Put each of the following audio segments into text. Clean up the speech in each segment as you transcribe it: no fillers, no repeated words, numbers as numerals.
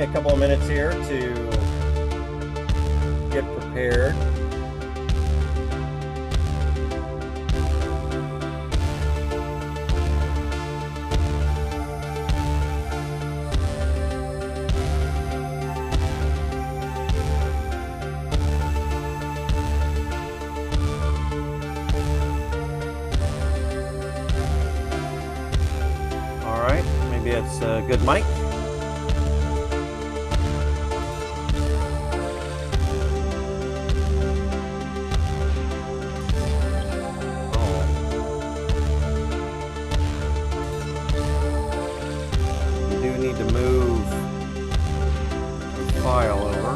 me a couple of minutes here to get prepared. All right, maybe it's a good mic. Need to move the file over.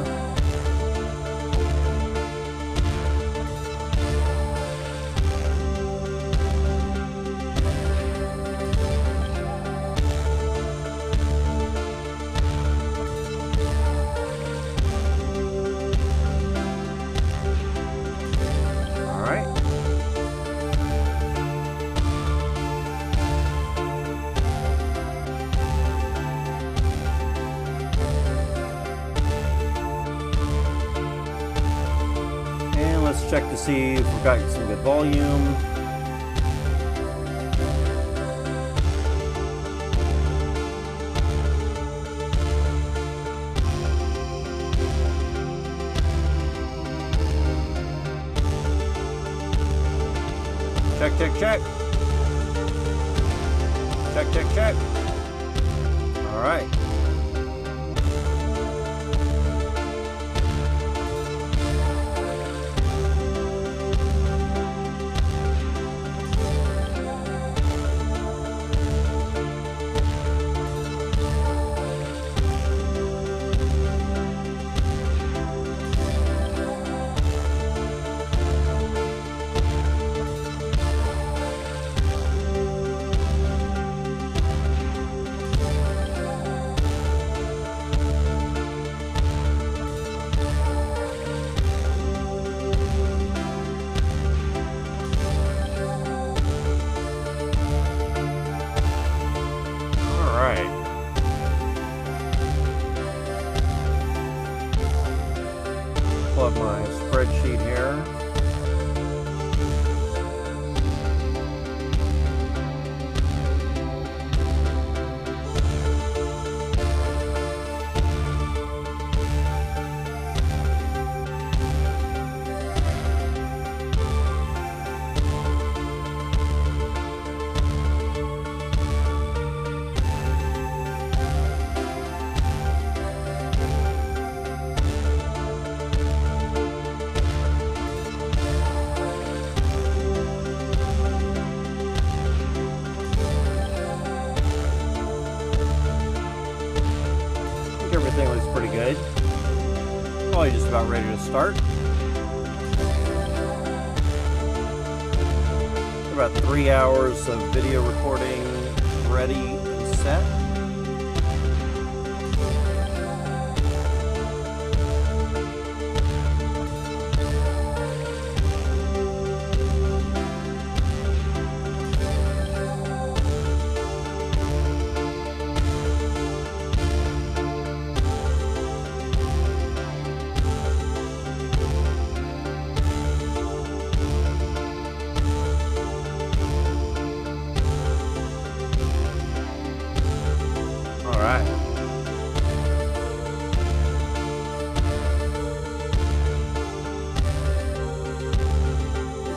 All right. Let's check to see if we've got some good volume. Check, check, check. Check, check, check. All right. Pull up my spreadsheet here. Everything looks pretty good. Probably just about ready to start. About 3 hours of video recording ready and set.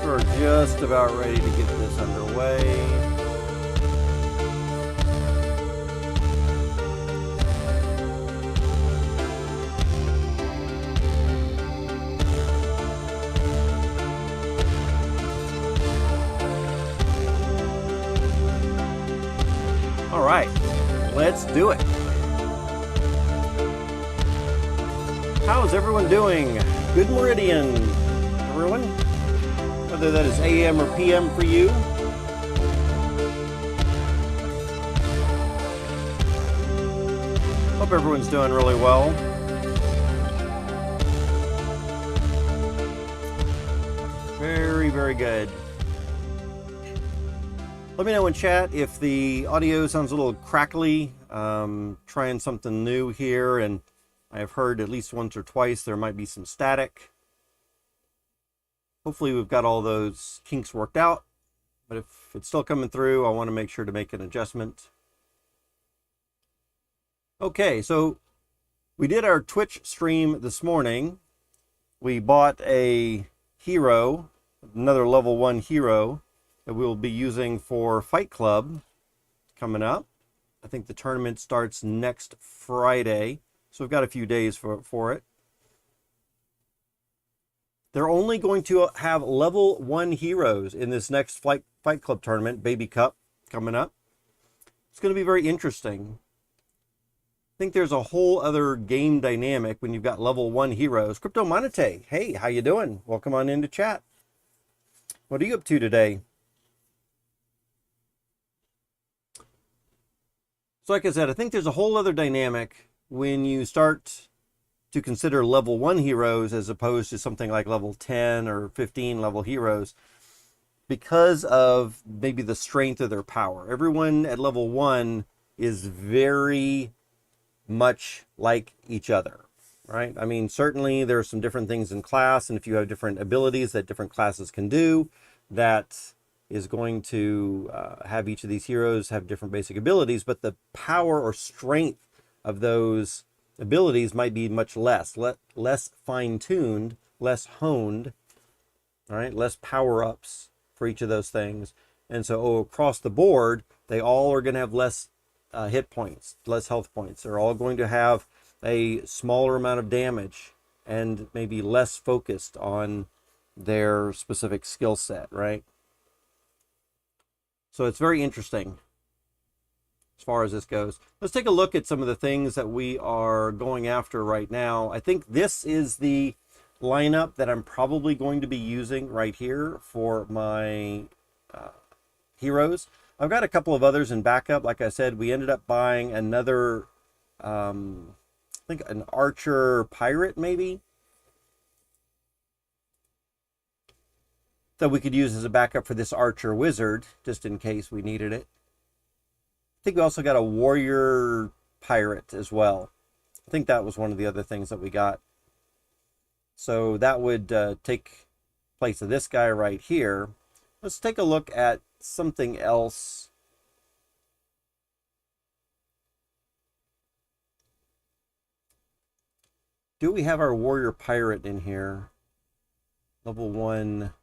We're just about ready to get this underway. All right, let's do it. How's everyone doing? Good meridian, everyone. Whether that is AM or PM for you. Hope everyone's doing really well. Very, very good. Let me know in chat if the audio sounds a little crackly trying something new here, and I've heard at least once or twice there might be some static. Hopefully we've got all those kinks worked out, but if it's still coming through, I want to make sure to make an adjustment. Okay, so we did our Twitch stream this morning. We bought a hero, another level 1 hero that we'll be using for Fight Klub coming up. I think the tournament starts next Friday, so we've got a few days for it. They're only going to have level 1 heroes in this next Fight Klub tournament, Baby Cup, coming up. It's going to be very interesting. I think there's a whole other game dynamic when you've got level 1 heroes. Crypto Monete, hey, how you doing? Welcome on into chat. What are you up to today? So like I said, I think there's a whole other dynamic when you start to consider level 1 heroes as opposed to something like level 10 or 15 level heroes, because of maybe the strength of their power. Everyone at level 1 is very much like each other, right? I mean, certainly there are some different things in class, and if you have different abilities that different classes can do, that is going to have each of these heroes have different basic abilities, but the power or strength of those abilities might be much less fine-tuned, less honed, all right, less power-ups for each of those things. And so across the board, they all are going to have less hit points, less health points. They're all going to have a smaller amount of damage and maybe less focused on their specific skill set, right? So it's very interesting as far as this goes. Let's take a look at some of the things that we are going after right now. I think this is the lineup that I'm probably going to be using right here for my heroes. I've got a couple of others in backup. Like I said, we ended up buying another, I think an archer pirate maybe, that we could use as a backup for this archer wizard, just in case we needed it. I think we also got a warrior pirate as well. I think that was one of the other things that we got. So that would take place of this guy right here. Let's take a look at something else. Do we have our warrior pirate in here? Level 1.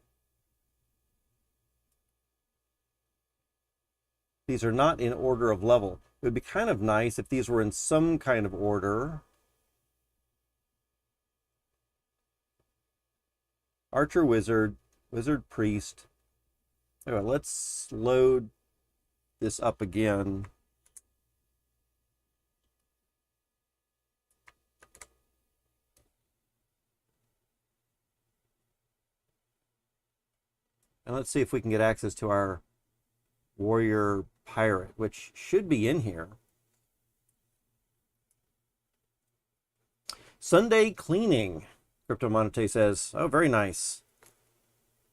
These are not in order of level. It would be kind of nice if these were in some kind of order. Archer wizard, wizard priest. Anyway, let's load this up again. And let's see if we can get access to our warrior pirate, which should be in here. Sunday cleaning, Crypto Monete says. Oh, very nice.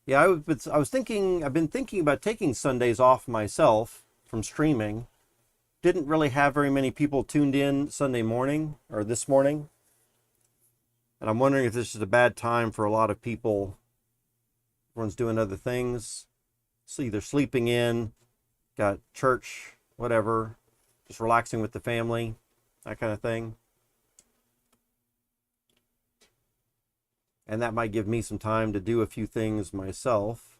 Yeah, I've been thinking about taking Sundays off myself from streaming. Didn't really have very many people tuned in Sunday morning, or this morning. And I'm wondering if this is a bad time for a lot of people. Everyone's doing other things. So either sleeping in, got church, whatever, just relaxing with the family, that kind of thing. And that might give me some time to do a few things myself.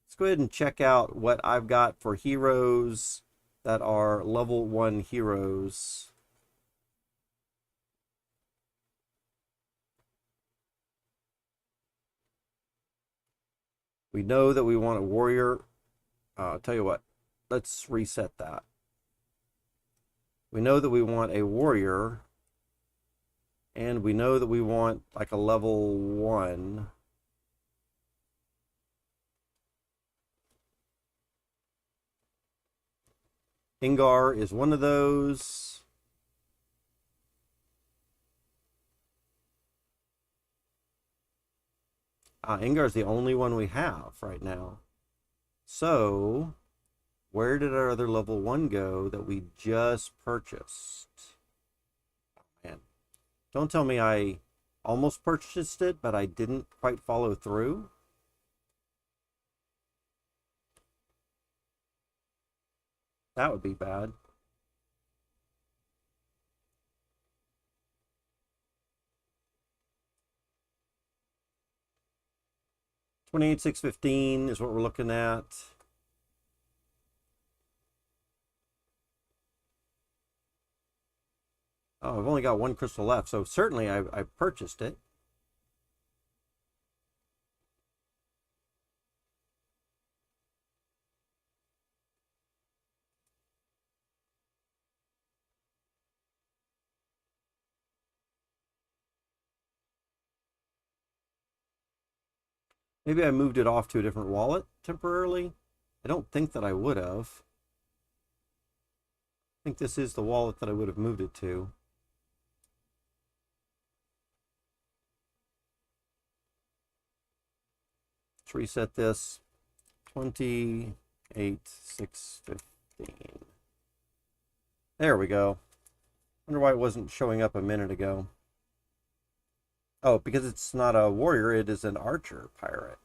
Let's go ahead and check out what I've got for heroes that are level 1 heroes. We know that we want a warrior. I'll tell you what, let's reset that. We know that we want a warrior, and we know that we want like a level 1. Ingar is one of those. Ingar is the only one we have right now. So Where did our other level 1 go that we just purchased? Man, don't tell me I almost purchased it, but I didn't quite follow through. That would be bad. $28,615 is what we're looking at. Oh, I've only got one crystal left, so certainly I purchased it. Maybe I moved it off to a different wallet temporarily. I don't think that I would have. I think this is the wallet that I would have moved it to. Let's reset this. 28,615. There we go. Wonder why it wasn't showing up a minute ago. Oh, because it's not a warrior, it is an archer pirate.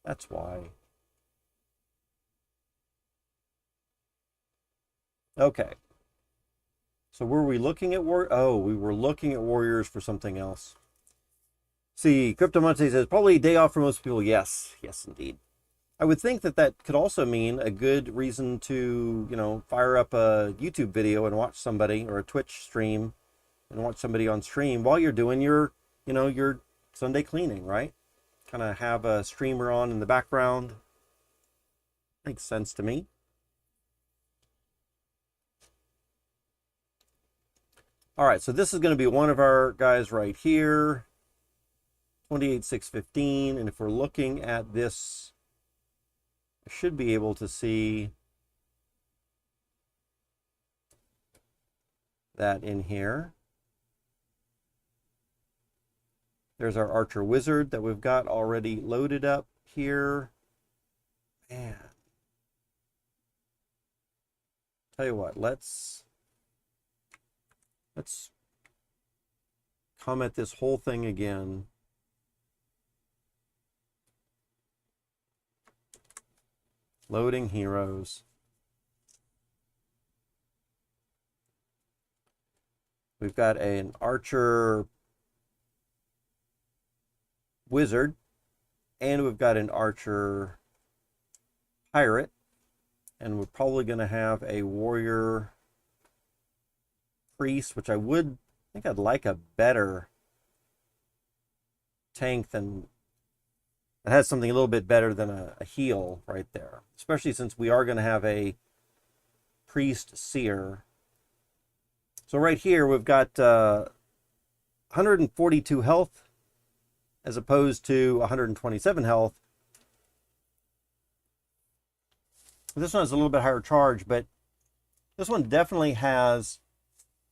That's why. Okay. So were we looking at Oh, we were looking at warriors for something else. See, Crypto Monte says, probably a day off for most people. Yes, yes, indeed. I would think that that could also mean a good reason to, fire up a YouTube video and watch somebody, or a Twitch stream and watch somebody on stream while you're doing your, your Sunday cleaning, right? Kind of have a streamer on in the background. Makes sense to me. All right, so this is going to be one of our guys right here. 28,615, and if we're looking at this, I should be able to see that in here. There's our Archer Wizard that we've got already loaded up here. Man. Tell you what, let's comment this whole thing again. Loading heroes. We've got an Archer Wizard, and we've got an Archer Pirate, and we're probably going to have a Warrior Priest, which I think I'd like a better tank than it has something a little bit better than a heal right there, especially since we are going to have a Priest Seer. So right here we've got 142 health as opposed to 127 health. This one has a little bit higher charge, but this one definitely has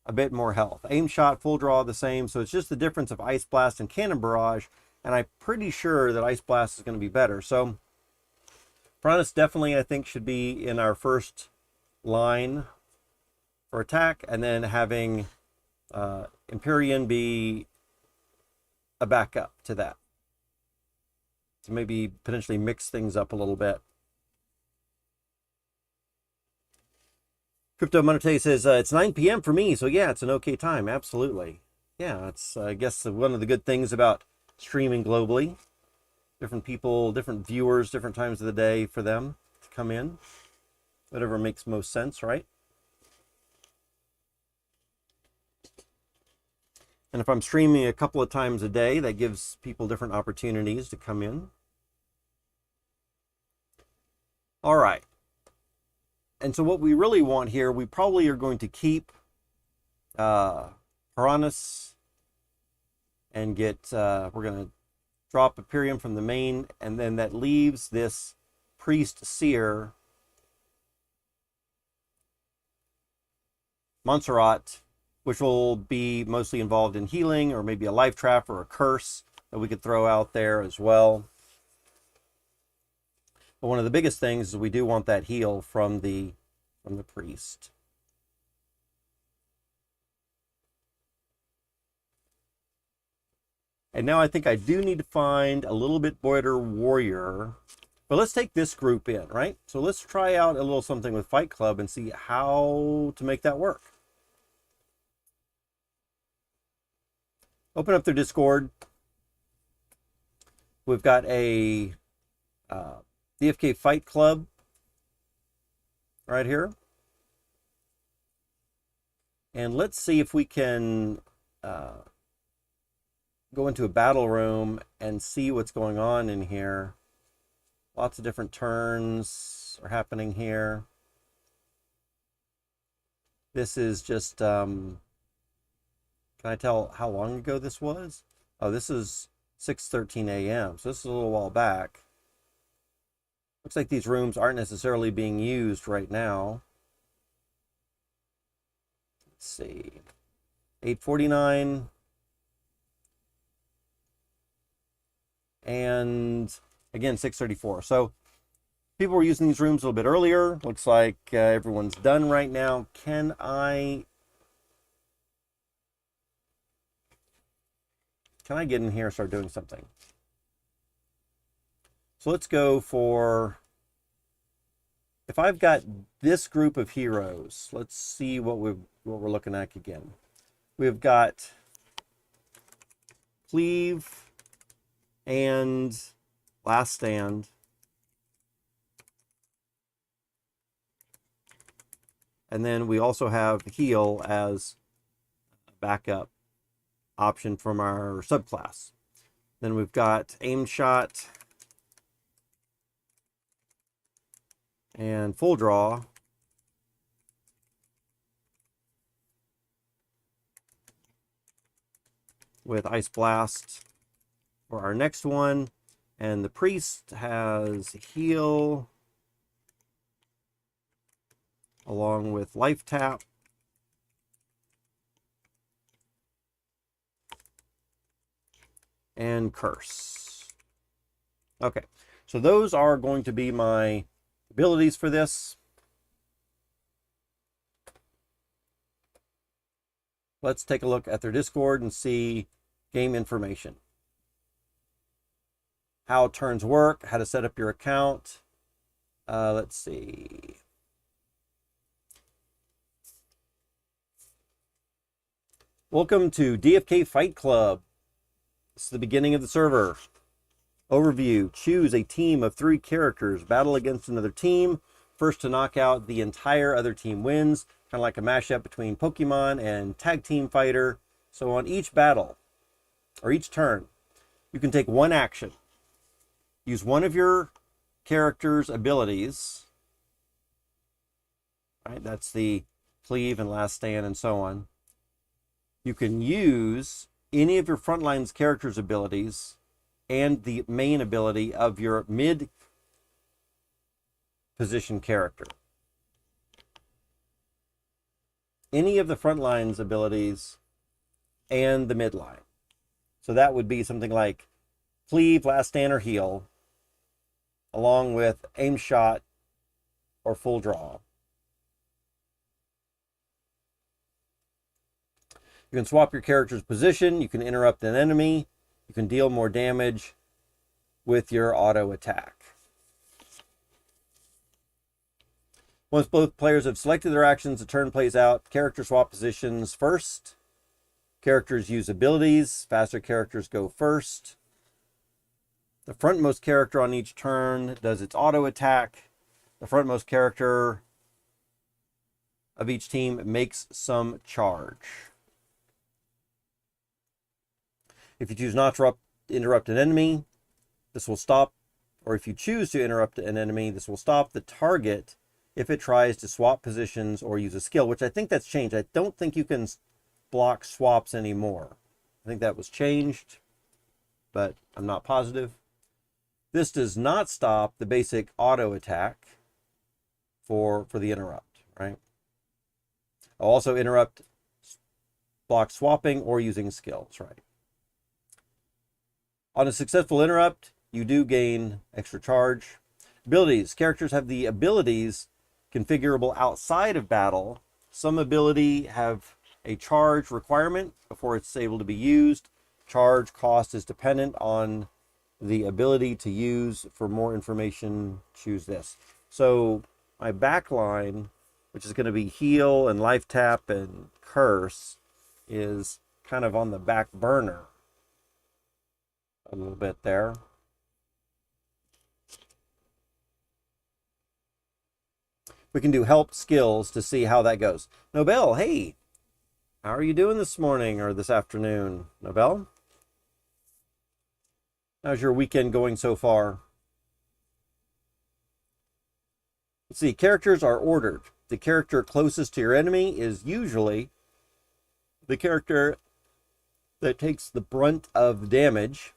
a bit more health. Aim shot, full draw the same, so it's just the difference of Ice Blast and Cannon Barrage, and I'm pretty sure that Ice Blast is going to be better. So Piranhas definitely, I think, should be in our first line for attack, and then having Empyrean be a backup to that. To maybe potentially mix things up a little bit. Crypto Monete says, it's 9 p.m. for me, so yeah, it's an okay time. Absolutely. Yeah, it's, I guess, one of the good things about streaming globally. Different people, different viewers, different times of the day for them to come in. Whatever makes most sense, right? And if I'm streaming a couple of times a day, that gives people different opportunities to come in. All right. And so what we really want here, we probably are going to keep Piranhas and get, we're going to drop Imperium from the main, and then that leaves this Priest Seer Montserrat, which will be mostly involved in healing, or maybe a life trap or a curse that we could throw out there as well. But one of the biggest things is we do want that heal from the priest. And now I think I do need to find a little bit better warrior. But let's take this group in, right? So let's try out a little something with Fight Klub and see how to make that work. Open up their Discord. We've got a DFK Fight Klub right here. And let's see if we can go into a battle room and see what's going on in here. Lots of different turns are happening here. This is just, can I tell how long ago this was? Oh, this is 6:13 a.m. So this is a little while back. Looks like these rooms aren't necessarily being used right now. Let's see. 8:49. And again, 6:34. So people were using these rooms a little bit earlier. Looks like everyone's done right now. Can I get in here and start doing something? So let's go for, if I've got this group of heroes, let's see what we're looking at again. We've got Cleave and Last Stand. And then we also have Heal as a backup option from our subclass. Then we've got Aim Shot and Full Draw. With Ice Blast for our next one. And the Priest has Heal along with Life Tap. And Curse. Okay, so those are going to be my abilities for this. Let's take a look at their Discord and see game information. How turns work, how to set up your account. Let's see. Welcome to DFK Fight Klub. This is the beginning of the server. Overview. Choose a team of 3 characters. Battle against another team. First to knock out the entire other team wins. Kind of like a mashup between Pokemon and Tag Team Fighter. So on each battle, or each turn, you can take one action. Use one of your character's abilities. Right, that's the Cleave and Last Stand and so on. You can use any of your frontline's character's abilities and the main ability of your mid position character. Any of the frontline's abilities and the midline. So that would be something like Cleave, Last Stand, or Heal, along with Aim Shot or Full Draw. You can swap your character's position. You can interrupt an enemy. You can deal more damage with your auto attack. Once both players have selected their actions, the turn plays out. Character swap positions first. Characters use abilities. Faster characters go first. The frontmost character on each turn does its auto attack. The frontmost character of each team makes some charge. If you choose not to interrupt an enemy, this will stop, or if you choose to interrupt an enemy, this will stop the target if it tries to swap positions or use a skill, which I think that's changed. I don't think you can block swaps anymore. I think that was changed, but I'm not positive. This does not stop the basic auto attack for the interrupt, right? I'll also interrupt block swapping or using skills, right? On a successful interrupt, you do gain extra charge. Abilities. Characters have the abilities configurable outside of battle. Some ability have a charge requirement before it's able to be used. Charge cost is dependent on the ability to use. For more information, choose this. So my backline, which is going to be heal and life tap and curse, is kind of on the back burner a little bit there. We can do help skills to see how that goes. Nobel, hey, how are you doing this morning or this afternoon, Nobel? How's your weekend going so far? Let's see, characters are ordered. The character closest to your enemy is usually the character that takes the brunt of damage.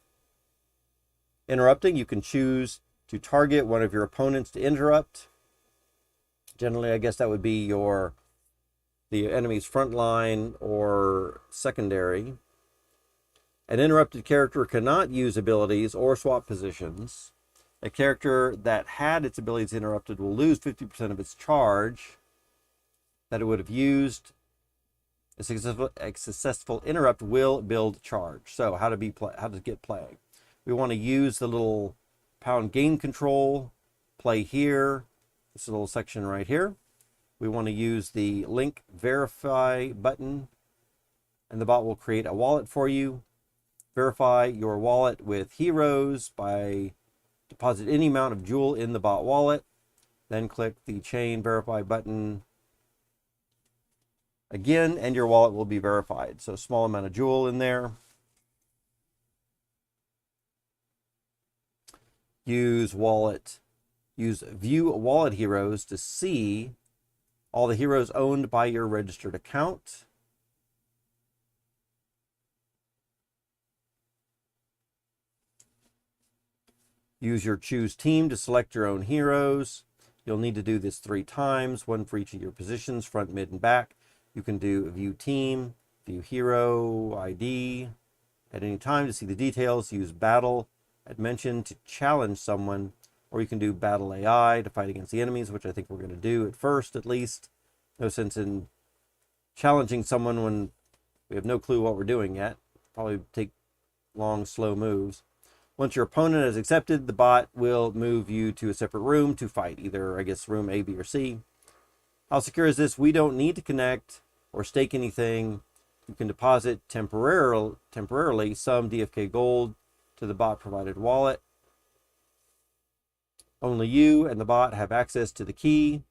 Interrupting, you can choose to target one of your opponents to interrupt. Generally, I guess that would be the enemy's front line or secondary. An interrupted character cannot use abilities or swap positions. A character that had its abilities interrupted will lose 50% of its charge that it would have used. A successful interrupt will build charge. So how to get playing. We want to use the little pound game control, play here, this little section right here. We want to use the link verify button, and the bot will create a wallet for you. Verify your wallet with heroes by deposit any amount of jewel in the bot wallet. Then click the chain verify button again, and your wallet will be verified. So small amount of jewel in there. Use view wallet heroes to see all the heroes owned by your registered account. Use your choose team to select your own heroes. You'll need to do this 3 times, one for each of your positions, front, mid, and back. You can do view team, view hero, ID. At any time to see the details, use battle at mention to challenge someone, or you can do battle AI to fight against the enemies, which I think we're going to do at first at least. No sense in challenging someone when we have no clue what we're doing yet. Probably take long, slow moves. Once your opponent has accepted, the bot will move you to a separate room to fight, either, I guess, room A, B, or C. How secure is this? We don't need to connect or stake anything. You can deposit temporarily some DFK gold to the bot-provided wallet. Only you and the bot have access to the key.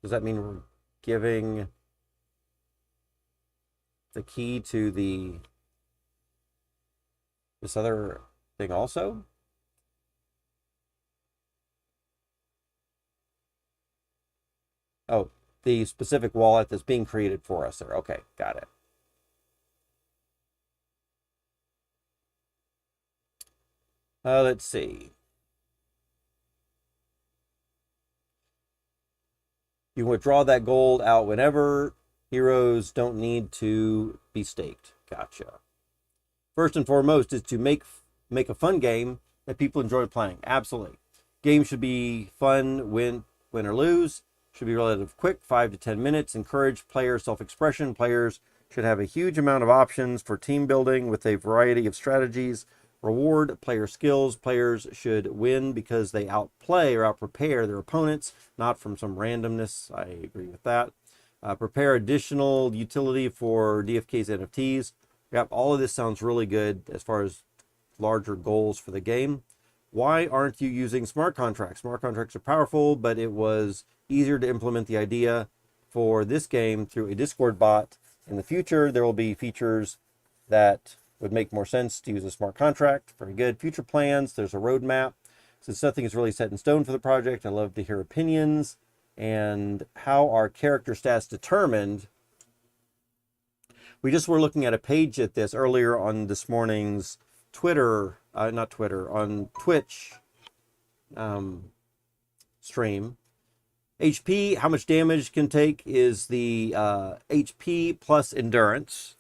Does that mean we're giving the key to this other thing also? Oh, the specific wallet that's being created for us there. Okay, got it. Let's see. You can withdraw that gold out whenever. Heroes don't need to be staked. Gotcha. First and foremost is to make a fun game that people enjoy playing. Absolutely. Game should be fun, win or lose. Should be relatively quick, 5 to 10 minutes. Encourage player self-expression. Players should have a huge amount of options for team building with a variety of strategies. Reward player skills. Players should win because they outplay or outprepare their opponents, not from some randomness. I agree with that. Prepare additional utility for DFK's NFTs. Yep, all of this sounds really good as far as larger goals for the game. Why aren't you using smart contracts? Smart contracts are powerful, but it was easier to implement the idea for this game through a Discord bot. In the future, there will be features that would make more sense to use a smart contract. Very good. Future plans, there's a roadmap. Since nothing is really set in stone for the project, I love to hear opinions. And how are character stats determined? We just were looking at a page at this earlier on this morning's on Twitch stream. HP, how much damage can take, is the HP plus endurance.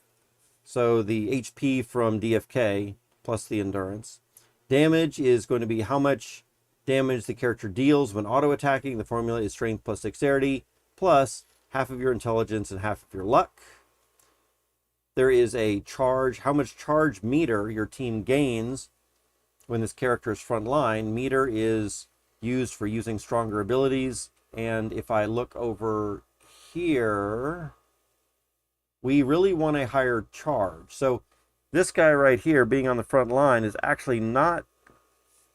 So the HP from DFK plus the endurance. Damage is going to be how much damage the character deals when auto-attacking. The formula is strength plus dexterity plus half of your intelligence and half of your luck. There is a charge, how much charge meter your team gains when this character is front line. Meter is used for using stronger abilities. And if I look over here, we really want a higher charge. So this guy right here being on the front line is actually not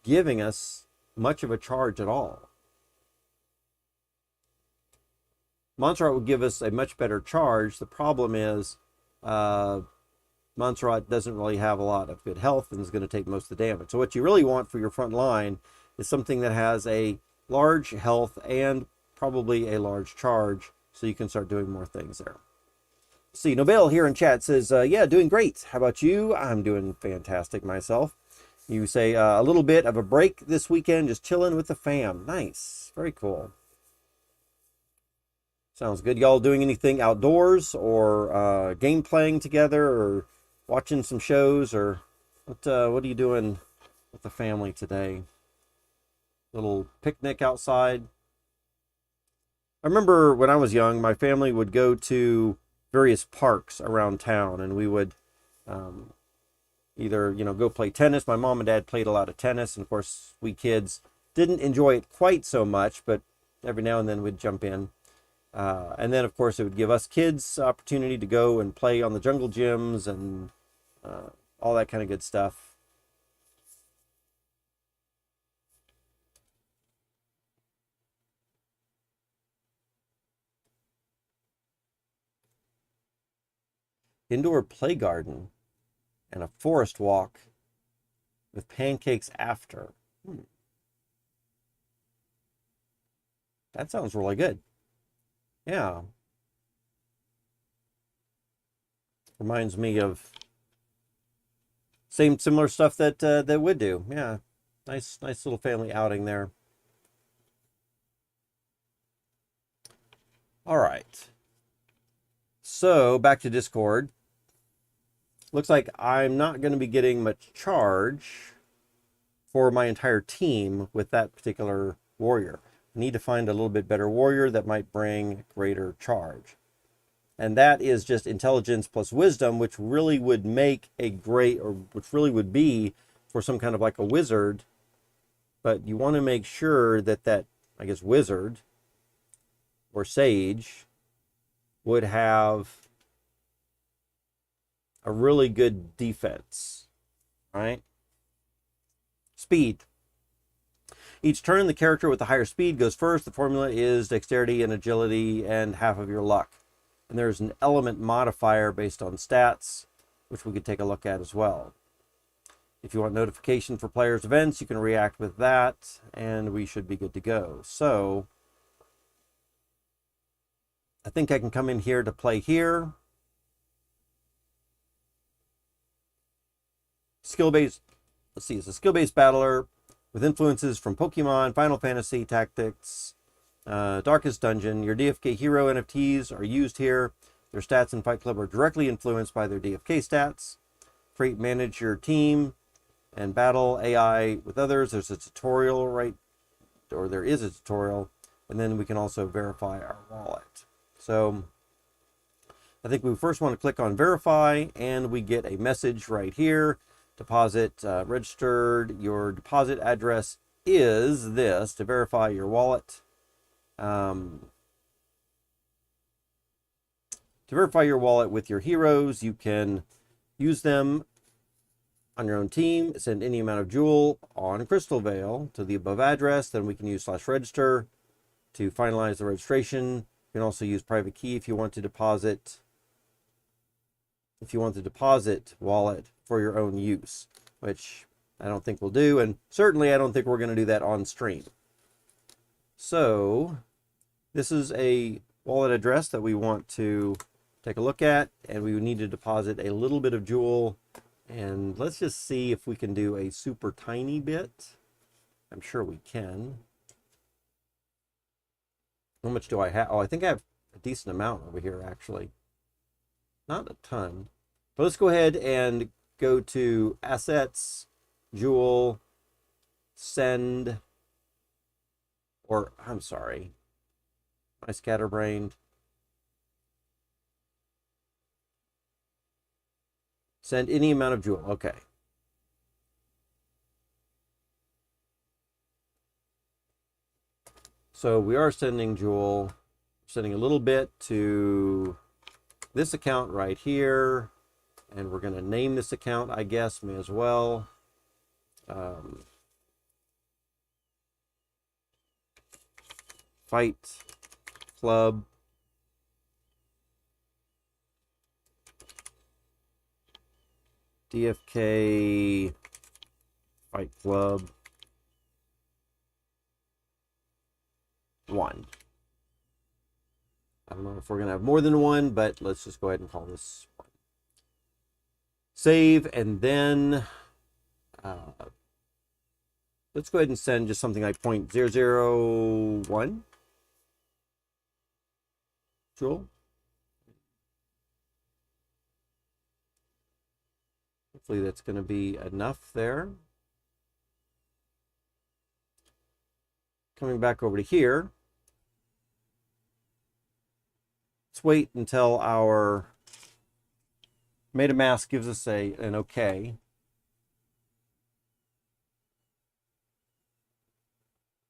giving us much of a charge at all. Montserrat would give us a much better charge. The problem is Montserrat doesn't really have a lot of good health and is going to take most of the damage. So what you really want for your front line is something that has a large health and probably a large charge, so you can start doing more things there. See, Nobel here in chat says, yeah, doing great. How about you? I'm doing fantastic myself. You say a little bit of a break this weekend, just chilling with the fam. Nice. Very cool. Sounds good. Y'all doing anything outdoors or game playing together or watching some shows, or what are you doing with the family today? Little picnic outside. I remember when I was young, my family would go to various parks around town, and we would either, go play tennis. My mom and dad played a lot of tennis, and of course we kids didn't enjoy it quite so much, but every now and then we'd jump in. And then of course it would give us kids opportunity to go and play on the jungle gyms and all that kind of good stuff. Indoor play garden and a forest walk with pancakes after. That sounds really good. Yeah. Reminds me of similar stuff that that would do. Yeah. Nice little family outing there. All right. So back to Discord. Looks like I'm not going to be getting much charge for my entire team with that particular warrior. I need to find a little bit better warrior that might bring greater charge. And that is just intelligence plus wisdom, which really would make a great, or which really would be for some kind of like a wizard. But you want to make sure that I guess, wizard or sage would have a really good defense, right? Speed. Each turn, the character with the higher speed goes first. The formula is dexterity and agility and half of your luck. And there's an element modifier based on stats, which we could take a look at as well. If you want notification for players' events, you can react with that, and we should be good to go. So I think I can come in here to play here. Skill-based, let's see, it's a skill-based battler with influences from Pokemon, Final Fantasy, Tactics, Darkest Dungeon. Your DFK hero NFTs are used here. Their stats in Fight Klub are directly influenced by their DFK stats. Manage your team and battle AI with others. There's a tutorial, right? Or there is a tutorial. And then we can also verify our wallet. So I think we first want to click on verify, and we get a message right here. Deposit registered. Your deposit address is this to verify your wallet. To verify your wallet with your heroes, you can use them on your own team, send any amount of jewel on Crystal Veil to the above address. Then we can use /register to finalize the registration. You can also use private key if you want to deposit. If you want to deposit wallet for your own use, which I don't think we'll do, and certainly I don't think we're going to do that on stream. So this is a wallet address that we want to take a look at, and we need to deposit a little bit of jewel, and let's just see if we can do a super tiny bit. I'm sure we can. How much do I have? Oh, I think I have a decent amount over here, actually. Not a ton. But let's go ahead and go to Assets, Jewel, Send, or I'm sorry, my scatterbrained. Send any amount of Jewel. Okay. So we are sending Jewel, sending a little bit to this account right here. And we're going to name this account, I guess, may as well. Fight Klub. DFK Fight Klub 1. I don't know if we're going to have more than one, but let's just go ahead and call this one. Save, and then let's go ahead and send just something like 0.001. Jewel. Hopefully that's going to be enough there. Coming back over to here. Let's wait until our MetaMask gives us an okay.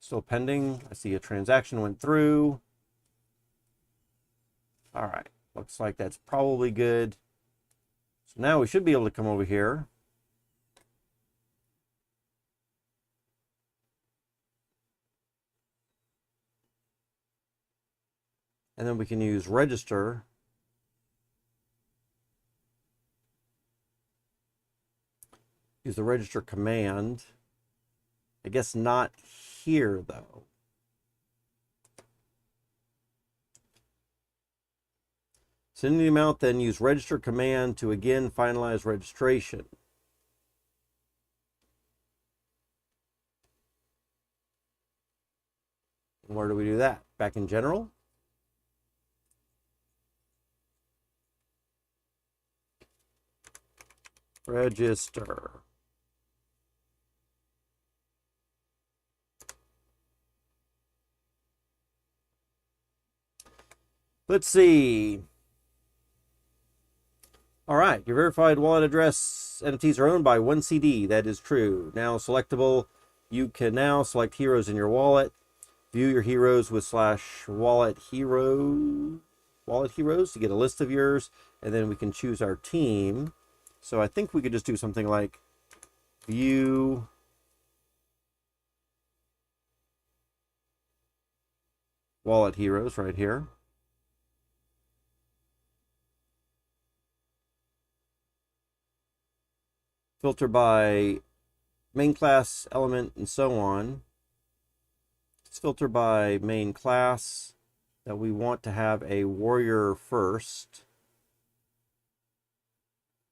Still pending. I see a transaction went through. All right, looks like that's probably good. So now we should be able to come over here. And then we can use register. Use the register command. I guess not here, though. Send the amount, then use register command to again finalize registration. And where do we do that? Back in general? Register. Let's see. All right, your verified wallet address entities are owned by 1CD. That is true. Now selectable. You can now select heroes in your wallet. View your heroes with /wallet heroes to get a list of yours, and then we can choose our team. So I think we could just do something like view wallet heroes right here. Filter by main class, element, and so on. Let's filter by main class that we want to have a warrior first.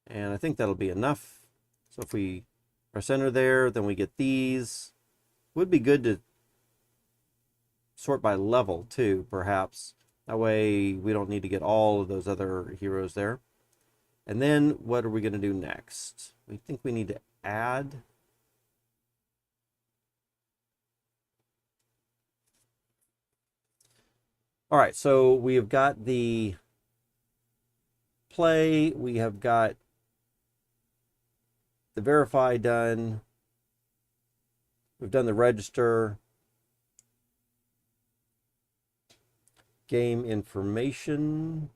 And I think that'll be enough. So if we press enter there, then we get these. Would be good to sort by level too, perhaps. That way we don't need to get all of those other heroes there. And then what are we going to do next? We think we need to add. All right, so we have got the play. We have got the verify done. We've done the register. Game information.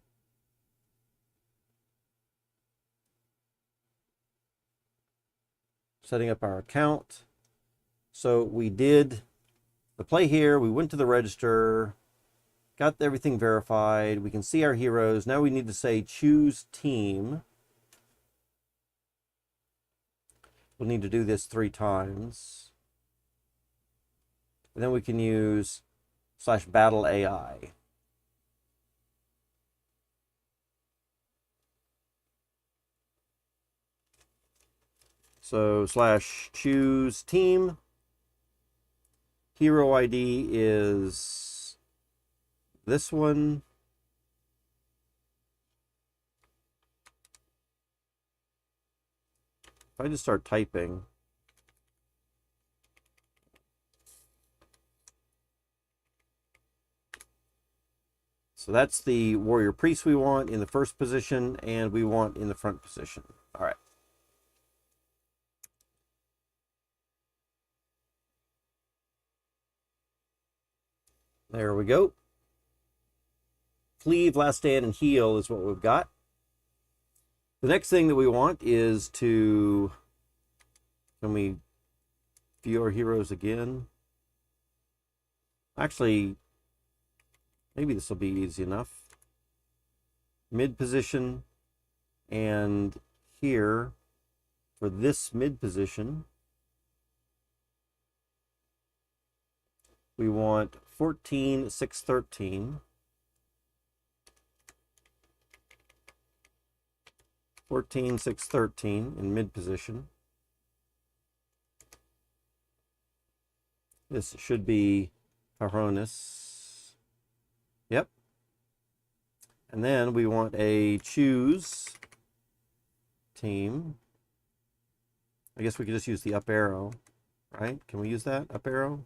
Setting up our account. So we did the play here. We went to the register, got everything verified. We can see our heroes. Now we need to say choose team. We'll need to do this 3 times. And then we can use /battle AI. So /choose team. Hero ID is This one, if I just start typing, so that's the warrior priest we want in the first position, and we want in the front position. All right. There we go. Cleave, last stand, and heal is what we've got. The next thing that we want is to, can we view our heroes again? Actually, maybe this will be easy enough. Mid position, and here for this mid position, we want 14, 6, 13. 14, 6, 13 in mid position. This should be Caronis. Yep. And then we want a choose team. I guess we could just use the up arrow, right? Can we use that up arrow?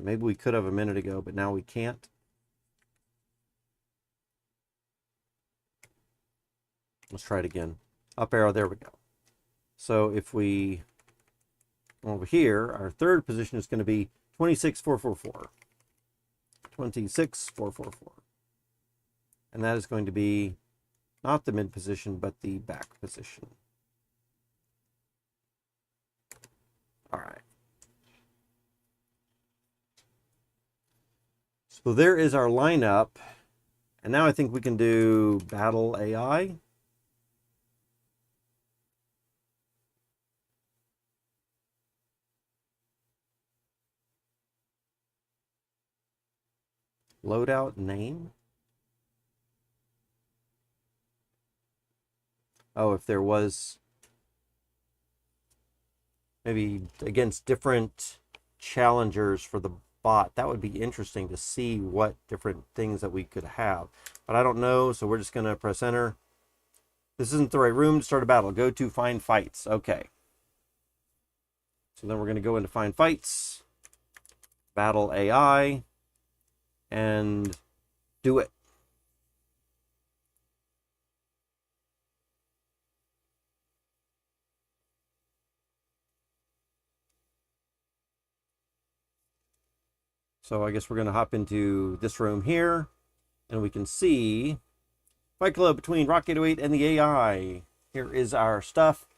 Maybe we could have a minute ago, but now we can't. Let's try it again. Up arrow, there we go. So if we over here, our third position is going to be 26, 4, 4, 4. 26, 4, 4, 4. And that is going to be not the mid position, but the back position. All right. So there is our lineup. And now I think we can do battle AI. Loadout name. Oh, if there was maybe against different challengers for the bot, that would be interesting to see what different things that we could have. But I don't know, so we're just going to press enter. This isn't the right room to start a battle. Go to find fights. Okay. So then we're going to go into find fights, battle AI, and do it. So I guess we're going to hop into this room here, and we can see Fight Club between Rock 808 and the AI. Here is our stuff,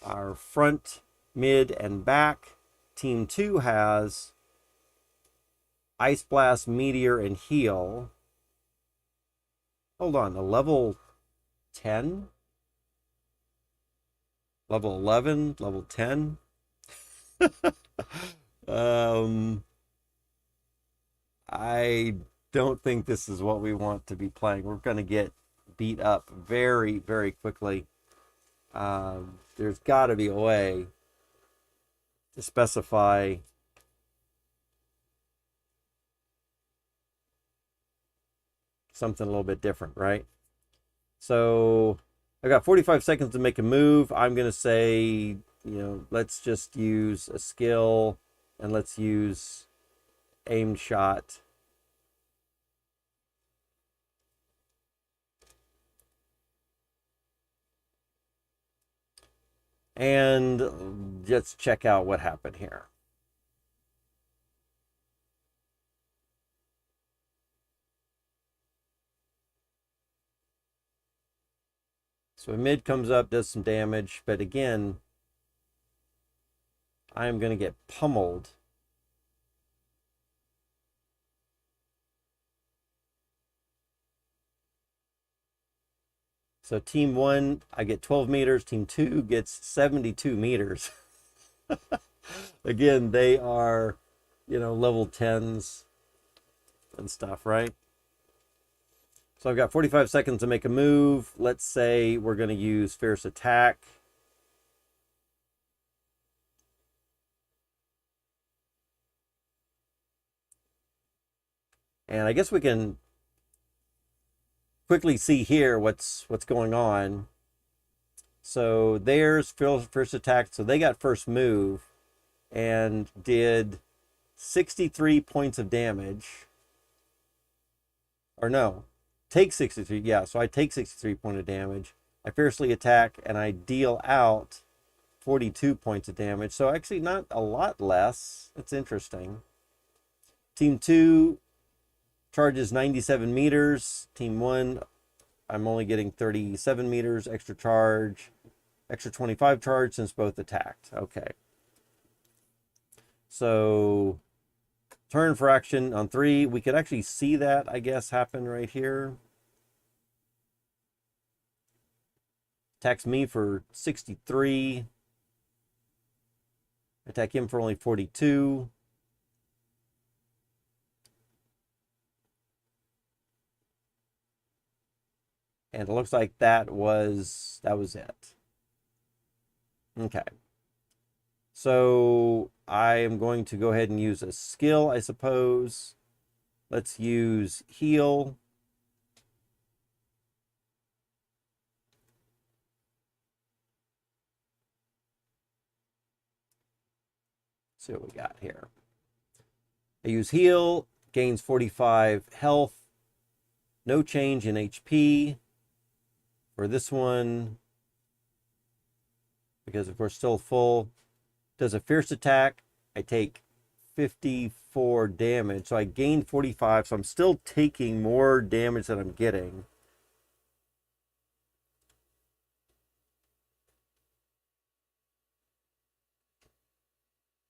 our front, mid, and back. Team 2 has Ice Blast, Meteor, and Heal. Hold on, a level 10? Level 11? Level 10? I don't think this is what we want to be playing. We're going to get beat up very, very quickly. There's got to be a way to specify something a little bit different, right? So I've got 45 seconds to make a move. I'm going to say, let's just use a skill, and let's use aimed shot. And let's check out what happened here. So mid comes up, does some damage, but again, I am going to get pummeled. So team 1, I get 12 meters. Team 2 gets 72 meters. Again, they are, level 10s and stuff, right? So I've got 45 seconds to make a move. Let's say we're going to use Fierce Attack. And I guess we can quickly see here what's going on. So there's first attack. So they got first move and did 63 points of damage. Or no, take 63. Yeah, so I take 63 points of damage. I fiercely attack and I deal out 42 points of damage. So actually not a lot less. That's interesting. Team 2 charges 97 meters. Team 1, I'm only getting 37 meters extra charge. Extra 25 charge since both attacked. Okay. So turn for action on 3. We could actually see that, I guess, happen right here. Attacks me for 63. Attack him for only 42. And it looks like that was it. Okay. So I am going to go ahead and use a skill, I suppose. Let's use heal. Let's see what we got here. I use heal, gains 45 health, no change in HP. For this one, because of course still full, does a fierce attack. I take 54 damage, so I gained 45, so I'm still taking more damage than I'm getting.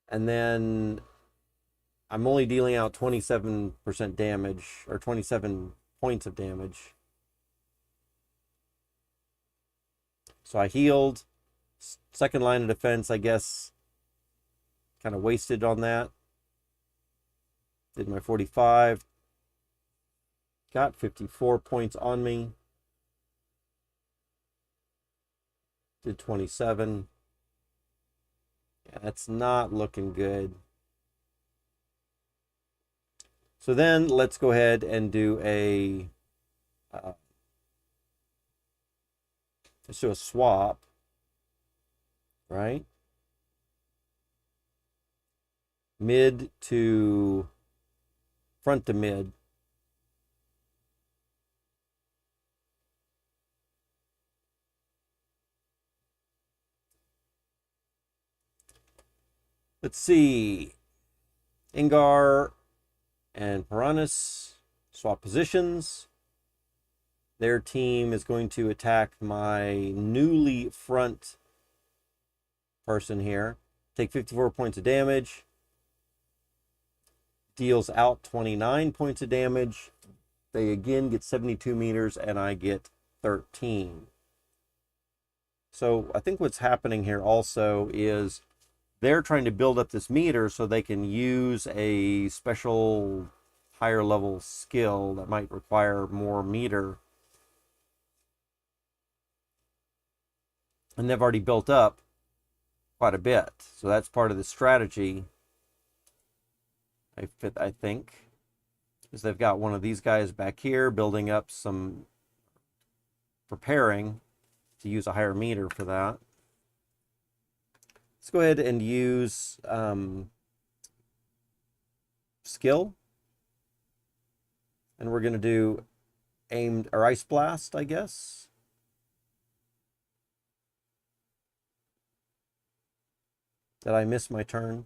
And then I'm only dealing out 27% damage, or 27 points of damage. So I healed. Second line of defense, I guess, kind of wasted on that. Did my 45. Got 54 points on me. Did 27. Yeah, that's not looking good. So then let's go ahead and do a let's do a swap, right? Mid to front to mid. Let's see. Ingar and Piranhas swap positions. Their team is going to attack my newly front person here. Take 54 points of damage. Deals out 29 points of damage. They again get 72 meters and I get 13. So I think what's happening here also is they're trying to build up this meter so they can use a special higher level skill that might require more meter. And they've already built up quite a bit. So that's part of the strategy, I think, is they've got one of these guys back here building up some, preparing to use a higher meter for that. Let's go ahead and use skill. And we're going to do aimed or ice blast, I guess. Did I miss my turn?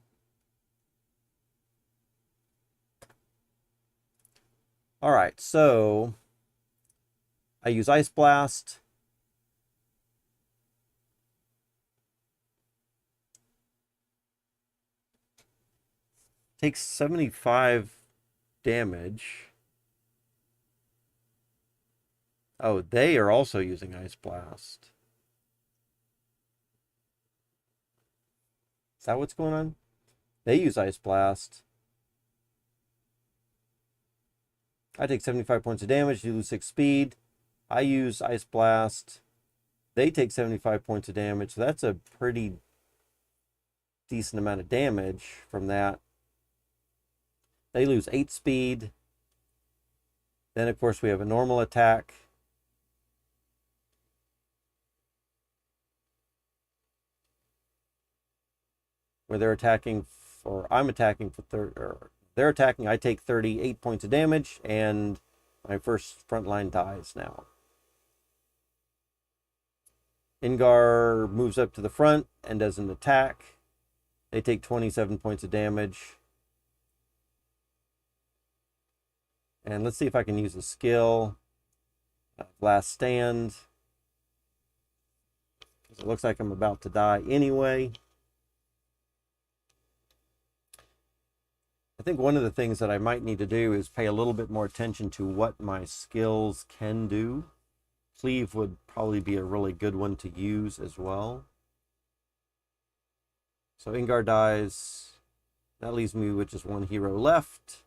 All right, so I use ice blast. Takes 75 damage. Oh, they are also using ice blast. Is that what's going on? They use ice blast. I take 75 points of damage. You lose 6 speed. I use ice blast. They take 75 points of damage. So that's a pretty decent amount of damage from that. They lose 8 speed. Then, of course, we have a normal attack. Where they're attacking, or I'm attacking for 30, or they're attacking, I take 38 points of damage, and my first front line dies now. Ingar moves up to the front and does an attack. They take 27 points of damage. And let's see if I can use a skill. Last stand. It looks like I'm about to die anyway. I think one of the things that I might need to do is pay a little bit more attention to what my skills can do. Cleave would probably be a really good one to use as well. So Ingar dies. That leaves me with just one hero left.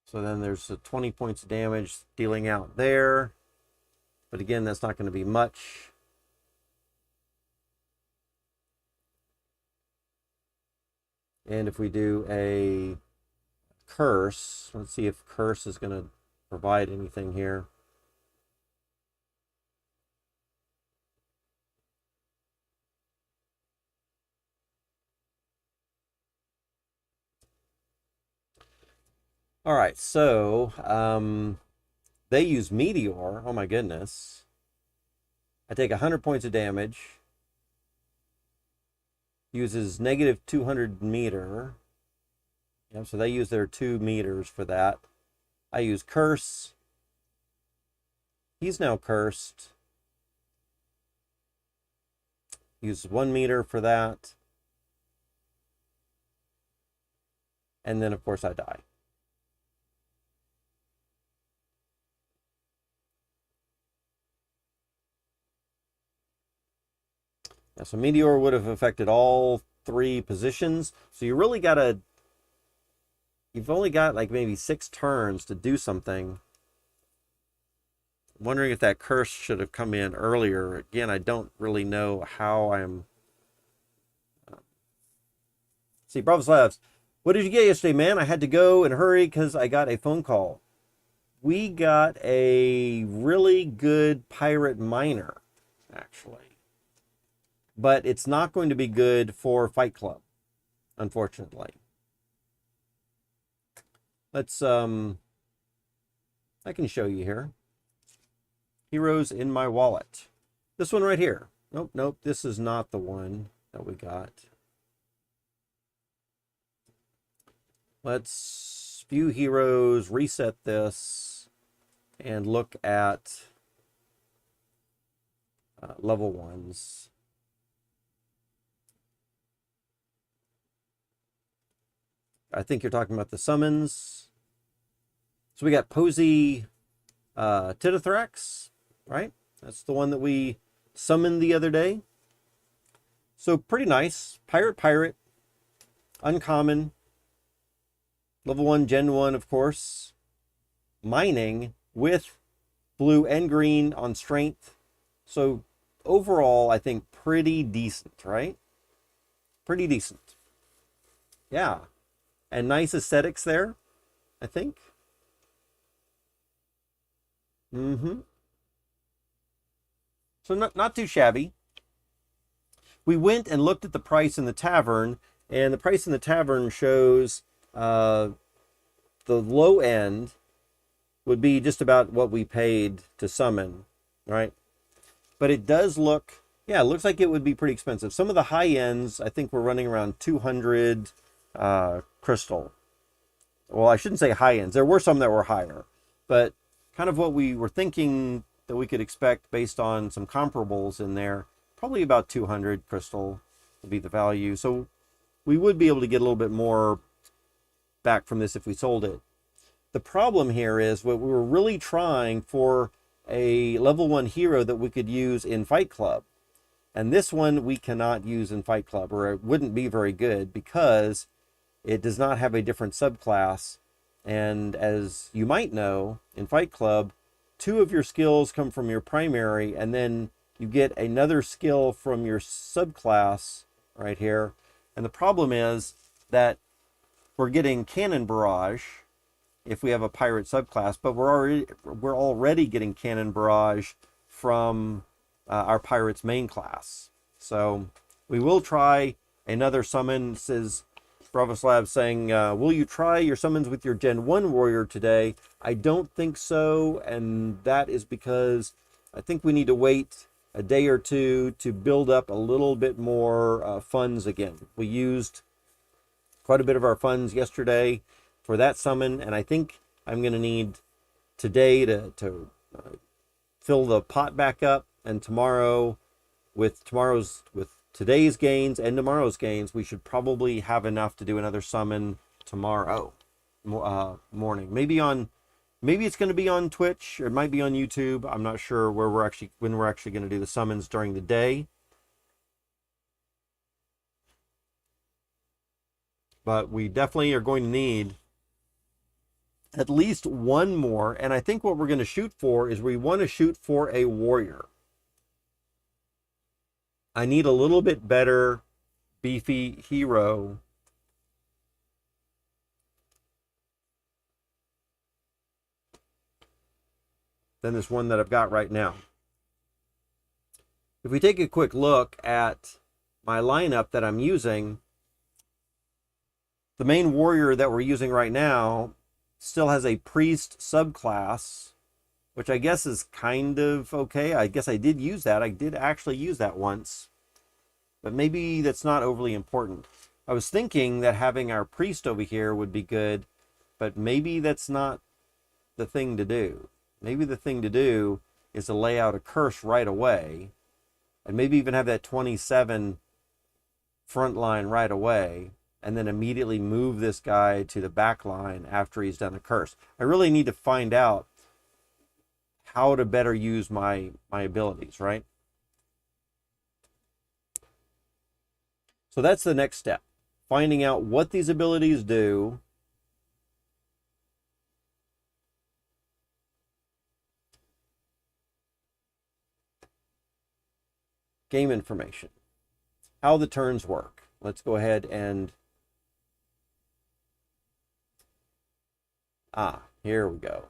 So then there's 20 points of damage dealing out there. But again, that's not going to be much. And if we do a curse, let's see if curse is going to provide anything here. All right, so they use Meteor. Oh my goodness. I take 100 points of damage. Uses negative 200 meter. Yep, so they use their 2 meters for that. I use curse. He's now cursed. Use 1 meter for that. And then, of course, I die. Now, so Meteor would have affected all 3 positions. So you really got to... You've only got like maybe 6 turns to do something. I'm wondering if that curse should have come in earlier. Again, I don't really know how I'm... See, Bravoslавs, what did you get yesterday, man? I had to go and hurry because I got a phone call. We got a really good pirate miner, actually. But it's not going to be good for Fight Klub, unfortunately. Let's, I can show you here. Heroes in my wallet. This one right here. Nope, nope, this is not the one that we got. Let's view heroes, reset this, and look at level 1s. I think you're talking about the summons. So we got Posey Titithrax, right? That's the one that we summoned the other day. So pretty nice. Pirate. Uncommon. Level 1, Gen 1, of course. Mining with blue and green on strength. So overall, I think pretty decent, right? Pretty decent. Yeah. And nice aesthetics there, I think. So not too shabby. We went and looked at the price in the tavern, and the price in the tavern shows the low end would be just about what we paid to summon, right? But it does look, yeah, it looks like it would be pretty expensive. Some of the high ends, I think we're running around 200 crystal. Well, I shouldn't say high ends. There were some that were higher, but kind of what we were thinking that we could expect based on some comparables in there, probably about 200 crystal would be the value. So we would be able to get a little bit more back from this if we sold it. The problem here is what we were really trying for a level 1 hero that we could use in Fight Klub. And this one we cannot use in Fight Klub, or it wouldn't be very good because it does not have a different subclass. And as you might know, in Fight Klub, 2 of your skills come from your primary, and then you get another skill from your subclass right here. And the problem is that we're getting cannon barrage if we have a pirate subclass, but we're already getting cannon barrage from our pirate's main class. So we will try another summon. Says Bravoslav saying, will you try your summons with your Gen 1 warrior today? I don't think so, and that is because I think we need to wait a day or two to build up a little bit more funds again. We used quite a bit of our funds yesterday for that summon, and I think I'm going to need today to fill the pot back up, and tomorrow with today's gains and tomorrow's gains, we should probably have enough to do another summon tomorrow morning. Maybe it's going to be on Twitch, or it might be on YouTube. I'm not sure when we're actually going to do the summons during the day. But we definitely are going to need at least one more. And I think what we're going to shoot for is we want to shoot for a warrior. I need a little bit better beefy hero than this one that I've got right now. If we take a quick look at my lineup that I'm using, the main warrior that we're using right now still has a priest subclass, which I guess is kind of okay. I guess I did use that. I did actually use that once, but maybe that's not overly important. I was thinking that having our priest over here would be good, but maybe that's not the thing to do. Maybe the thing to do is to lay out a curse right away, and maybe even have that 27 front line right away, and then immediately move this guy to the back line after he's done a curse. I really need to find out how to better use my abilities, right? So that's the next step. Finding out what these abilities do, game information, how the turns work. Let's go ahead and here we go.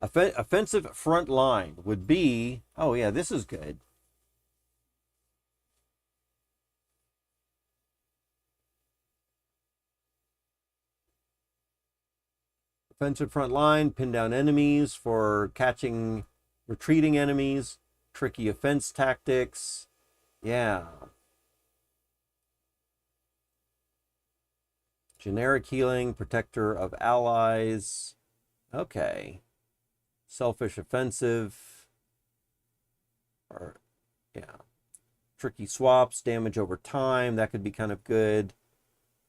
Offensive front line would be, oh yeah, this is good. Offensive front line, pin down enemies for catching retreating enemies, tricky offense tactics. Yeah. Generic healing, protector of allies. Okay. Selfish offensive. Or, yeah. Tricky swaps, damage over time. That could be kind of good.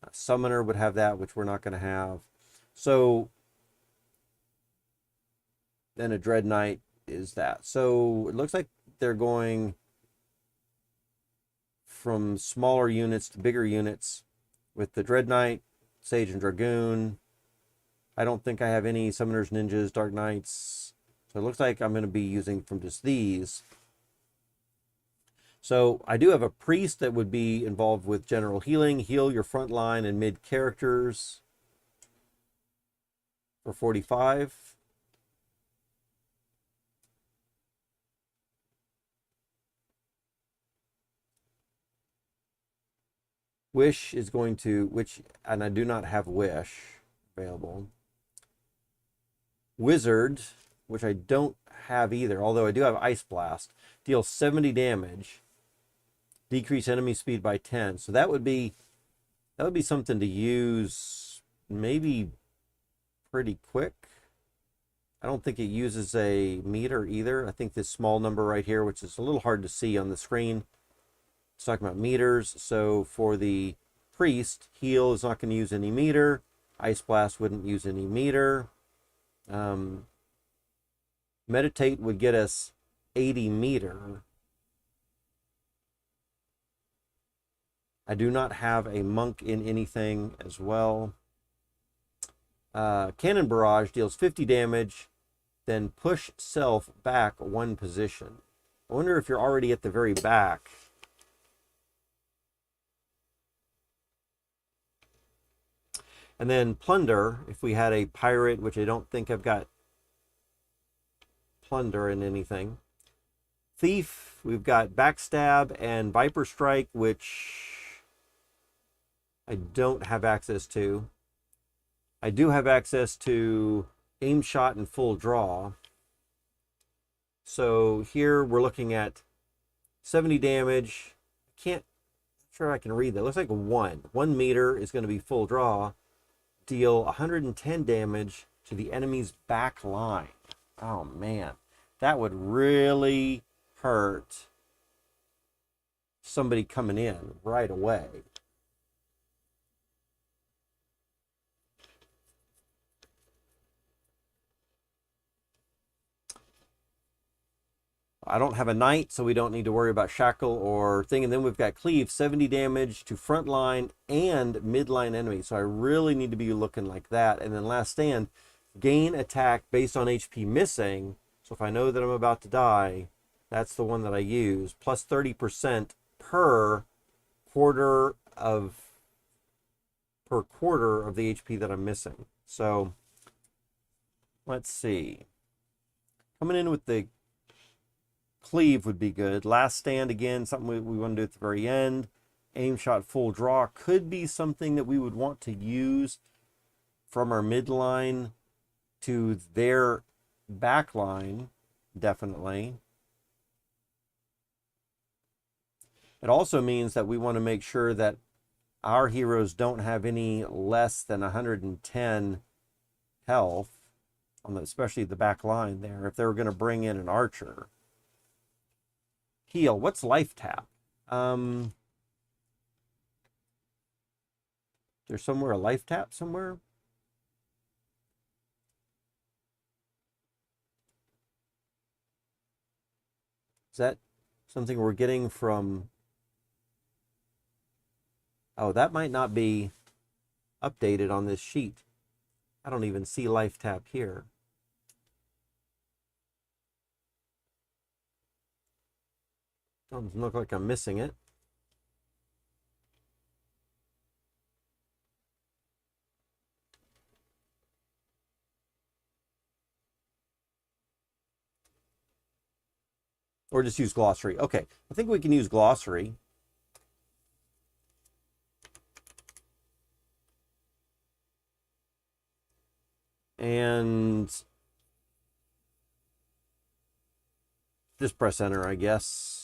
A summoner would have that, which we're not going to have. So then a Dread Knight is that. So it looks like they're going from smaller units to bigger units with the Dread Knight, Sage and Dragoon. I don't think I have any Summoners, Ninjas, Dark Knights. So it looks like I'm going to be using from just these. So I do have a Priest that would be involved with general healing. Heal your front line and mid characters for 45. Wish is going to, and I do not have Wish available. Wizard, which I don't have either, although I do have Ice Blast, deals 70 damage, decrease enemy speed by 10. So that would be something to use maybe pretty quick. I don't think it uses a meter either. I think this small number right here, which is a little hard to see on the screen, it's talking about meters. So for the Priest, heal is not going to use any meter. Ice Blast wouldn't use any meter. Meditate would get us 80 meter. I do not have a monk in anything as well. Cannon Barrage deals 50 damage, then push self back 1 position. I wonder if you're already at the very back. And then Plunder, if we had a pirate, which I don't think I've got Plunder in anything. Thief, we've got Backstab and Viper Strike, which I don't have access to. I do have access to Aim Shot and Full Draw. So here we're looking at 70 damage. I'm sure I can read that. It looks like 1. 1 meter is going to be full draw. Deal 110 damage to the enemy's back line. Oh man, that would really hurt somebody coming in right away. I don't have a knight, so we don't need to worry about shackle or thing. And then we've got cleave, 70 damage to front line and midline enemy. So I really need to be looking like that. And then last stand, gain attack based on HP missing. So if I know that I'm about to die, that's the one that I use. Plus 30% per quarter of the HP that I'm missing. So let's see. Coming in with the cleave would be good. Last stand, again, something we want to do at the very end. Aim Shot Full Draw could be something that we would want to use from our midline to their back line, definitely. It also means that we want to make sure that our heroes don't have any less than 110 health, especially the back line there, if they were going to bring in an archer. Heal. What's life tap? There's somewhere a life tap somewhere. Is that something we're getting from? Oh, that might not be updated on this sheet. I don't even see life tap here. Doesn't look like I'm missing it. Or just use glossary. Okay, I think we can use glossary. And just press enter, I guess.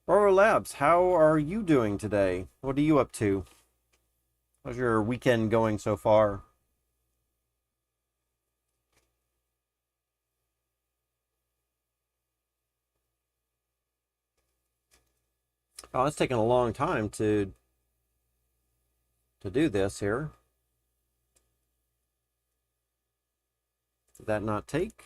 Aurora Labs, how are you doing today? What are you up to? How's your weekend going so far? Oh, it's taking a long time to do this here. Did that not take?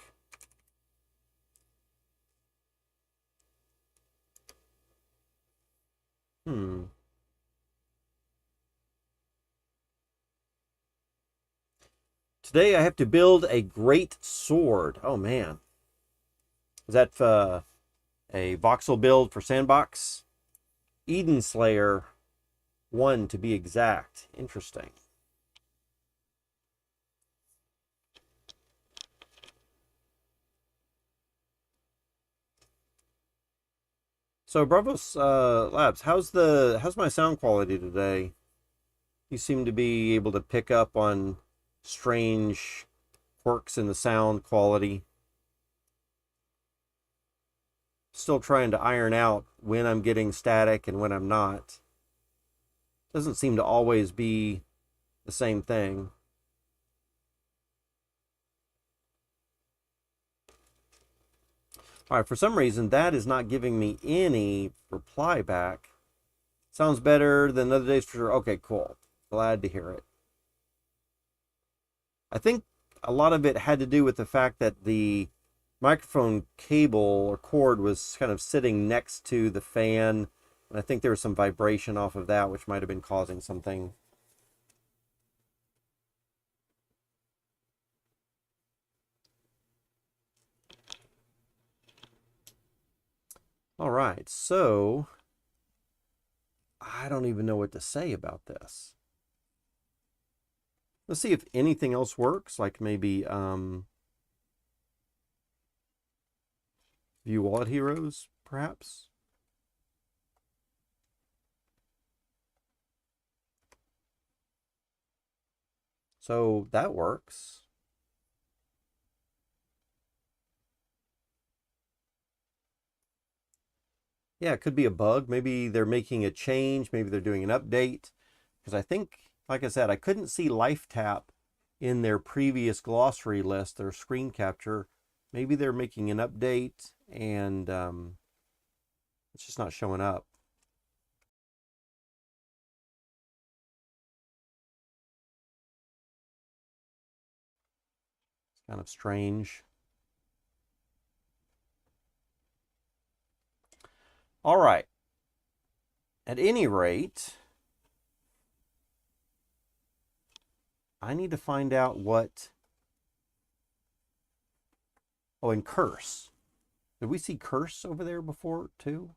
Today I have to build a great sword. Oh man. Is that a voxel build for Sandbox? Eden Slayer 1 to be exact. Interesting. So Bravos Labs, how's my sound quality today? You seem to be able to pick up on strange quirks in the sound quality. Still trying to iron out when I'm getting static and when I'm not. Doesn't seem to always be the same thing. All right, for some reason, that is not giving me any reply back. Sounds better than other days for sure. Okay, cool. Glad to hear it. I think a lot of it had to do with the fact that the microphone cable or cord was kind of sitting next to the fan. And I think there was some vibration off of that, which might have been causing something. All right, so I don't even know what to say about this. Let's see if anything else works, like maybe view wallet heroes, perhaps. So that works. Yeah, it could be a bug. Maybe they're making a change. Maybe they're doing an update. Because I think, like I said, I couldn't see life tap in their previous glossary list, their screen capture. Maybe they're making an update and it's just not showing up. It's kind of strange. All right. At any rate, I need to find out what... Oh, and curse. Did we see curse over there before, too?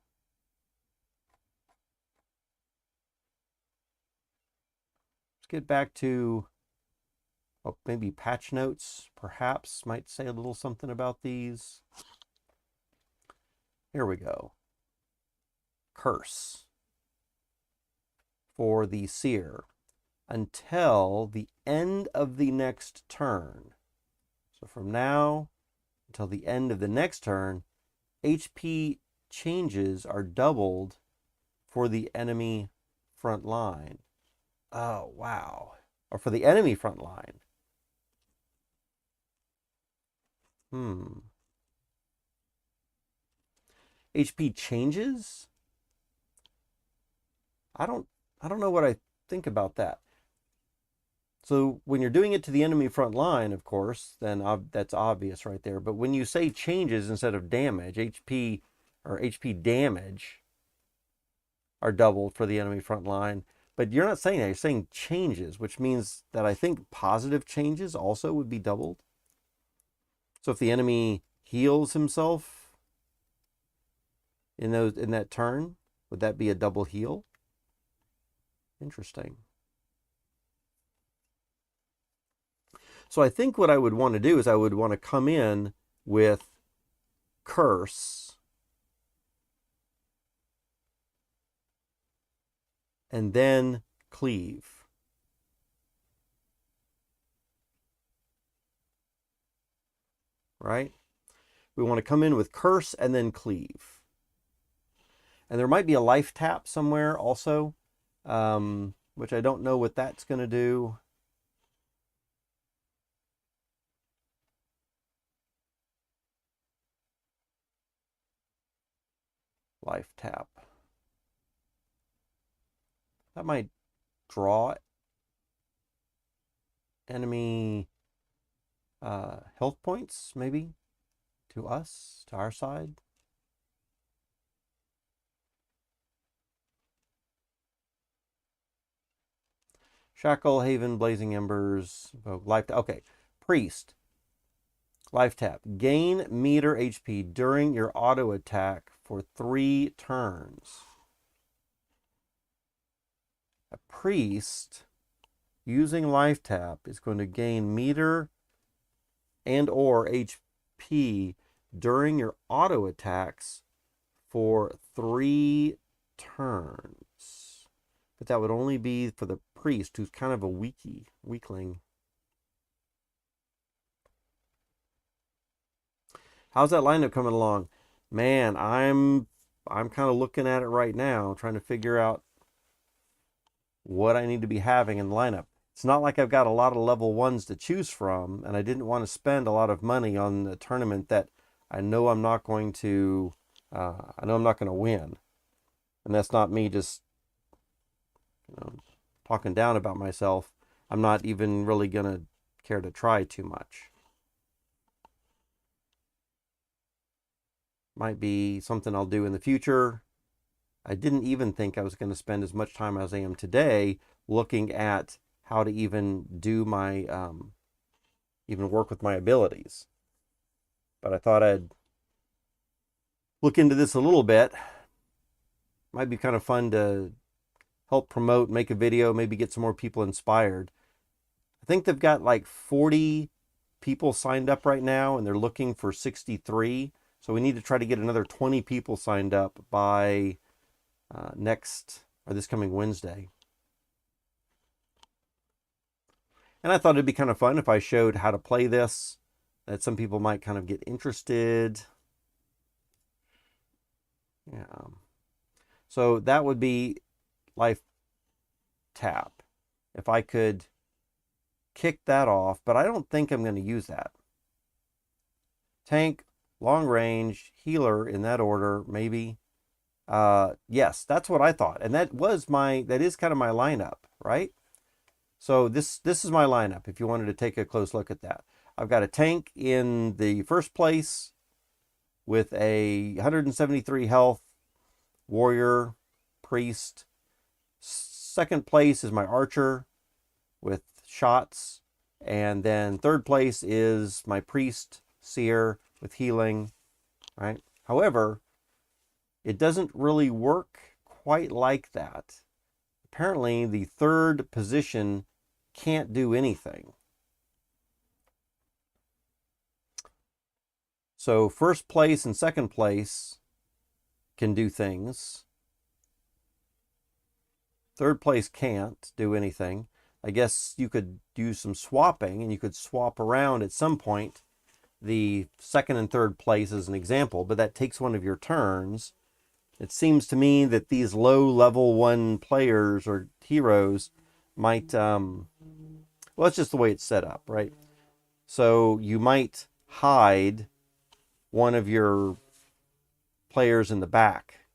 Let's get back to... Oh, maybe patch notes, perhaps, might say a little something about these. Here we go. Curse for the seer until the end of the next turn. So from now until the end of the next turn, HP changes are doubled for the enemy front line. Oh, wow. Or for the enemy front line. HP changes? I don't know what I think about that. So when you're doing it to the enemy front line, of course, then that's obvious right there. But when you say changes instead of damage, HP or HP damage are doubled for the enemy front line. But you're not saying that. You're saying changes, which means that I think positive changes also would be doubled. So if the enemy heals himself in that turn, would that be a double heal? Interesting. So I think what I would want to do is I would want to come in with curse and then cleave. Right? We want to come in with curse and then cleave. And there might be a life tap somewhere also, which I don't know what that's going to do. Life tap. That might draw enemy health points, maybe, to us, to our side. Shackle, Haven, Blazing Embers, life tap. Okay, Priest. Life tap. Gain meter HP during your auto attack for 3 turns. A priest using life tap is going to gain meter and or HP during your auto attacks for 3 turns. But that would only be for the priest, who's kind of a weakling. How's that lineup coming along? Man, I'm kind of looking at it right now, trying to figure out what I need to be having in the lineup. It's not like I've got a lot of level 1s to choose from, and I didn't want to spend a lot of money on a tournament that I know I'm not going to win. And that's not me just talking down about myself. I'm not even really going to care to try too much. Might be something I'll do in the future. I didn't even think I was going to spend as much time as I am today looking at how to even do my, even work with my abilities. But I thought I'd look into this a little bit. Might be kind of fun to help promote, make a video, maybe get some more people inspired. I think they've got like 40 people signed up right now, and they're looking for 63. So we need to try to get another 20 people signed up by this coming Wednesday. And I thought it'd be kind of fun if I showed how to play this, that some people might kind of get interested. Yeah. So that would be life tap. If I could kick that off, but I don't think I'm going to use that. Tank, long range, healer in that order, maybe. Yes, that's what I thought. And that is kind of my lineup, right? So this is my lineup if you wanted to take a close look at that. I've got a tank in the first place with a 173 health, warrior, priest. Second place is my archer with shots. And then third place is my priest, seer with healing, right? However, it doesn't really work quite like that. Apparently, the third position can't do anything. So first place and second place can do things. Third place can't do anything. I guess you could do some swapping, and you could swap around at some point the second and third place as an example, but that takes one of your turns. It seems to me that these low level 1 players or heroes might, well, it's just the way it's set up, right? So you might hide one of your players in the back,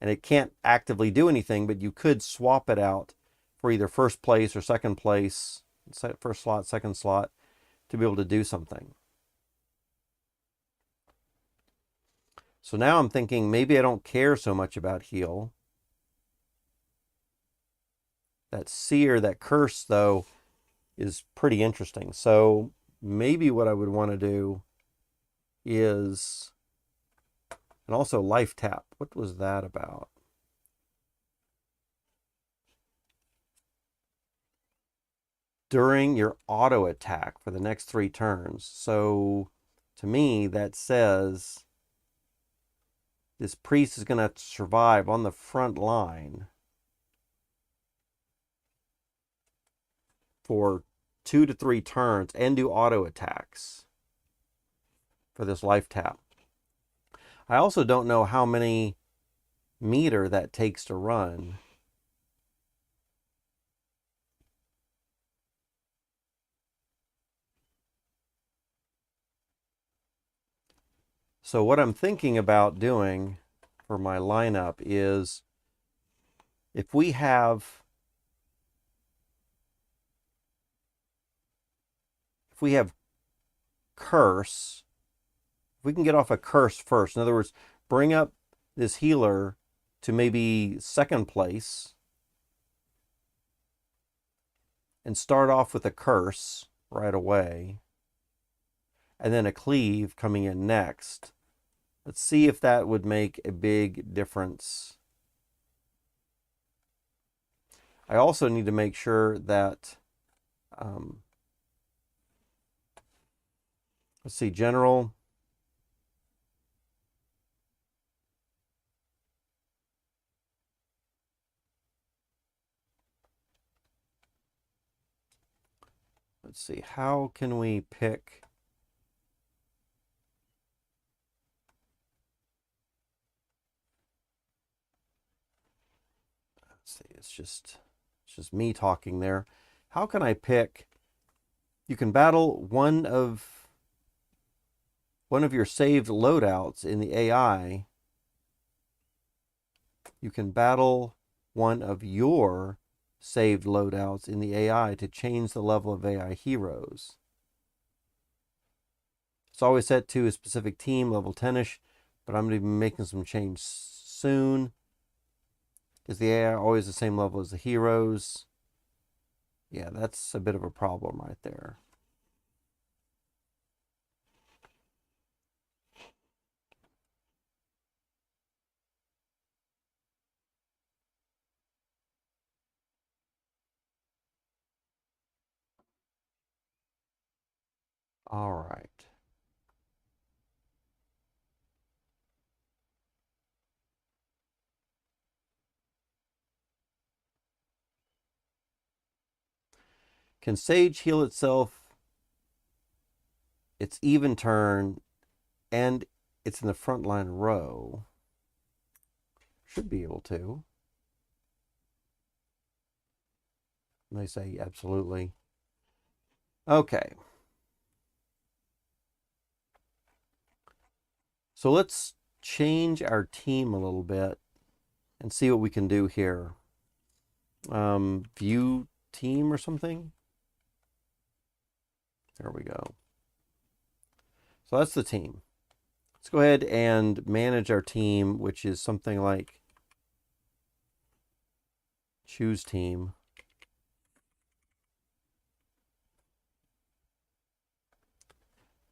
and it can't actively do anything, but you could swap it out for either first place or second place, first slot, second slot, to be able to do something. So now I'm thinking maybe I don't care so much about heal. That seer, that curse, though, is pretty interesting. So maybe what I would want to do is, and also life tap. What was that about? During your auto attack for the next 3 turns. So to me, that says this priest is going to survive on the front line for 2 to 3 turns and do auto attacks for this life tap. I also don't know how many meter that takes to run. So what I'm thinking about doing for my lineup is, if we have curse, if we can get off a curse first, in other words, bring up this healer to maybe second place and start off with a curse right away, and then a cleave coming in next. Let's see if that would make a big difference. I also need to make sure that, let's see, general. Let's see, how can we pick? Let's see, it's just me talking there. How can I pick? You can battle one of your saved loadouts in the AI. You can battle one of your saved loadouts in the AI to change the level of AI heroes. It's always set to a specific team, level 10ish, but I'm going to be making some change soon. Is the AI always the same level as the heroes? Yeah, that's a bit of a problem right there. All right. Can Sage heal itself? It's even turn, and it's in the front line row. Should be able to. And they say absolutely. Okay. So let's change our team a little bit and see what we can do here. View team or something. There we go. So that's the team. Let's go ahead and manage our team, which is something like choose team.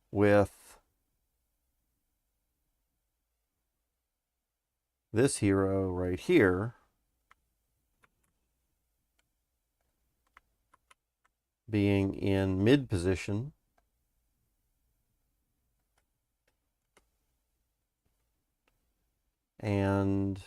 With this hero right here being in mid position. And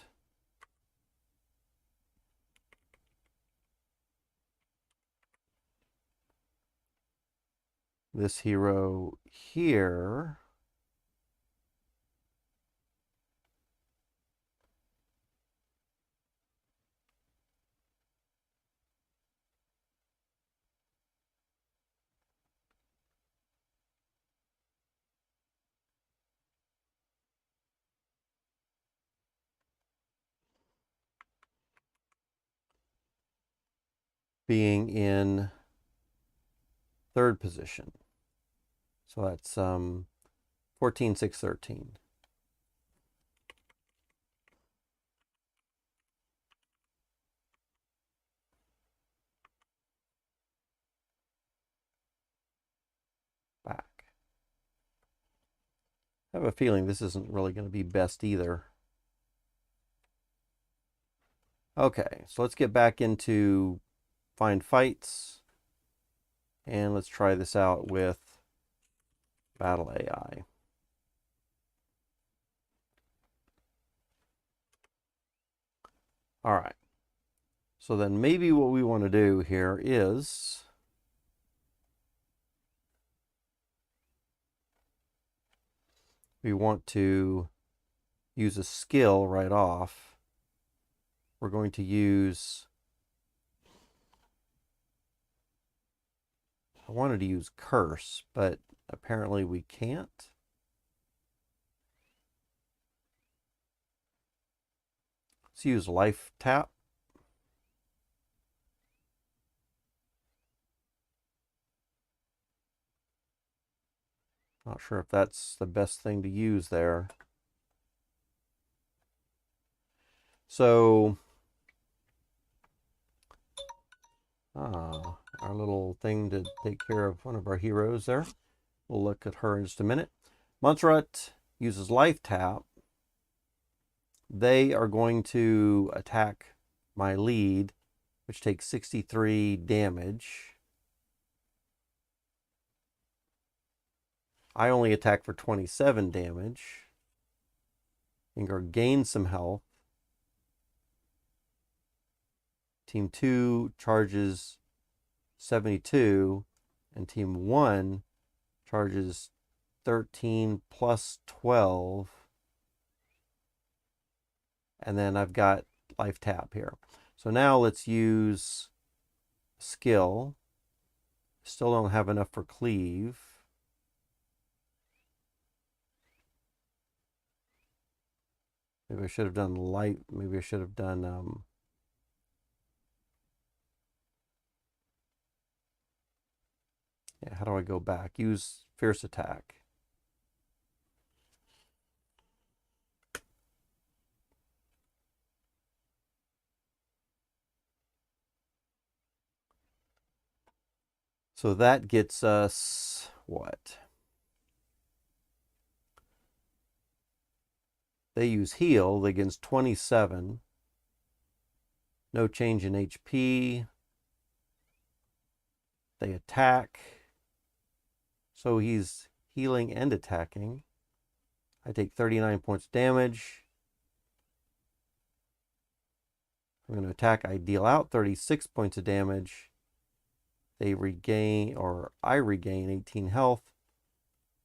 this hero here being in third position. So that's 14, 6, 13. Back. I have a feeling this isn't really going to be best either. Okay, so let's get back into find fights. And let's try this out with battle AI. All right. So then maybe what we want to do here is we want to use a skill right off. We're going to use, I wanted to use curse, but apparently we can't. Let's use life tap. Not sure if that's the best thing to use there. So, our little thing to take care of one of our heroes there. We'll look at her in just a minute. Montserrat uses life tap. They are going to attack my lead, which takes 63 damage. I only attack for 27 damage. Ingar gains some health. Team 2 charges 72, and Team 1 charges 13 plus 12. And then I've got life tap here. So now let's use skill. Still don't have enough for cleave. Maybe I should have done light. Maybe I should have done Yeah, how do I go back? Use fierce attack. So that gets us what? They use heal against 27. No change in HP. They attack. So he's healing and attacking. I take 39 points damage. I'm going to attack. I deal out 36 points of damage. They regain, or I regain 18 health.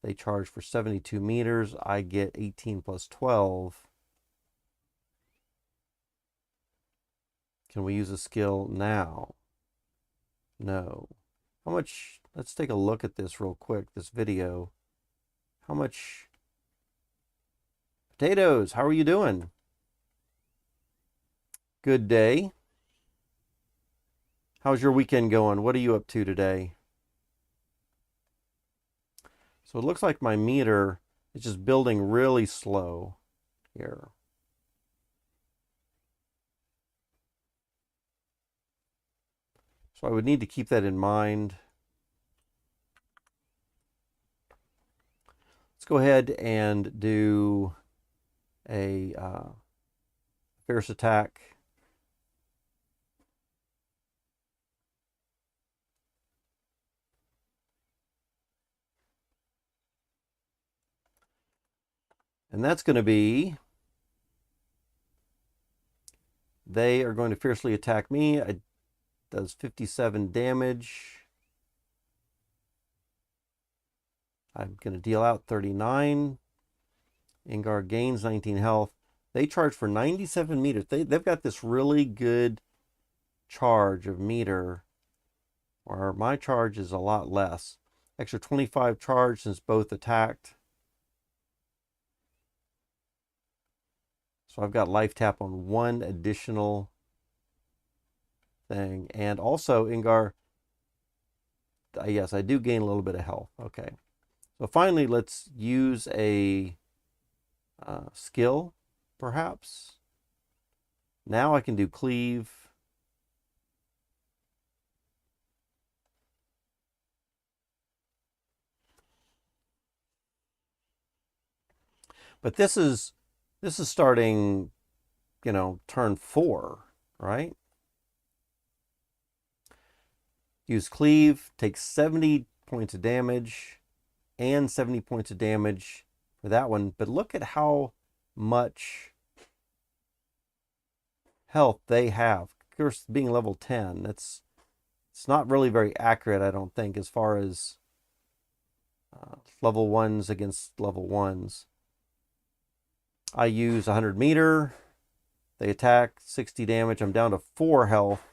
They charge for 72 meters. I get 18 plus 12. Can we use a skill now? No. How much? Let's take a look at this real quick, this video. How much? Potatoes, how are you doing? Good day. How's your weekend going? What are you up to today? So it looks like my meter is just building really slow here. So I would need to keep that in mind. Let's go ahead and do a fierce attack. And that's going to be, they are going to fiercely attack me. It does 57 damage. I'm going to deal out 39. Ingar gains 19 health. They charge for 97 meters. They've got this really good charge of meter, where my charge is a lot less. Extra 25 charge since both attacked. So I've got life tap on one additional thing. And also, Ingar, yes, I do gain a little bit of health. Okay. So finally, let's use a skill, perhaps. Now I can do cleave. But this is starting, turn 4, right? Use cleave, takes 70 points of damage and 70 points of damage for that one. But look at how much health they have. Of course, being level 10, it's not really very accurate, I don't think, as far as level 1s against level 1s. I use 100 meter. They attack, 60 damage. I'm down to 4 health.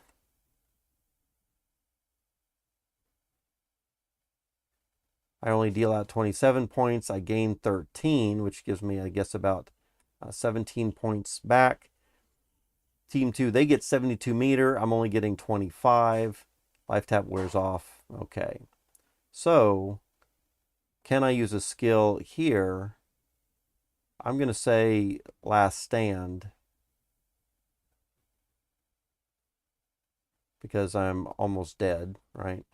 I only deal out 27 points. I gain 13, which gives me, I guess, about 17 points back. Team 2, they get 72 meter. I'm only getting 25. Life tap wears off. Okay. So, can I use a skill here? I'm going to say last stand, because I'm almost dead, right?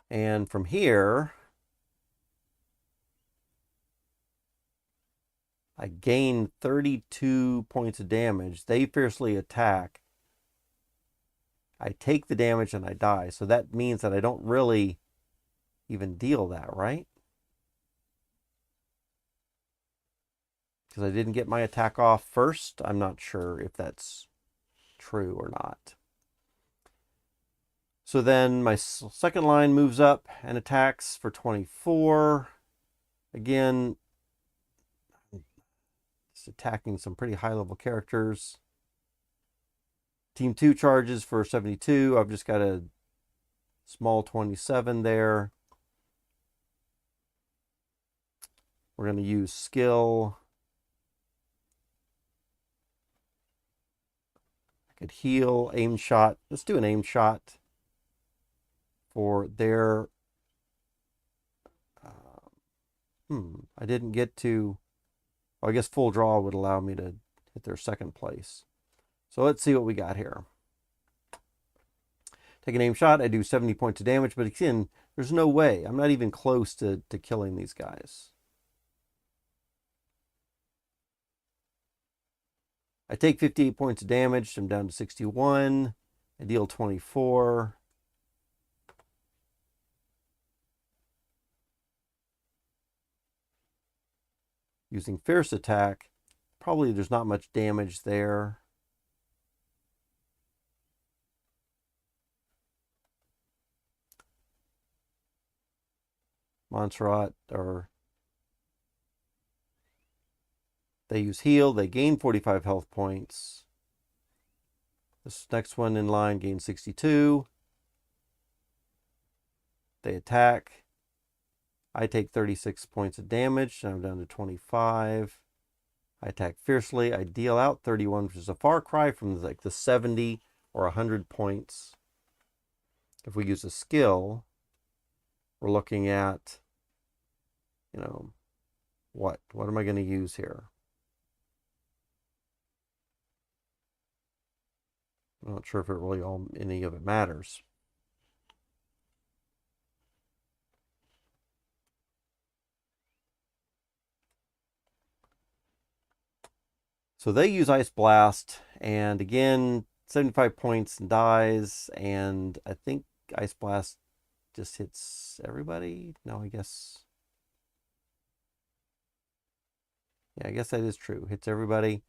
And from here, I gain 32 points of damage. They fiercely attack. I take the damage and I die. So that means that I don't really even deal that, right? Because I didn't get my attack off first. I'm not sure if that's true or not. So then my second line moves up and attacks for 24. Again, just attacking some pretty high level characters. Team 2 charges for 72. I've just got a small 27 there. We're going to use skill. Could heal, aim shot. Let's do an aim shot for their... I didn't get to... Well, I guess full draw would allow me to hit their second place. So let's see what we got here. Take an aim shot. I do 70 points of damage, but again, there's no way. I'm not even close to killing these guys. I take 58 points of damage. I'm down to 61. I deal 24. Using Fierce Attack, probably there's not much damage there. Montserrat, or they use heal, they gain 45 health points. This next one in line gains 62. They attack. I take 36 points of damage, and I'm down to 25. I attack fiercely. I deal out 31, which is a far cry from like the 70 or 100 points. If we use a skill, we're looking at, you know, what am I going to use here? I'm not sure if it really any of it matters. So they use Ice Blast, and again, 75 points and dies, and I think Ice Blast just hits everybody. No, I guess. Yeah, I guess that is true. Hits everybody.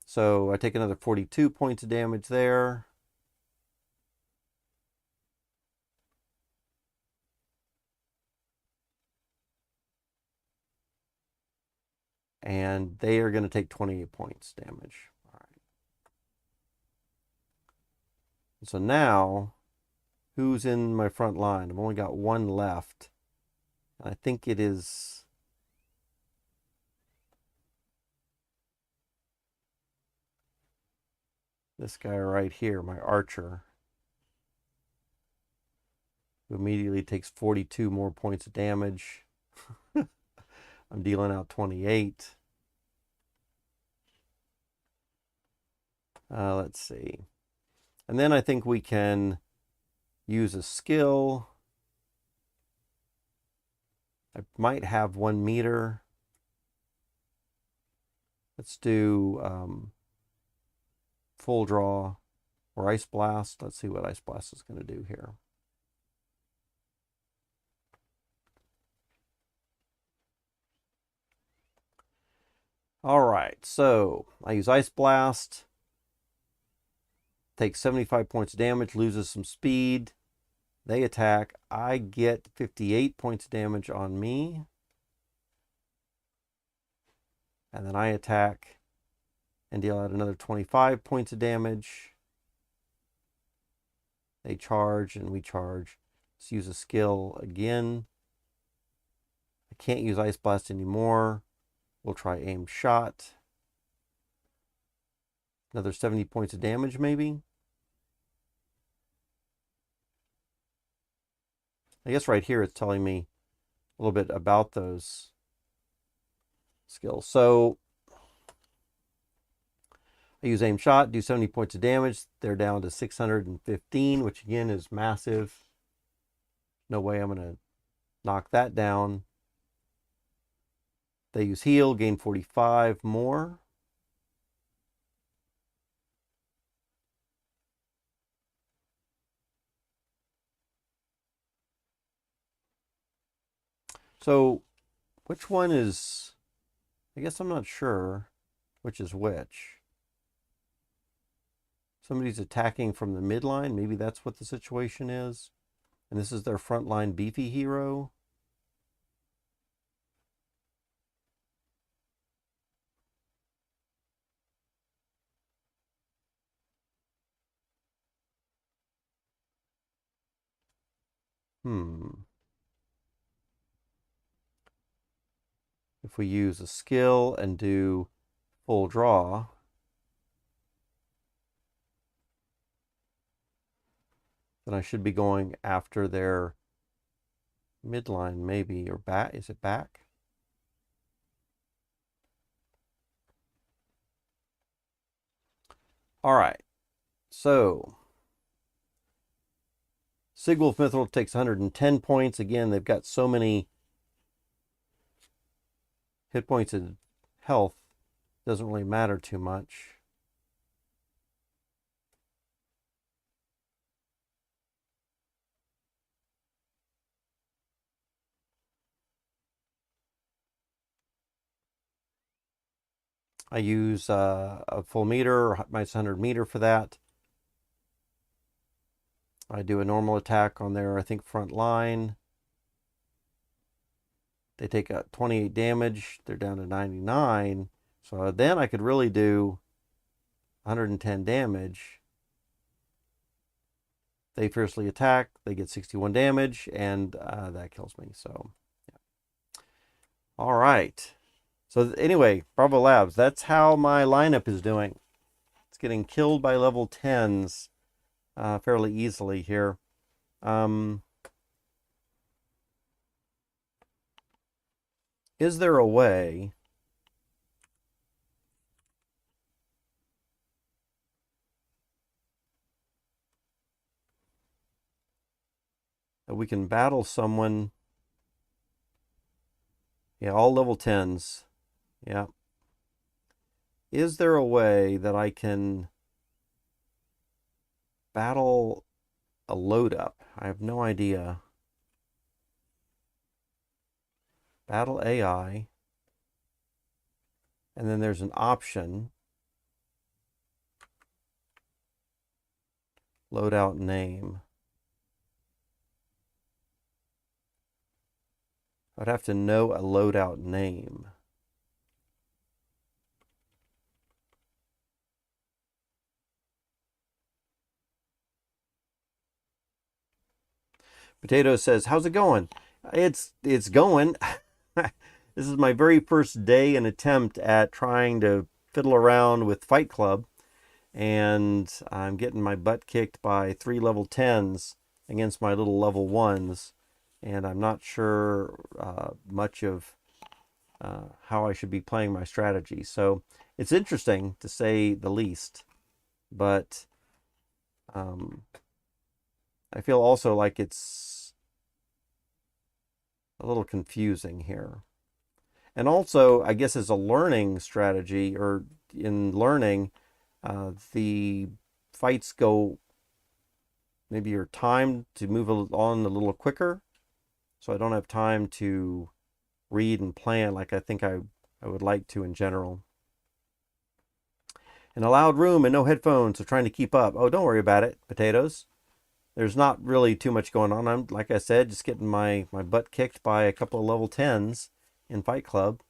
So I take another 42 points of damage there. And they are going to take 28 points damage. All right. So now, who's in my front line? I've only got one left. And I think it is... this guy right here, my archer, who immediately takes 42 more points of damage. I'm dealing out 28. Let's see. And then I think we can use a skill. I might have 1 meter. Let's do full draw or Ice Blast. Let's see what Ice Blast is going to do here. All right, so I use Ice Blast. Takes 75 points of damage, loses some speed. They attack. I get 58 points of damage on me. And then I attack and deal out another 25 points of damage. They charge and we charge. Let's use a skill again. I can't use Ice Blast anymore. We'll try Aim Shot. Another 70 points of damage maybe. I guess right here it's telling me a little bit about those skills. So I use Aim Shot, do 70 points of damage. They're down to 615, which again is massive. No way I'm going to knock that down. They use heal, gain 45 more. So which one is, I guess I'm not sure which is which. Somebody's attacking from the midline. Maybe that's what the situation is. And this is their frontline beefy hero. If we use a skill and do full draw, then I should be going after their midline, maybe, or back. Is it back? All right. So Sigwolf Mithril takes 110 points. Again, they've got so many hit points and health. Doesn't really matter too much. I use a full meter, minus 100 meter for that. I do a normal attack on their, I think, front line. They take 28 damage. They're down to 99. So then I could really do 110 damage. They fiercely attack. They get 61 damage, and that kills me. So, yeah. All right. So anyway, Bravo Labs, that's how my lineup is doing. It's getting killed by level 10s fairly easily here. Is there a way that we can battle someone? Yeah, all level 10s. Yeah. Is there a way that I can battle a load up? I have no idea. Battle AI. And then there's an option. Loadout name. I'd have to know a loadout name. Potato says, "How's it going?" It's going. This is my very first day and attempt at trying to fiddle around with Fight Klub, and I'm getting my butt kicked by 3 level 10s against my little level 1s, and I'm not sure much of how I should be playing my strategy. So it's interesting, to say the least, but I feel also like it's a little confusing here. And also, I guess as a learning strategy, or in learning, the fights go, maybe you're timed to move on a little quicker. So I don't have time to read and plan like I think I would like to in general. In a loud room and no headphones, so trying to keep up. Oh, don't worry about it, potatoes. There's not really too much going on. I'm, like I said, just getting my butt kicked by a couple of level 10s in Fight Klub.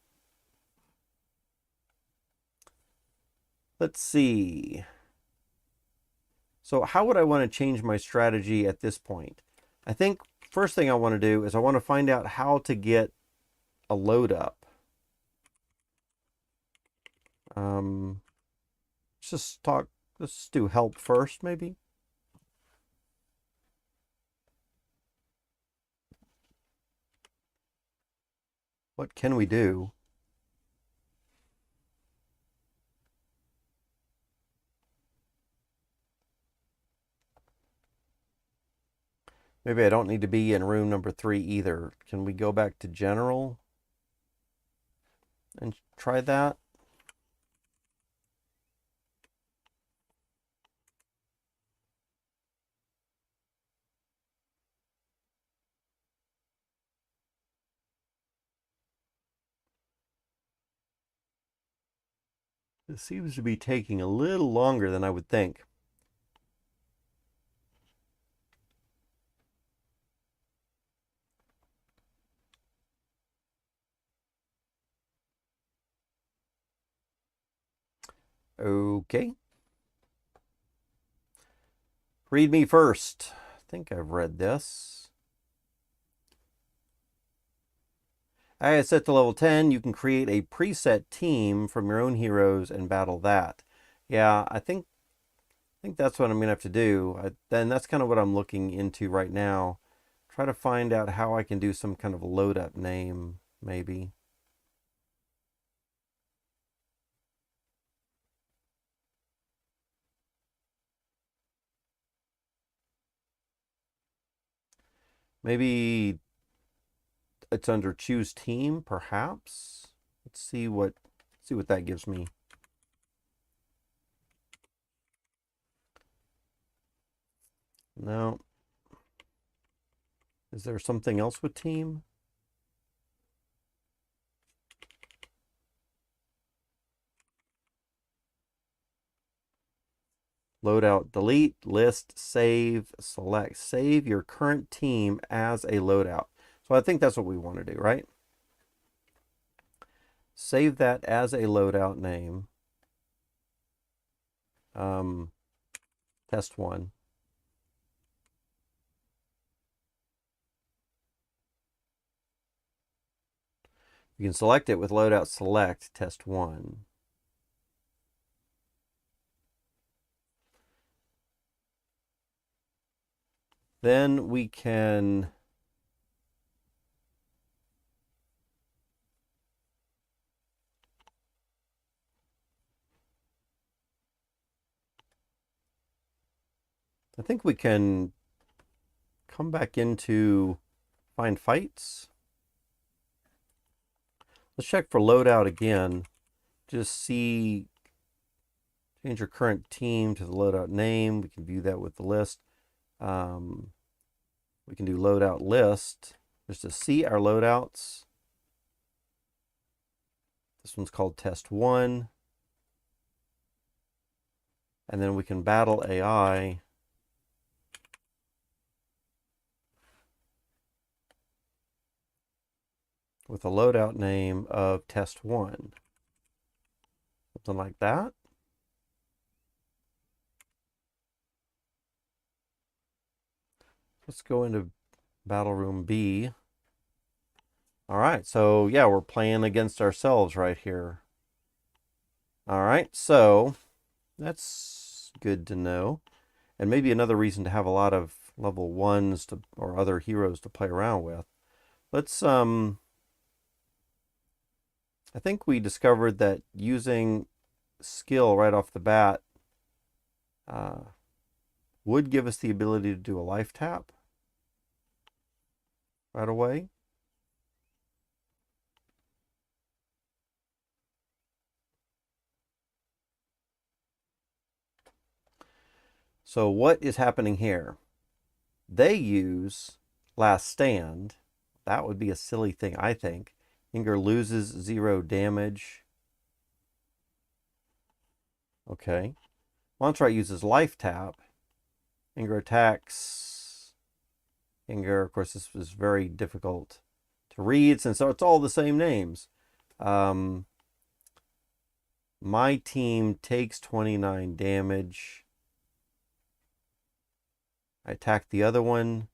Let's see. So how would I want to change my strategy at this point? I think first thing I want to do is I want to find out how to get a load up. Let's do help first, maybe. What can we do? Maybe I don't need to be in room number 3 either. Can we go back to general and try that? This seems to be taking a little longer than I would think. Okay. Read me first. I think I've read this. As set to level 10, you can create a preset team from your own heroes and battle that. Yeah, I think think that's what I'm going to have to do. Then that's kind of what I'm looking into right now. Try to find out how I can do some kind of load up name, maybe. Maybe it's under choose team, perhaps. Let's see what that gives me. No. Is there something else with team? Loadout, delete, list, save, select. Save your current team as a loadout. So I think that's what we want to do, right? Save that as a loadout name. Test 1. You can select it with loadout select test 1. Then we can I think we can come back into find fights. Let's check for loadout again. Just see, change your current team to the loadout name. We can view that with the list. We can do loadout list just to see our loadouts. This one's called test 1. And then we can battle AI. With a loadout name of test 1. Something like that. Let's go into battle room B. All right, so yeah, we're playing against ourselves right here. All right, so that's good to know. And maybe another reason to have a lot of level 1s or other heroes to play around with. Let's I think we discovered that using skill right off the bat would give us the ability to do a life tap right away. So what is happening here? They use last stand. That would be a silly thing, I think. Inger loses 0 damage. Okay. Montrite uses life tap. Inger attacks. Inger, of course, this was very difficult to read since it's all the same names. My team takes 29 damage. I attack the other one,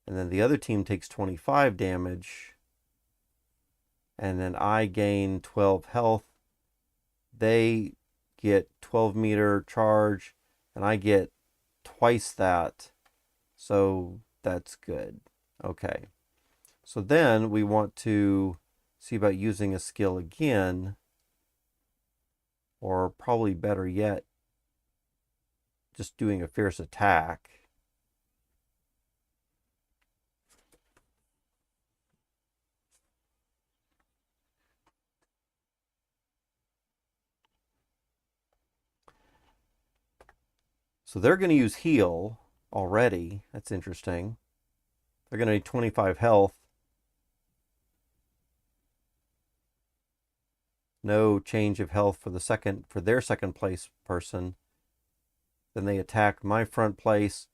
and then the other team takes 25 damage. And then I gain 12 health. They get 12 meter charge, and I get twice that. So that's good. Okay. So then we want to see about using a skill again, or probably better yet, just doing a fierce attack. So they're going to use heal already. That's interesting. They're going to need 25 health. No change of health for their second place person. Then they attack my front place.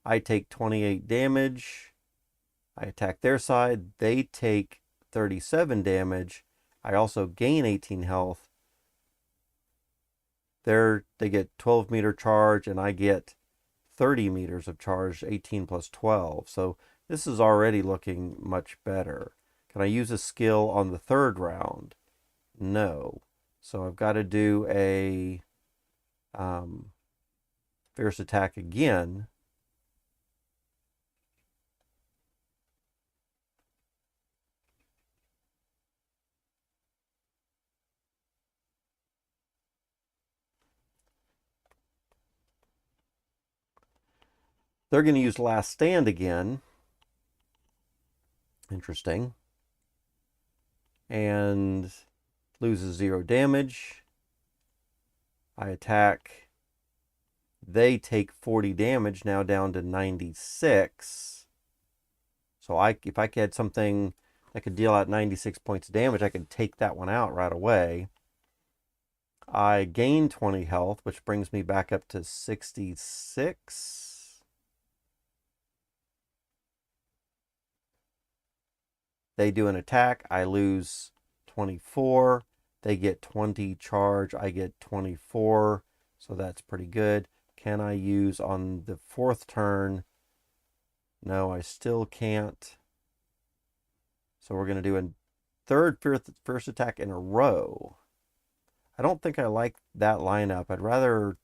I take 28 damage. I attack their side. They take 37 damage. I also gain 18 health. They get 12 meter charge, and I get 30 meters of charge, 18 plus 12. So this is already looking much better. Can I use a skill on the third round? No. So I've got to do a fierce attack again. They're going to use last stand again. Interesting. And loses 0 damage. I attack. They take 40 damage, now down to 96. So if I had something that could deal out 96 points of damage, I could take that one out right away. I gain 20 health, which brings me back up to 66. They do an attack. I lose 24. They get 20 charge. I get 24. So that's pretty good. Can I use on the 4th turn? No, I still can't. So we're going to do a 3rd first attack in a row. I don't think I like that lineup. I'd rather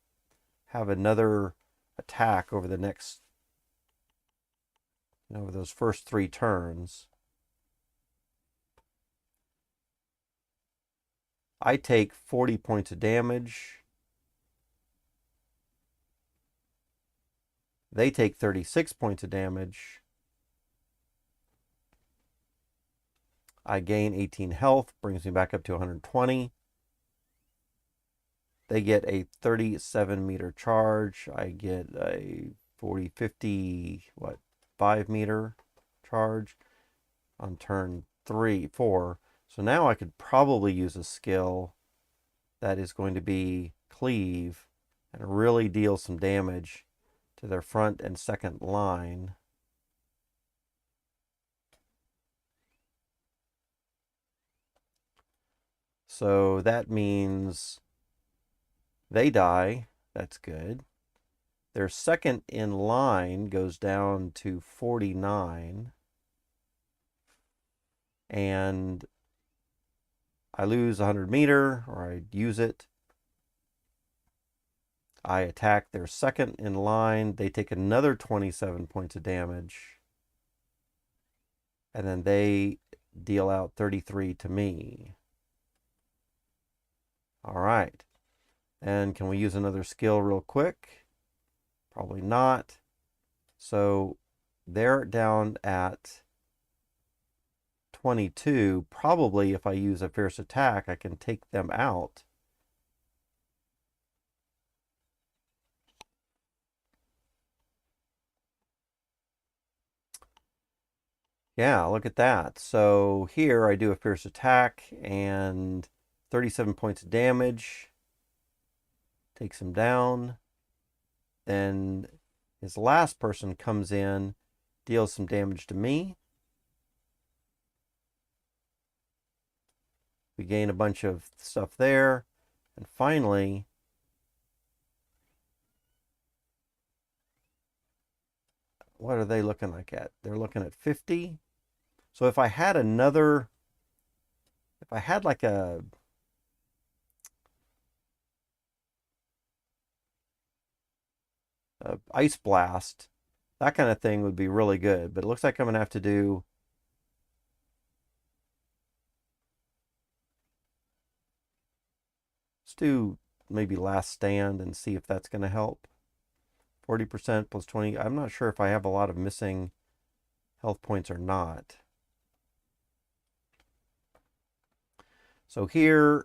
have another attack over the next, over those first 3 turns. I take 40 points of damage. They take 36 points of damage. I gain 18 health, brings me back up to 120. They get a 37-meter charge. I get a 40, 50, 5-meter charge on turn 3, 4. So now I could probably use a skill that is going to be Cleave and really deal some damage to their front and second line. So that means they die. That's good. Their second in line goes down to 49. And I lose 100 meter, or I use it. I attack their second in line. They take another 27 points of damage. And then they deal out 33 to me. All right. And can we use another skill real quick? Probably not. So they're down at 22. Probably if I use a fierce attack, I can take them out. Yeah, look at that. So here I do a fierce attack and 37 points of damage. Takes him down. Then his last person comes in, deals some damage to me. We gain a bunch of stuff there. And finally, what are they looking like at? They're looking at 50. So if I had another, if I had like a ice blast, that kind of thing would be really good. But it looks like I'm going to have to do let's do maybe last stand and see if that's going to help. 40% plus 20. I'm not sure if I have a lot of missing health points or not. So here,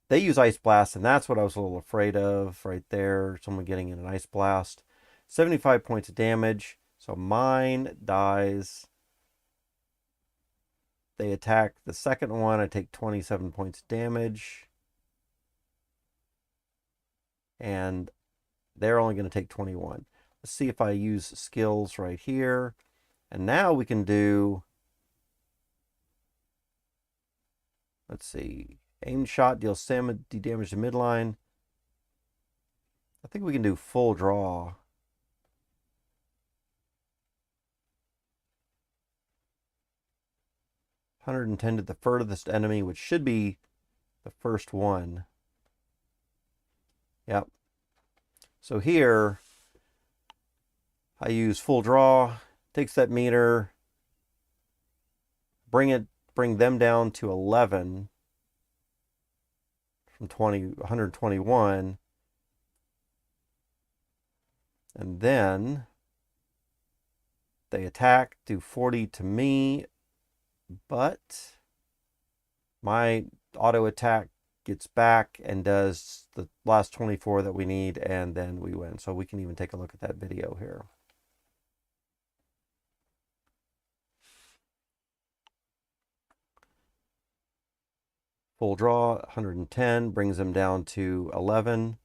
they use Ice Blast, and that's what I was a little afraid of right there. Someone getting in an Ice Blast. 75 points of damage. So mine dies. They attack the second one. I take 27 points of damage. And they're only going to take 21. Let's see if I use skills right here. And now we can do, let's see, aimed shot deals damage to midline. I think we can do full draw. $110 to the furthest enemy, which should be the first one. Yep. So here, I use full draw, takes that meter, bring them down to 11 from 121, and then they attack, do 40 to me, but my auto attack gets back and does the last 24 that we need, and then we win. So we can even take a look at that video here. Full draw, 110, brings them down to 11.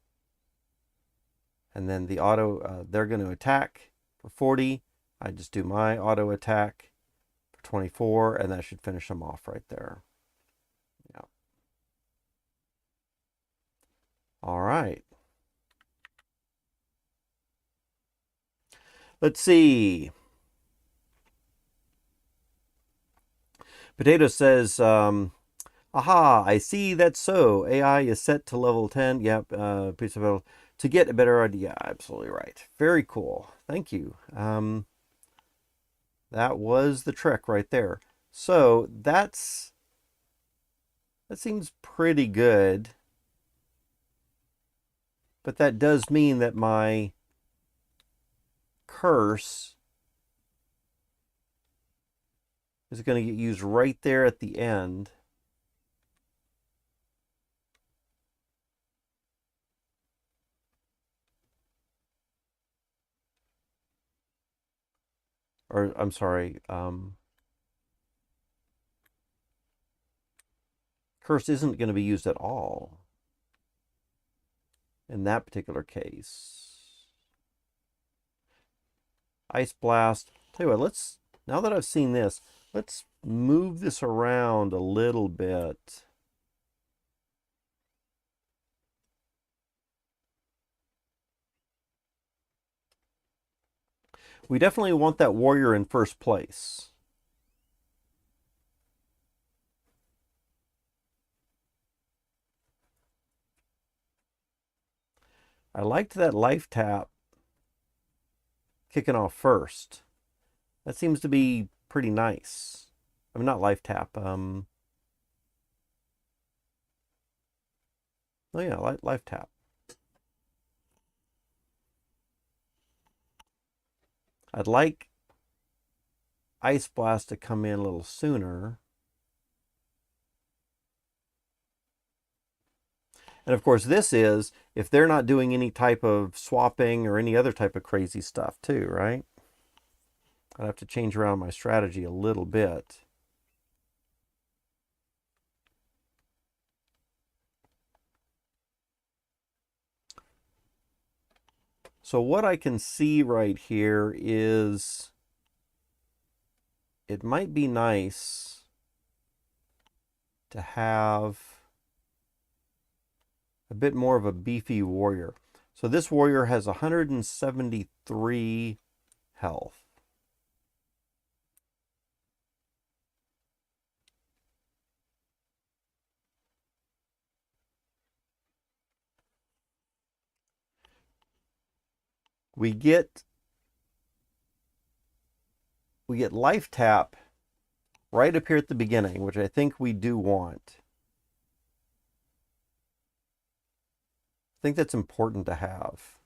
And then the auto, they're going to attack for 40. I just do my auto attack for 24, and that should finish them off right there. Yeah. All right. Let's see. Potato says, aha, I see that's so. AI is set to level 10. Yep, piece of metal. To get a better idea. Absolutely right. Very cool. Thank you. That was the trick right there. So that seems pretty good. But that does mean that my curse is going to get used right there at the end. Or, I'm sorry, curse isn't going to be used at all in that particular case. Ice Blast. Tell you what, now that I've seen this, let's move this around a little bit. We definitely want that warrior in first place. I liked that life tap kicking off first. That seems to be pretty nice. I mean, not life tap. Oh yeah, life tap. I'd like Ice Blast to come in a little sooner. And of course, this is if they're not doing any type of swapping or any other type of crazy stuff too, right? I'd have to change around my strategy a little bit. So what I can see right here is it might be nice to have a bit more of a beefy warrior. So this warrior has 173 health. We get life tap right up here at the beginning, which I think we do want. I think that's important to have.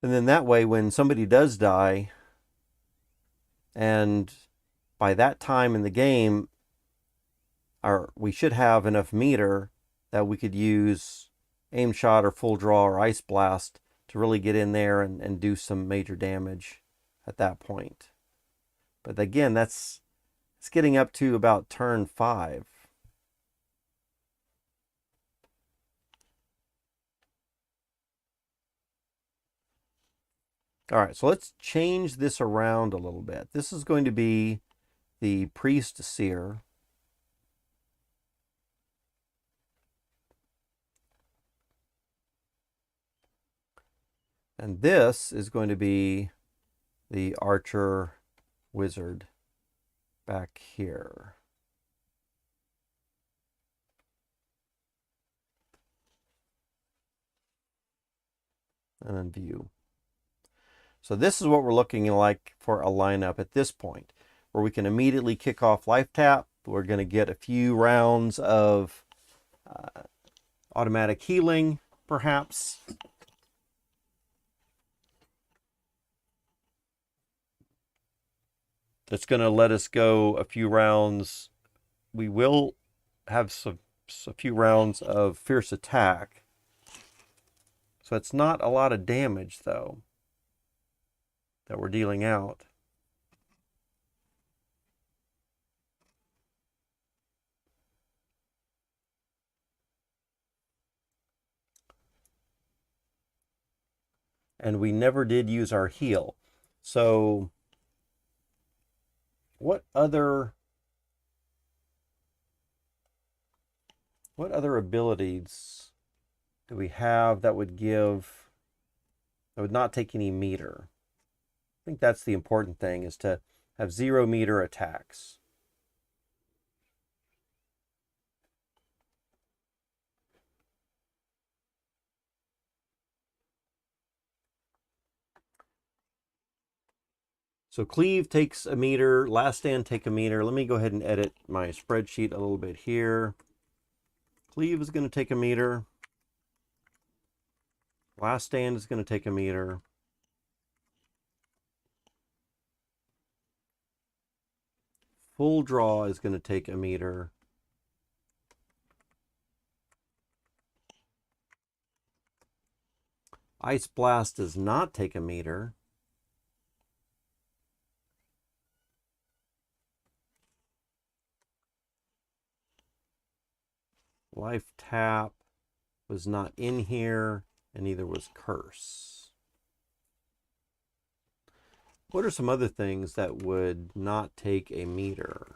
And then that way, when somebody does die, and by that time in the game, we should have enough meter that we could use aim shot or full draw or ice blast to really get in there and do some major damage at that point. But again, it's getting up to about turn 5. All right, so let's change this around a little bit. This is going to be the Priest Seer. And this is going to be the archer wizard back here. And then view. So this is what we're looking like for a lineup at this point, where we can immediately kick off life tap. We're going to get a few rounds of automatic healing, perhaps. That's going to let us go a few rounds. We will have a few rounds of fierce attack. So it's not a lot of damage, though, that we're dealing out. And we never did use our heal. So what other abilities do we have that would not take any meter? I think that's the important thing, is to have 0 meter attacks. So cleave takes a meter, last stand take a meter. Let me go ahead and edit my spreadsheet a little bit here. Cleave is going to take a meter. Last stand is going to take a meter. Full draw is going to take a meter. Ice Blast does not take a meter. Life Tap was not in here, and neither was Curse. What are some other things that would not take a meter?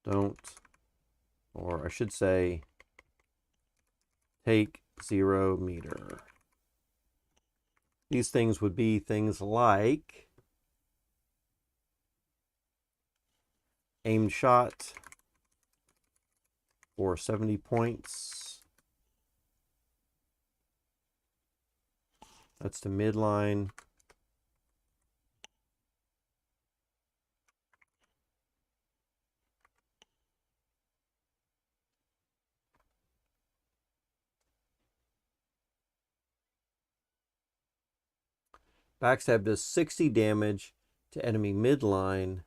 Don't, or I should say, take 0 meter. These things would be things like aimed shot for 70 points. That's to midline. Backstab does 60 damage to enemy midline.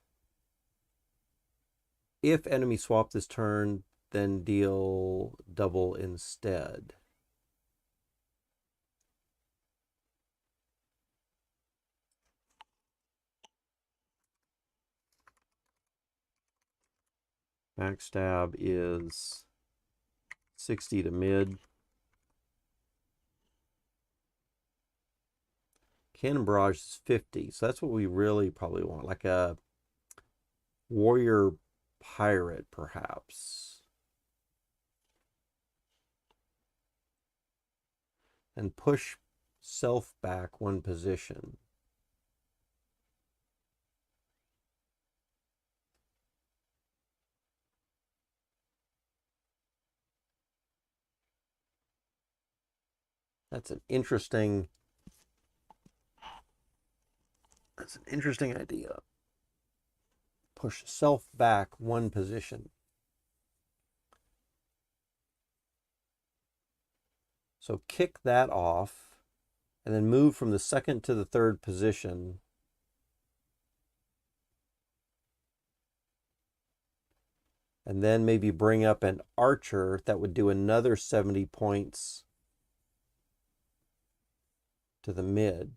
If enemy swap this turn, then deal double instead. Backstab is 60 to mid. Cannon Barrage is 50, so that's what we really probably want, like a Warrior Pirate, perhaps. And push self back 1 position. That's an interesting idea. Push self back 1 position. So kick that off, and then move from the 2nd to the 3rd position. And then maybe bring up an archer that would do another 70 points to the mid.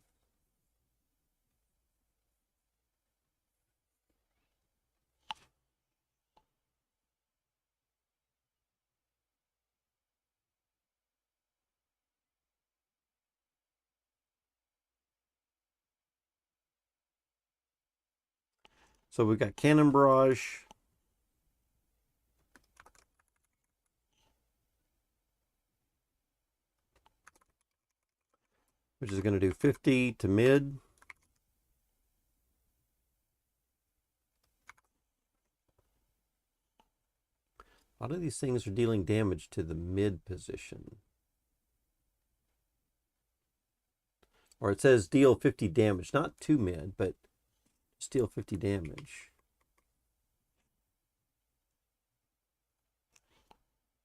So we've got Cannon Barrage. which is going to do 50 to mid. A lot of these things are dealing damage to the mid position. Or it says deal 50 damage, not to mid, but just deal 50 damage.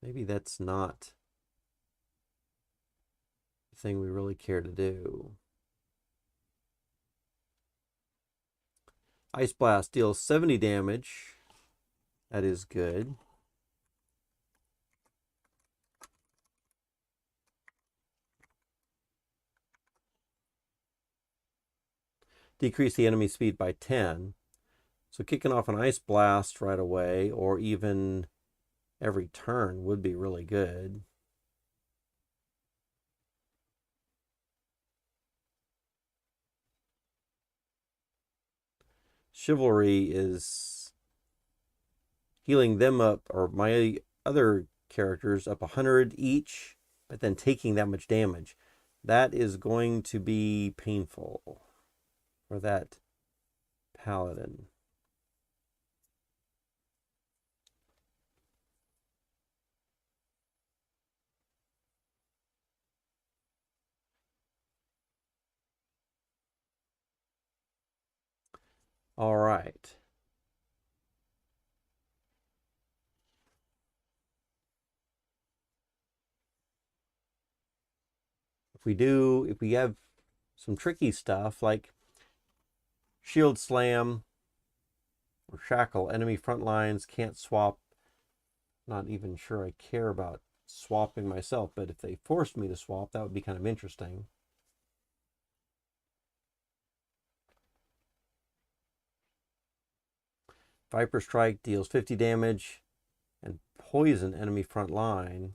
Maybe that's not the thing we really care to do. Ice Blast deals 70 damage. That is good. Decrease the enemy speed by 10. So kicking off an Ice Blast right away, or even every turn, would be really good. Chivalry is healing them up, or my other characters, up 100 each, but then taking that much damage. That is going to be painful for that paladin. All right. If we have some tricky stuff like shield slam or shackle, enemy front lines can't swap. Not even sure I care about swapping myself, but if they forced me to swap, that would be kind of interesting. Viper Strike deals 50 damage and poison enemy front line.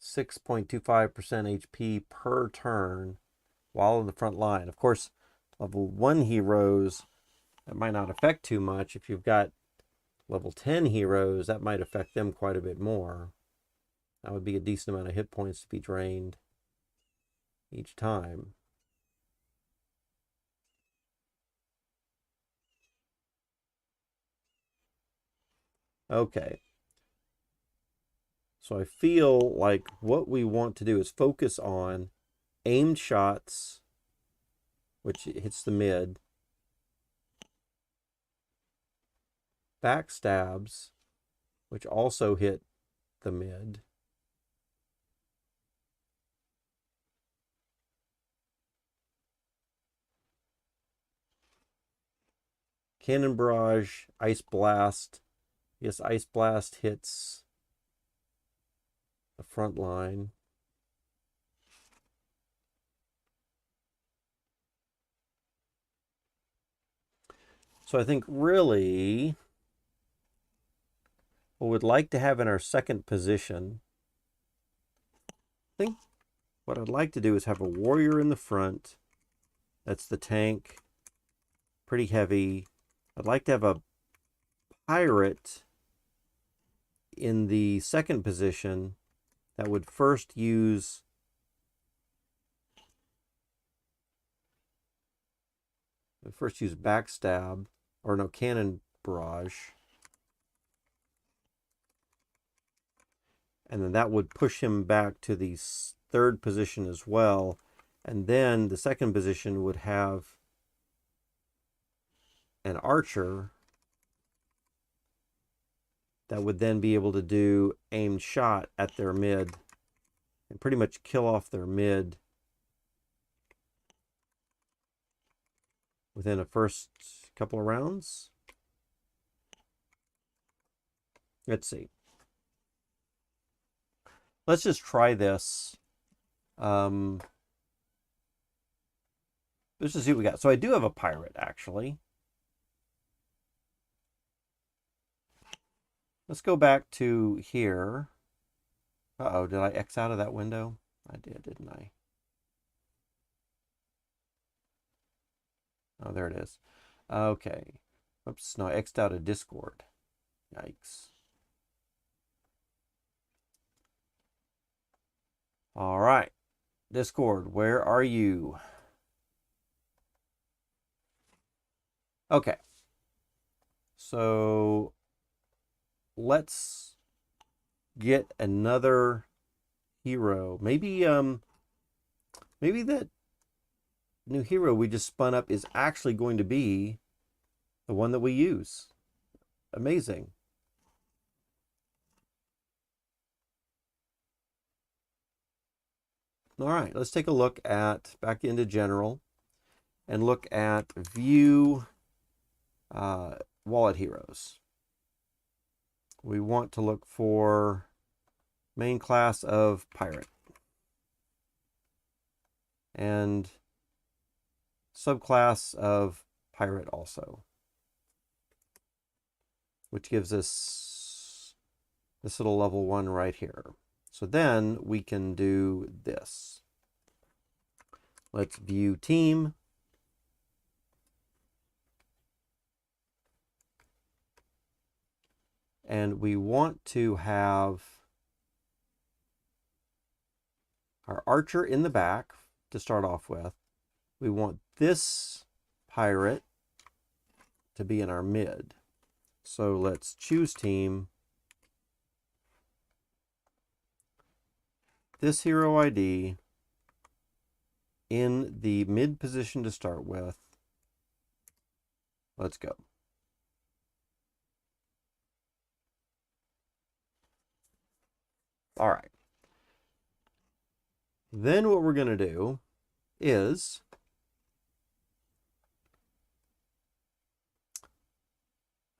6.25% HP per turn while in the front line. Of course, level 1 heroes, that might not affect too much. If you've got level 10 heroes, that might affect them quite a bit more. That would be a decent amount of hit points to be drained each time. Okay. So I feel like what we want to do is focus on aimed shots, which hits the mid, backstabs, which also hit the mid, cannon barrage, ice blast. Yes, ice blast hits the front line. So I think really what we'd like to have in our second position, I think what I'd like to do is have a warrior in the front. That's the tank, pretty heavy. I'd like to have a pirate in the second position that would first use backstab, or no, cannon barrage. And then that would push him back to the third position as well. And then the second position would have an archer that would then be able to do aimed shot at their mid and pretty much kill off their mid within a first couple of rounds. Let's see. Let's just try this. Let's just see what we got. So I do have a pirate, actually. Let's go back to here. Uh-oh, did I X out of that window? I did, didn't I? Oh, there it is. Okay. Oops, no, I X'd out of Discord. Yikes. All right. Discord, where are you? Okay. So let's get another hero. Maybe that new hero we just spun up is actually going to be the one that we use. Amazing. All right, let's take a look at back into general and look at view wallet heroes. We want to look for main class of pirate and subclass of pirate also, which gives us this little level 1 right here. So then we can do this. Let's view team. And we want to have our archer in the back to start off with. We want this pirate to be in our mid. So let's choose team. This hero ID in the mid position to start with. Let's go. All right. Then what we're going to do is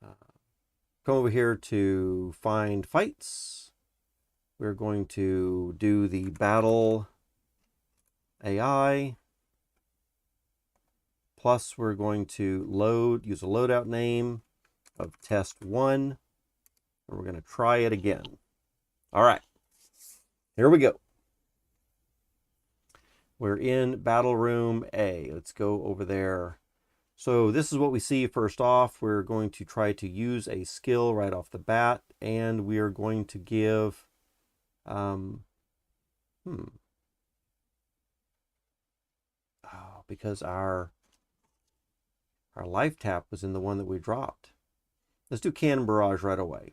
come over here to find fights. We're going to do the battle AI. Plus we're going to use a loadout name of test 1. And we're going to try it again. All right. Here we go. We're in battle room A. Let's go over there. So this is what we see first off. We're going to try to use a skill right off the bat, and we are going to give because our life tap was in the one that we dropped. Let's do cannon barrage right away.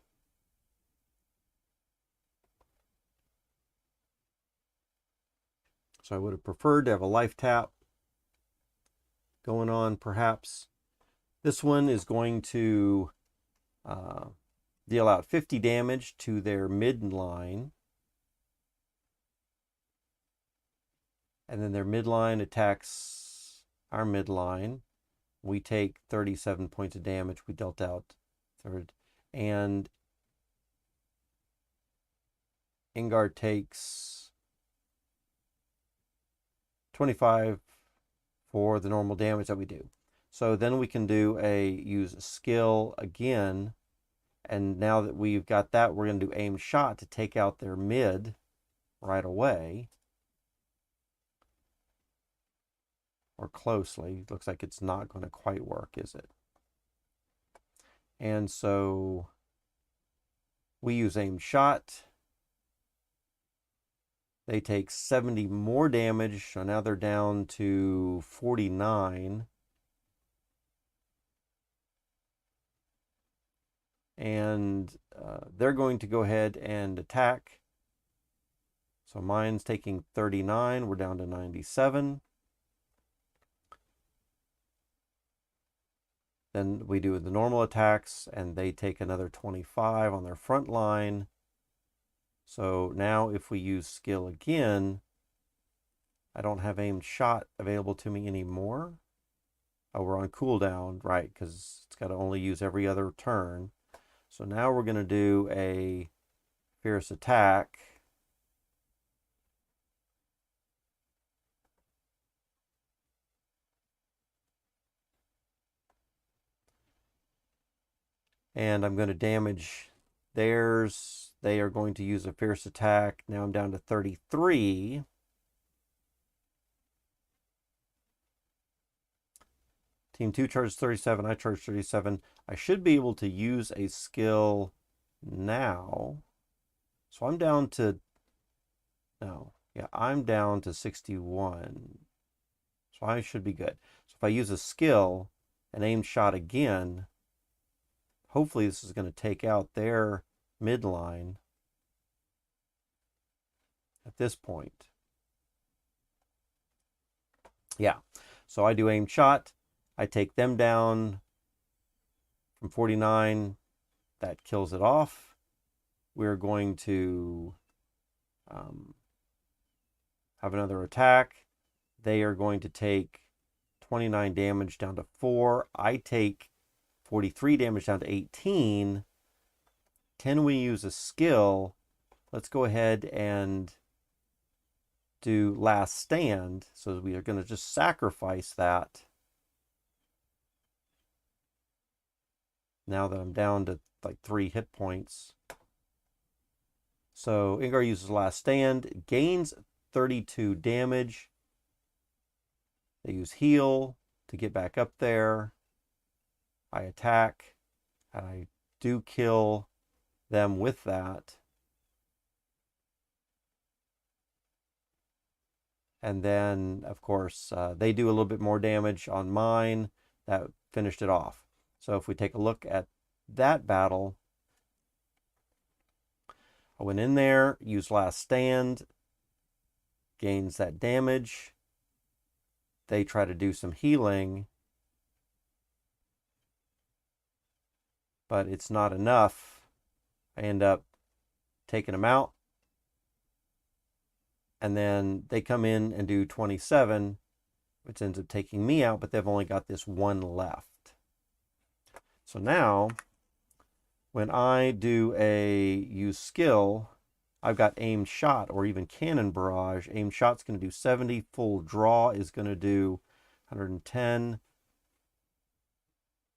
So I would have preferred to have a life tap going on, perhaps. This one is going to deal out 50 damage to their midline. And then their midline attacks our midline. We take 37 points of damage. We dealt out third. And Ingard takes 25 for the normal damage that we do. So then we can use a skill again. And now that we've got that, we're going to do aim shot to take out their mid right away. Or closely. Looks like it's not going to quite work, is it? And so we use aim shot. They take 70 more damage, so now they're down to 49. And they're going to go ahead and attack. So mine's taking 39. We're down to 97. Then we do the normal attacks, and they take another 25 on their front line. So now if we use skill again, I don't have aimed shot available to me anymore. Oh, we're on cooldown, right, because it's got to only use every other turn. So now we're going to do a fierce attack. And I'm going to damage theirs. They are going to use a fierce attack. Now I'm down to 33. Team 2 charges 37. I charge 37. I should be able to use a skill now. So I'm down to... No. Yeah, I'm down to 61. So I should be good. So if I use a skill and aim shot again, hopefully this is going to take out their midline at this point. Yeah, so I do aim shot. I take them down from 49. That kills it off. We're going to have another attack. They are going to take 29 damage down to 4. I take 43 damage down to 18. Can we use a skill? Let's go ahead and do last stand. So we are going to just sacrifice that. Now that I'm down to like 3 hit points. So Ingar uses last stand, gains 32 damage. They use heal to get back up there. I attack, and I do kill them with that. And then, of course, they do a little bit more damage on mine. That finished it off. So if we take a look at that battle, I went in there, used last stand, gains that damage. They try to do some healing, but it's not enough. I end up taking them out. And then they come in and do 27, which ends up taking me out, but they've only got this one left. So now, when I do a use skill, I've got aim shot or even cannon barrage. Aim shot's going to do 70. Full draw is going to do 110.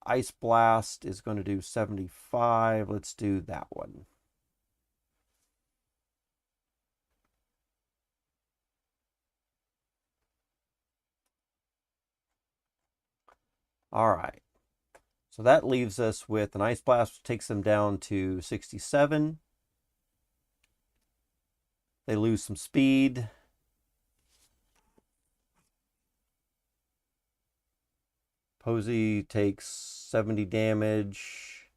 Ice blast is going to do 75. Let's do that one. All right. So that leaves us with an ice blast, which takes them down to 67. They lose some speed. Posey takes 70 damage.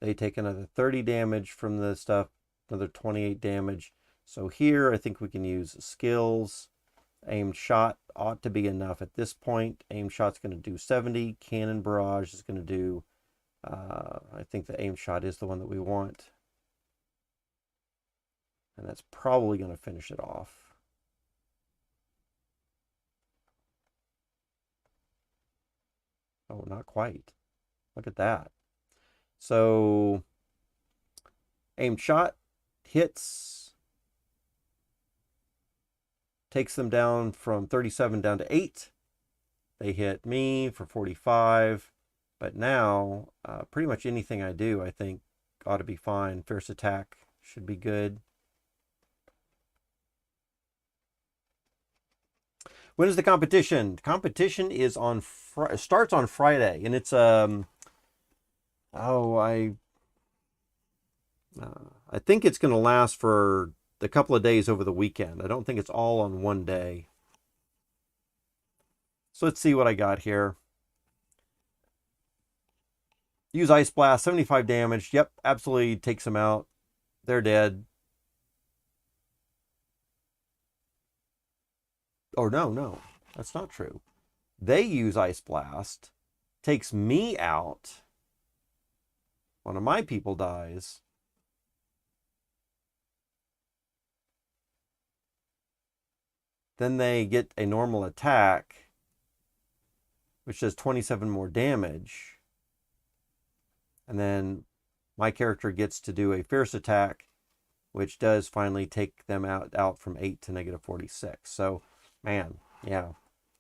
They take another 30 damage from the stuff, another 28 damage. So here I think we can use skills. Aim shot ought to be enough at this point. Aim shot's going to do 70. Cannon barrage is going to do, I think the aim shot is the one that we want. And that's probably going to finish it off. Oh, not quite. Look at that. So aim shot hits, takes them down from 37 down to 8. They hit me for 45. But now, pretty much anything I do, I think, ought to be fine. Fierce attack should be good. When is the competition? The competition is on starts on Friday, and it's I think it's going to last for a couple of days over the weekend. I don't think it's all on one day. So let's see what I got here. Use Ice Blast, 75 damage. Yep, absolutely takes them out. They're dead. Oh, no, that's not true. They use Ice Blast, takes me out. One of my people dies. Then they get a normal attack, which does 27 more damage. And then my character gets to do a fierce attack, which does finally take them out from 8 to negative 46. So, man, yeah.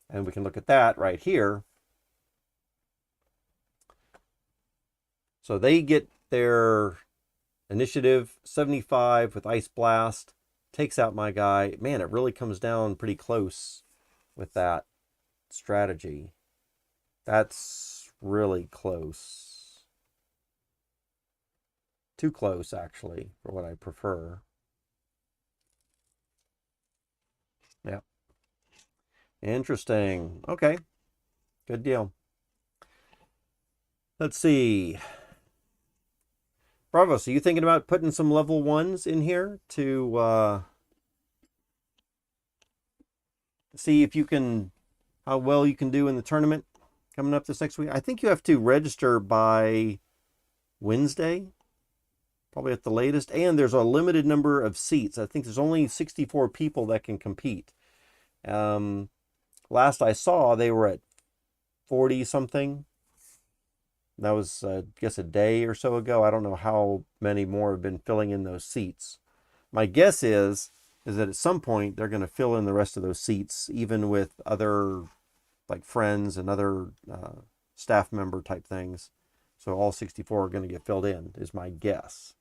And we can look at that right here. So they get their initiative 75 with Ice Blast. Takes out my guy. Man, it really comes down pretty close with that strategy. That's really close. too close, actually, for what I prefer. Yeah. Interesting. Okay. Good deal. Let's see. Bravo, so you thinking about putting some level 1s in here to see if you can, how well you can do in the tournament coming up this next week? I think you have to register by Wednesday, probably at the latest, and there's a limited number of seats. I think there's only 64 people that can compete. Last I saw, they were at 40 something. That was, I guess, a day or so ago. I don't know how many more have been filling in those seats. My guess is that at some point they're going to fill in the rest of those seats, even with other like friends and other staff member type things. So all 64 are going to get filled in, is my guess.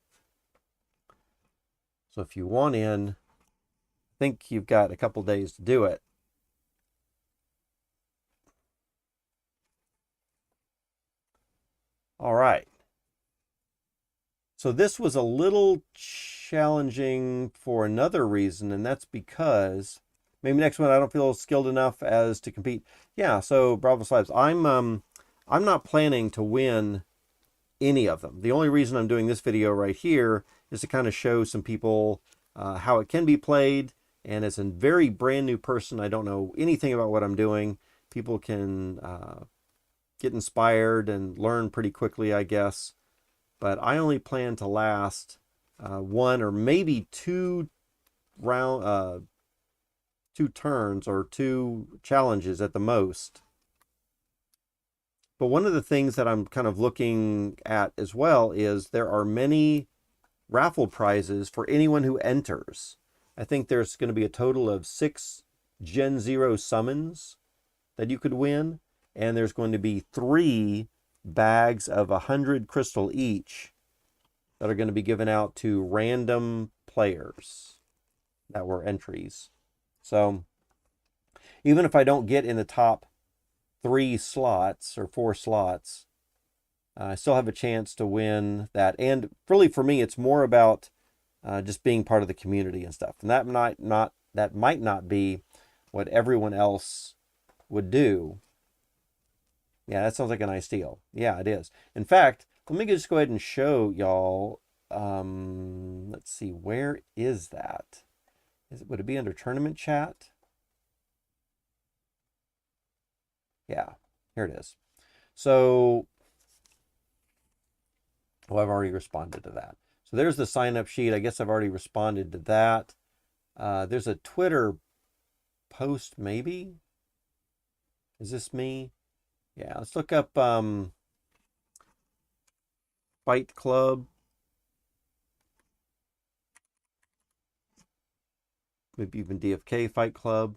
So if you want in, I think you've got a couple days to do it. All right. So this was a little challenging for another reason, and that's because maybe next one I don't feel skilled enough as to compete. Yeah, so Bravo Slabs, I'm not planning to win any of them. The only reason I'm doing this video right here is to kind of show some people how it can be played. And as a very brand new person, I don't know anything about what I'm doing. People can get inspired and learn pretty quickly, I guess. But I only plan to last one or maybe two turns or two challenges at the most. But one of the things that I'm kind of looking at as well is there are many raffle prizes for anyone who enters. I think there's going to be a total of 6 Gen0 summons that you could win, and there's going to be 3 bags of 100 crystal each that are going to be given out to random players that were entries. So even if I don't get in the top 3 slots or 4 slots, I still have a chance to win that. And really, for me, it's more about just being part of the community and stuff. And that might not be what everyone else would do. Yeah, that sounds like a nice deal. Yeah, it is. In fact, let me just go ahead and show y'all. Let's see, where is that? Would it be under tournament chat? Yeah, here it is. So, oh, I've already responded to that. So there's the sign-up sheet. I guess I've already responded to that. There's a Twitter post, maybe? Is this me? Yeah, let's look up Fight Klub. Maybe even DFK Fight Klub.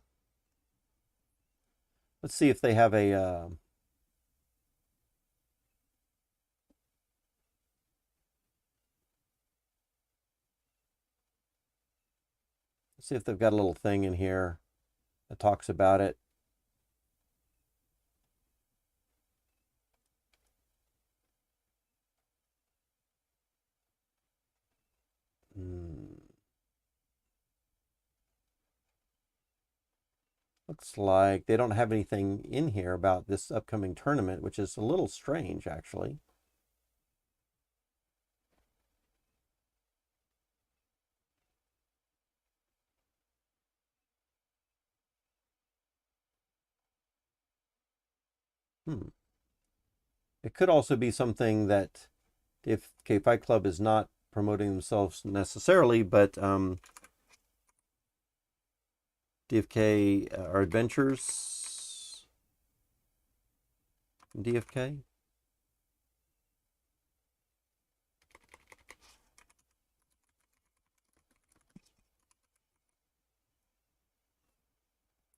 Let's see if they have a... let's see if they've got a little thing in here that talks about it. Looks like they don't have anything in here about this upcoming tournament, which is a little strange, actually. It could also be something that if Fight Klub is not promoting themselves necessarily, but DFK our adventures DFK.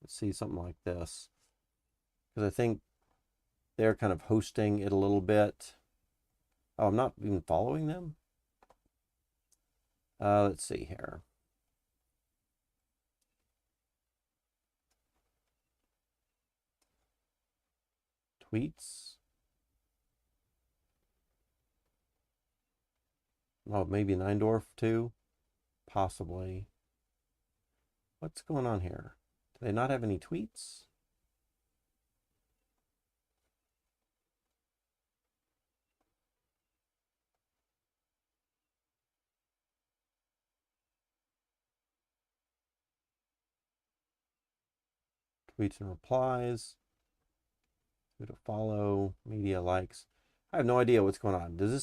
Let's see something like this, because I think they're kind of hosting it a little bit. Oh, I'm not even following them. Let's see here. Tweets. Oh, maybe Nine Dwarf too? Possibly. What's going on here? Do they not have any tweets? Tweets and replies. Who to follow, media likes. I have no idea what's going on. Do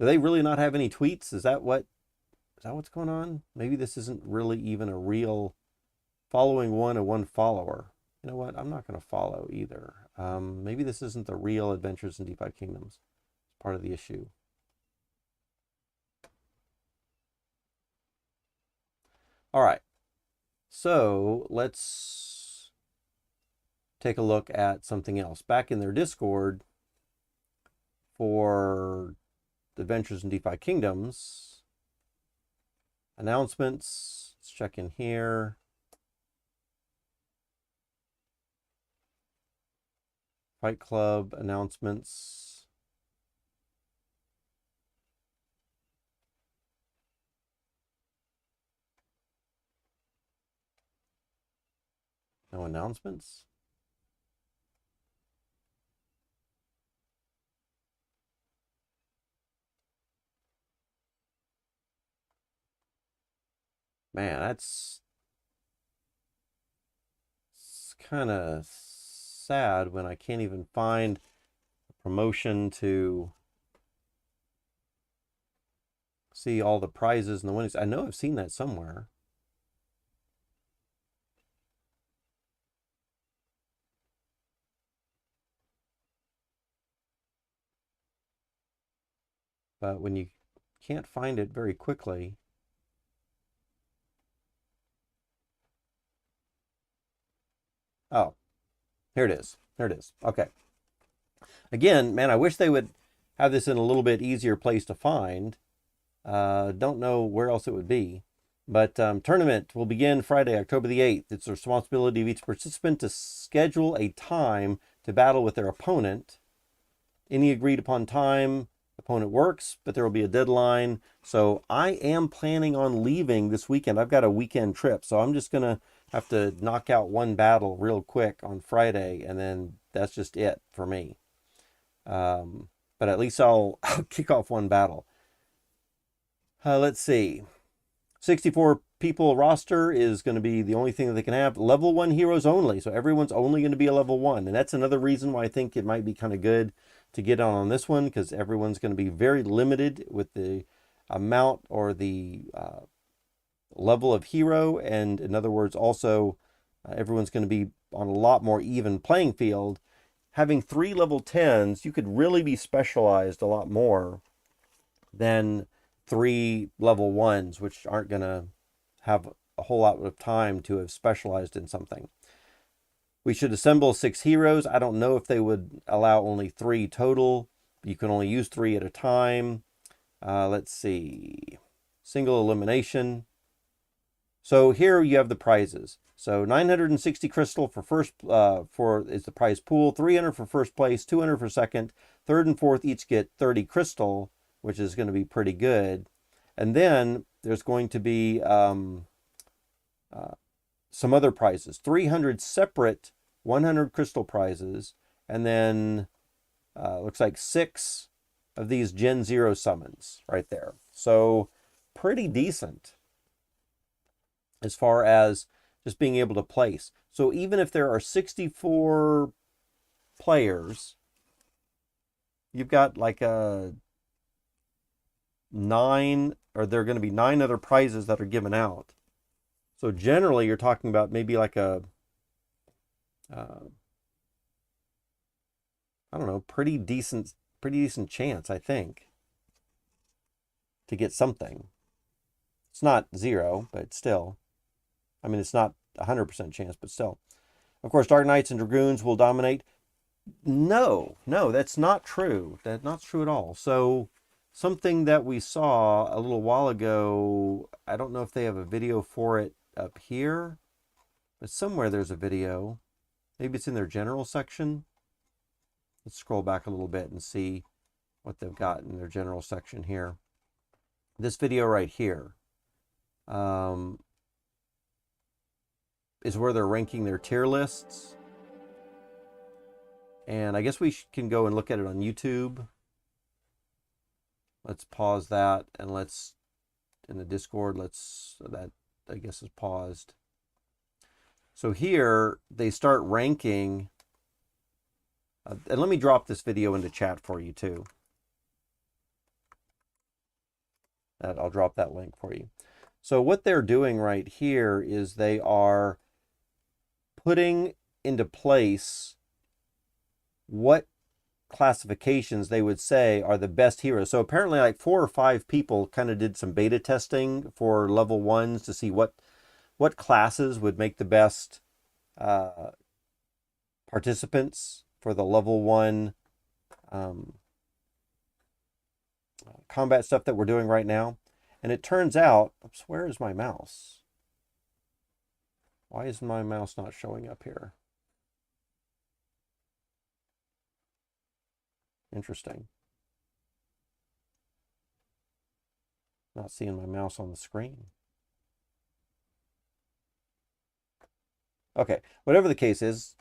they really not have any tweets? Is that what's going on? Maybe this isn't really even a real following one and one follower. You know what? I'm not going to follow either. Maybe this isn't the real Adventures in DeFi Kingdoms. It's part of the issue. All right. So let's take a look at something else. Back in their Discord for Adventures in DeFi Kingdoms, announcements. Let's check in here. Fight Klub announcements. No announcements? Man, that's kind of sad when I can't even find a promotion to see all the prizes and the winnings. I know I've seen that somewhere. But when you can't find it very quickly, oh, here it is. There it is. Okay. Again, man, I wish they would have this in a little bit easier place to find. Don't know where else it would be. But tournament will begin Friday, October the 8th. It's the responsibility of each participant to schedule a time to battle with their opponent. Any agreed upon time, opponent works, but there will be a deadline. So I am planning on leaving this weekend. I've got a weekend trip, so I'm just going to have to knock out one battle real quick on Friday, and then that's just it for me. But at least I'll kick off one battle. Let's see. 64 people roster is going to be the only thing that they can have. Level 1 heroes only. So everyone's only going to be a level 1. And that's another reason why I think it might be kind of good to get on this one, because everyone's going to be very limited with the amount or the level of hero. And in other words, also everyone's going to be on a lot more even playing field. Having 3 level 10s, you could really be specialized a lot more than 3 level 1s, which aren't going to have a whole lot of time to have specialized in something. We should assemble 6 heroes. I don't know if they would allow only 3 total. You can only use 3 at a time. Let's see. Single elimination. So here you have the prizes. So 960 crystal for first is the prize pool, 300 for first place, 200 for second, third and fourth each get 30 crystal, which is going to be pretty good. And then there's going to be some other prizes, 300 separate 100 crystal prizes, and then looks like 6 of these Gen0 summons right there. So pretty decent as far as just being able to place. So even if there are 64 players, you've got like a 9, or there are going to be 9 other prizes that are given out. So generally you're talking about maybe like a, I don't know, pretty decent chance, I think, to get something. It's not 0, but still. I mean, it's not 100% chance, but still. Of course, Dark Knights and Dragoons will dominate. No, that's not true. That's not true at all. So something that we saw a little while ago, I don't know if they have a video for it up here, but somewhere there's a video. Maybe it's in their general section. Let's scroll back a little bit and see what they've got in their general section here. this video right here is where they're ranking their tier lists. And I guess we can go and look at it on YouTube. Let's pause that, and let's, in the Discord, that I guess is paused. So here they start ranking, and let me drop this video into chat for you too. I'll drop that link for you. So what they're doing right here is they are putting into place what classifications they would say are the best heroes. So apparently like 4 or 5 people kind of did some beta testing for level 1s to see what classes would make the best participants for the level 1 combat stuff that we're doing right now. And it turns out, oops, where is my mouse? Why is my mouse not showing up here? Interesting. Not seeing my mouse on the screen. Okay, whatever the case is,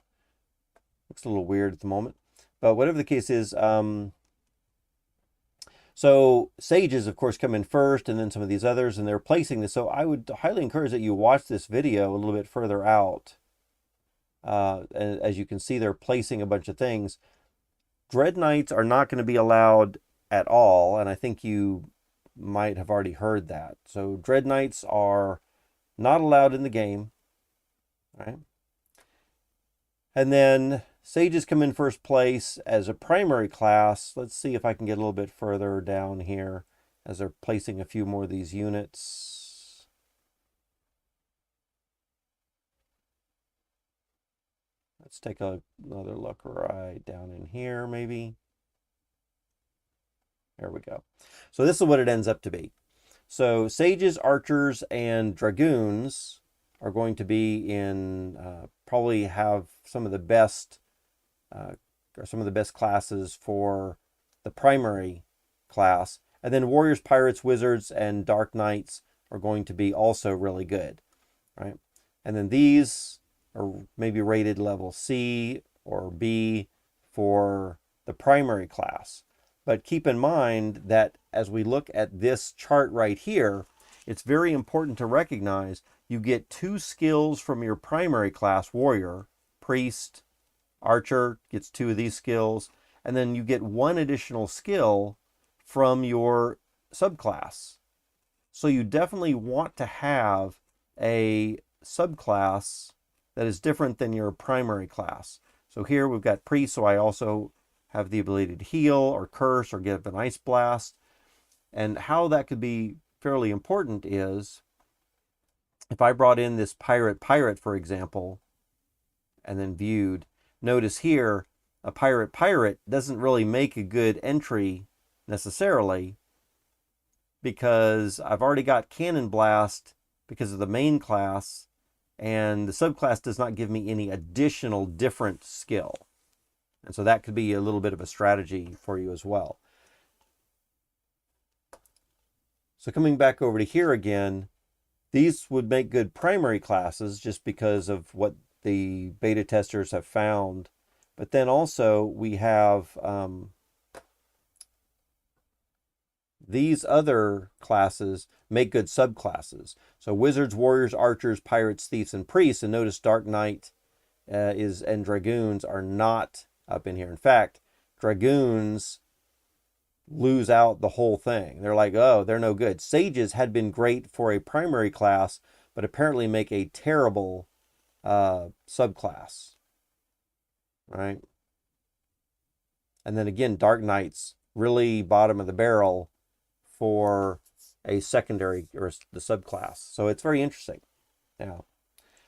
looks a little weird at the moment, but whatever the case is, so sages, of course, come in first, and then some of these others, and they're placing this. So I would highly encourage that you watch this video a little bit further out. And as you can see, they're placing a bunch of things. Dread Knights are not going to be allowed at all, and I think you might have already heard that. So Dread Knights are not allowed in the game, right? And then sages come in first place as a primary class. Let's see if I can get a little bit further down here as they're placing a few more of these units. Let's take another look right down in here, maybe. There we go. So this is what it ends up to be. So sages, archers, and dragoons are going to be in, probably have some of the best, or some of the best classes for the primary class. And then warriors, pirates, wizards, and dark knights are going to be also really good, right? And then these are maybe rated level C or B for the primary class. But keep in mind that as we look at this chart right here, it's very important to recognize you get 2 skills from your primary class, warrior, priest, archer gets 2 of these skills, and then you get 1 additional skill from your subclass. So you definitely want to have a subclass that is different than your primary class. So here we've got priest, so I also have the ability to heal or curse or give an ice blast. And how that could be fairly important is if I brought in this pirate, for example, and then viewed, notice here a pirate doesn't really make a good entry necessarily, because I've already got cannon blast because of the main class, and the subclass does not give me any additional different skill. And so that could be a little bit of a strategy for you as well. So coming back over to here again, these would make good primary classes just because of what the beta testers have found. But then also we have these other classes make good subclasses. So wizards, warriors, archers, pirates, thieves, and priests. And notice dark knight and dragoons are not up in here. In fact, dragoons lose out the whole thing. They're like, oh, they're no good. Sages had been great for a primary class, but apparently make a terrible subclass, right? And then again, dark knights really bottom of the barrel for a secondary or the subclass. So it's very interesting. Now,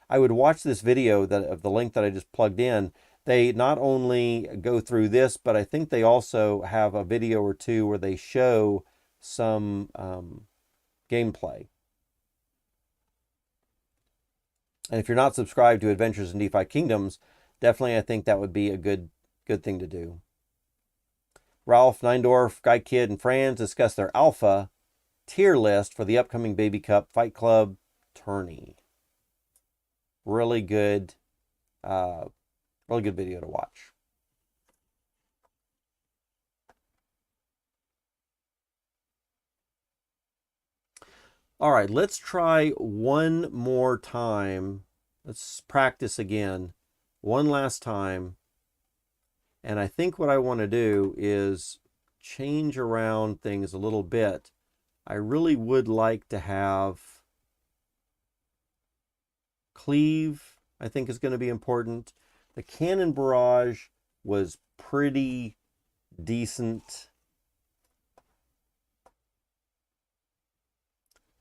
I would watch this video of the link that I just plugged in. They not only go through this, but I think they also have a video or two where they show some gameplay. And if you're not subscribed to Adventures in DeFi Kingdoms, definitely I think that would be a good thing to do. Ralph, Neindorf, Guy Kid, and Franz discuss their alpha tier list for the upcoming Baby Cup Fight Club tourney. Really good, really good video to watch. All right, let's try one more time. Let's practice again, one last time. And I think what I want to do is change around things a little bit. I really would like to have cleave, I think is going to be important. The cannon barrage was pretty decent,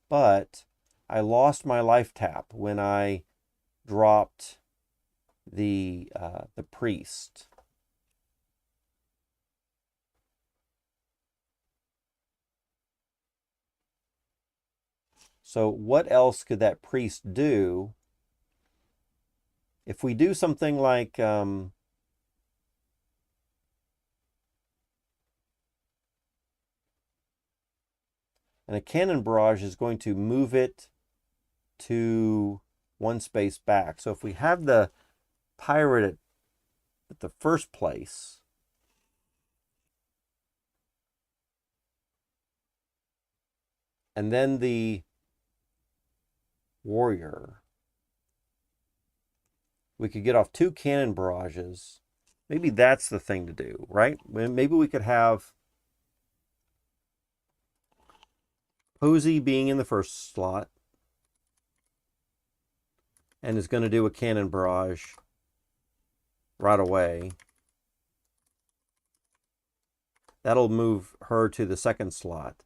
but I lost my life tap when I dropped the priest. So what else could that priest do? If we do something like and a cannon barrage is going to move it to one space back. So if we have the pirate at the first place, and then the warrior, we could get off 2 cannon barrages. Maybe that's the thing to do, right? Maybe we could have Posey being in the first slot and is going to do a cannon barrage right away. That'll move her to the second slot.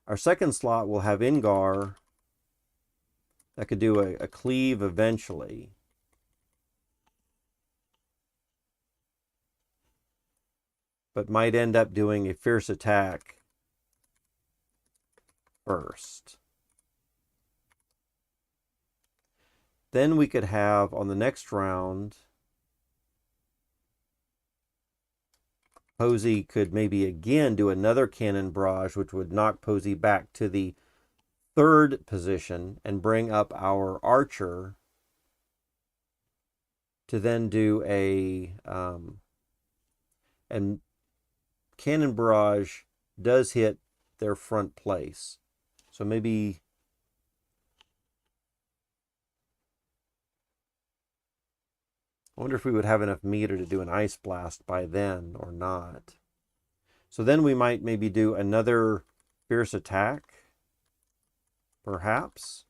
Our second slot will have Ingar that could do a cleave eventually. But might end up doing a fierce attack first. Then we could have on the next round, Posey could maybe again do another cannon barrage, which would knock Posey back to the third position and bring up our archer to then do a and cannon barrage does hit their front place. So maybe I wonder if we would have enough meter to do an ice blast by then or not. So then we might maybe do another fierce attack, perhaps,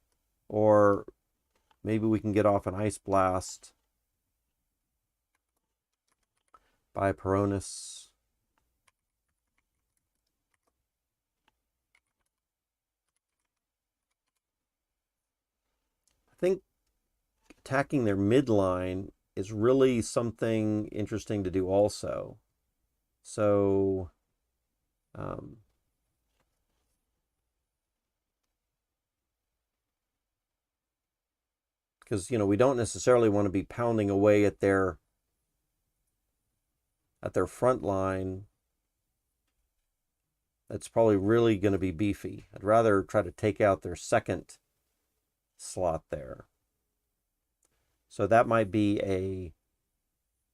or maybe we can get off an ice blast by Peronis. I think attacking their midline is really something interesting to do also. So because we don't necessarily want to be pounding away at their front line. That's probably really going to be beefy. I'd rather try to take out their second slot there. So that might be a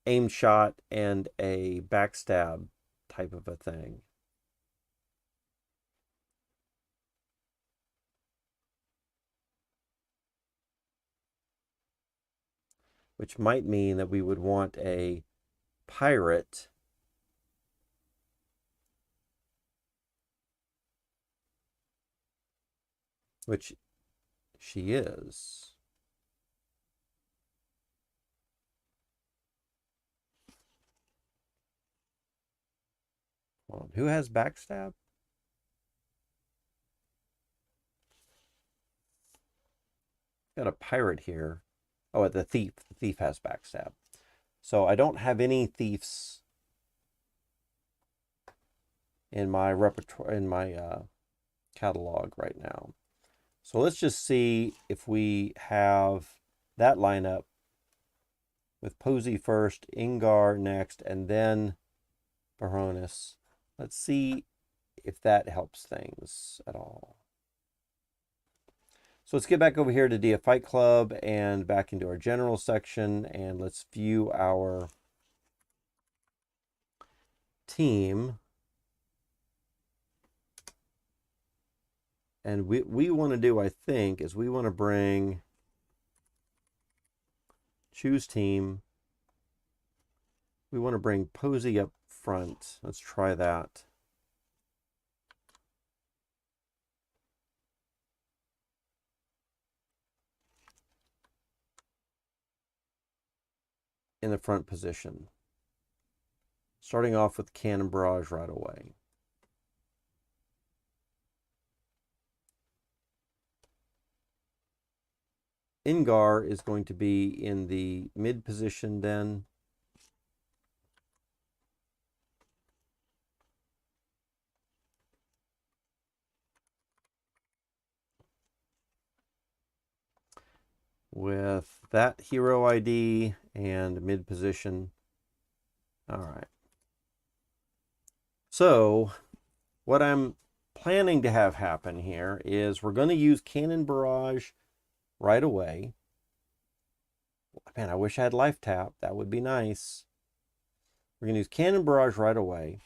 aim shot and a backstab type of a thing. Which might mean that we would want a pirate which she is. Hold on. Who has backstab? Got a pirate here. Oh, the thief. The thief has backstab. So I don't have any thieves in my repertoire, in my catalog right now. So let's just see if we have that lineup with Posey first, Ingar next, and then Baronis. Let's see if that helps things at all. So let's get back over here to Fight Klub and back into our general section, and let's view our team. And we want to do, I think, is we want to bring choose team. We want to bring Posey up front. Let's try that. In the front position. Starting off with Cannon Barrage right away. Ingar is going to be in the mid position then. With that hero ID and mid position. All right. So what I'm planning to have happen here is we're going to use Cannon Barrage right away. Man, I wish I had life tap. That would be nice. We're going to use Cannon Barrage right away.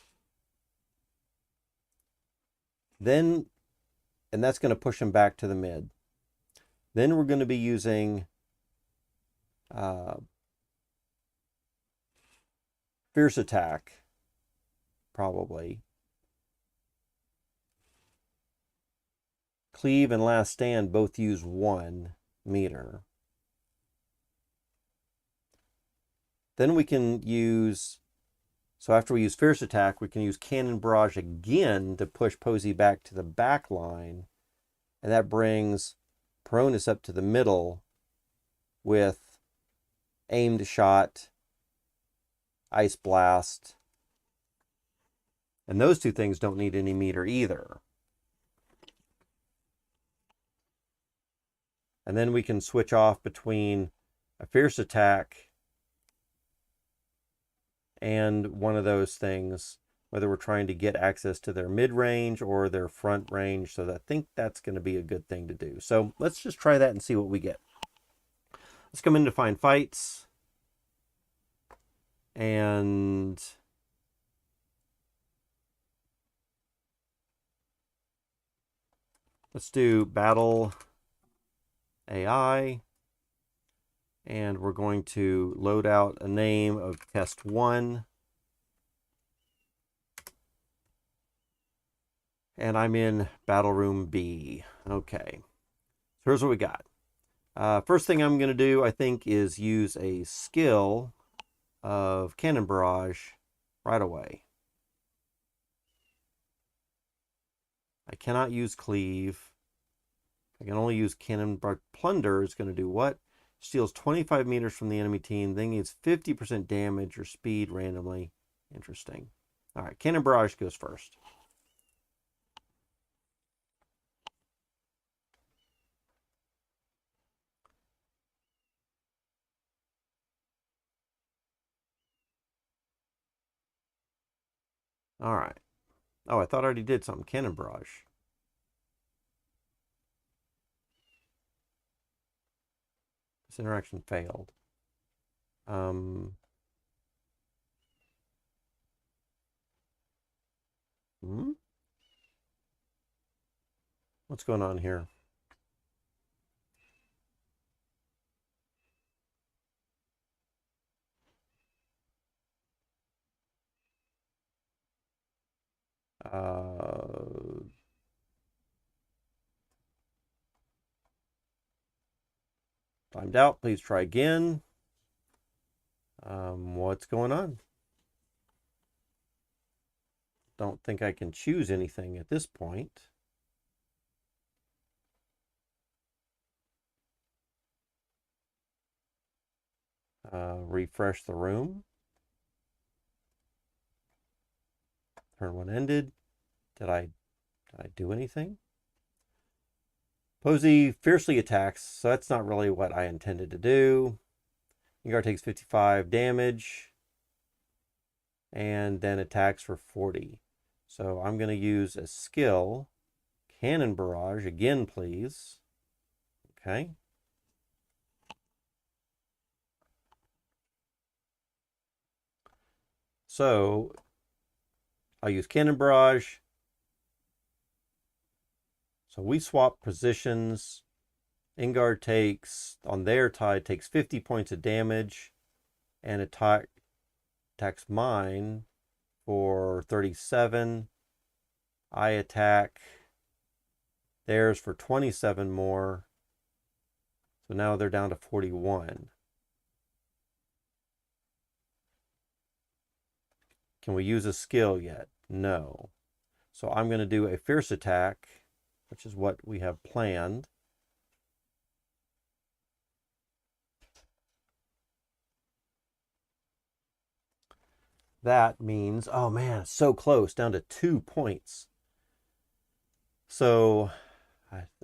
Then, and that's going to push him back to the mid. Then we're going to be using Fierce Attack, probably. Cleave and Last Stand both use 1 meter. Then we can use, so after we use Fierce Attack, we can use Cannon Barrage again to push Posey back to the back line. And that brings Peronis up to the middle with Aimed Shot, Ice Blast. And those two things don't need any meter either. And then we can switch off between a Fierce Attack and one of those things, whether we're trying to get access to their mid-range or their front range. So I think that's going to be a good thing to do. So let's just try that and see what we get. Let's come in to find fights. And let's do battle AI. And we're going to load out a name of test 1. And I'm in battle room B. Okay. So here's what we got. First thing I'm going to do, I think, is use a skill of Cannon Barrage right away. I cannot use Cleave. I can only use Cannon Barrage. Plunder is going to do what? Steals 25 meters from the enemy team, then gains 50% damage or speed randomly. Interesting. All right, Cannon Barrage goes first. All right. Oh, I thought I already did something. Cannon Barrage. This interaction failed. What's going on here? Timed out. Please try again. What's going on? Don't think I can choose anything at this point. Refresh the room. Turn 1 ended. Did I do anything? Posey fiercely attacks, so that's not really what I intended to do. Ingar takes 55 damage and then attacks for 40. So I'm going to use a skill, Cannon Barrage, again, please. Okay. So I'll use Cannon Barrage. So we swap positions. Ingard takes, on their tide, takes 50 points of damage and attacks mine for 37. I attack theirs for 27 more. So now they're down to 41. Can we use a skill yet? No. So I'm going to do a fierce attack, which is what we have planned. That means, oh man, so close, down to 2 points. So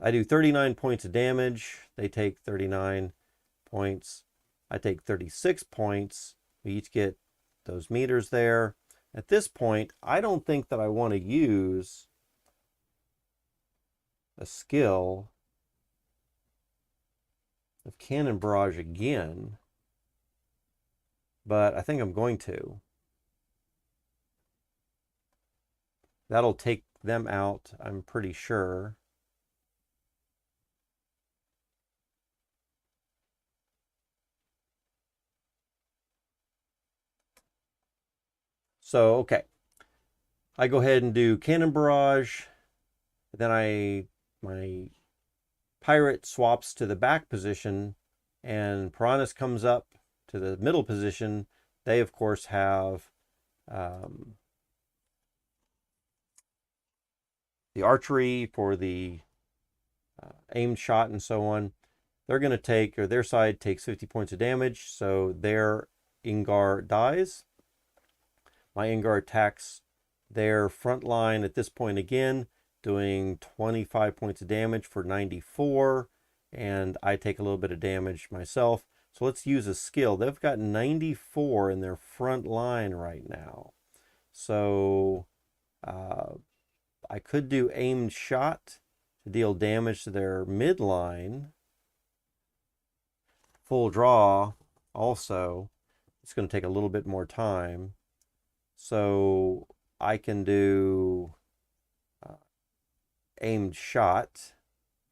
I do 39 points of damage. They take 39 points. I take 36 points. We each get those meters there. At this point, I don't think that I want to use a skill of Cannon Barrage again, but I think I'm going to. That'll take them out, I'm pretty sure. So, okay. I go ahead and do Cannon Barrage. Then my Pirate swaps to the back position, and Piranhas comes up to the middle position. They, of course, have the archery for the aimed shot and so on. They're going to take, or their side takes 50 points of damage, so their Ingar dies. My Ingar attacks their front line at this point again, doing 25 points of damage for 94, and I take a little bit of damage myself. So let's use a skill. They've got 94 in their front line right now. So I could do aimed shot to deal damage to their midline. Full draw also. It's going to take a little bit more time. So I can do aimed shot,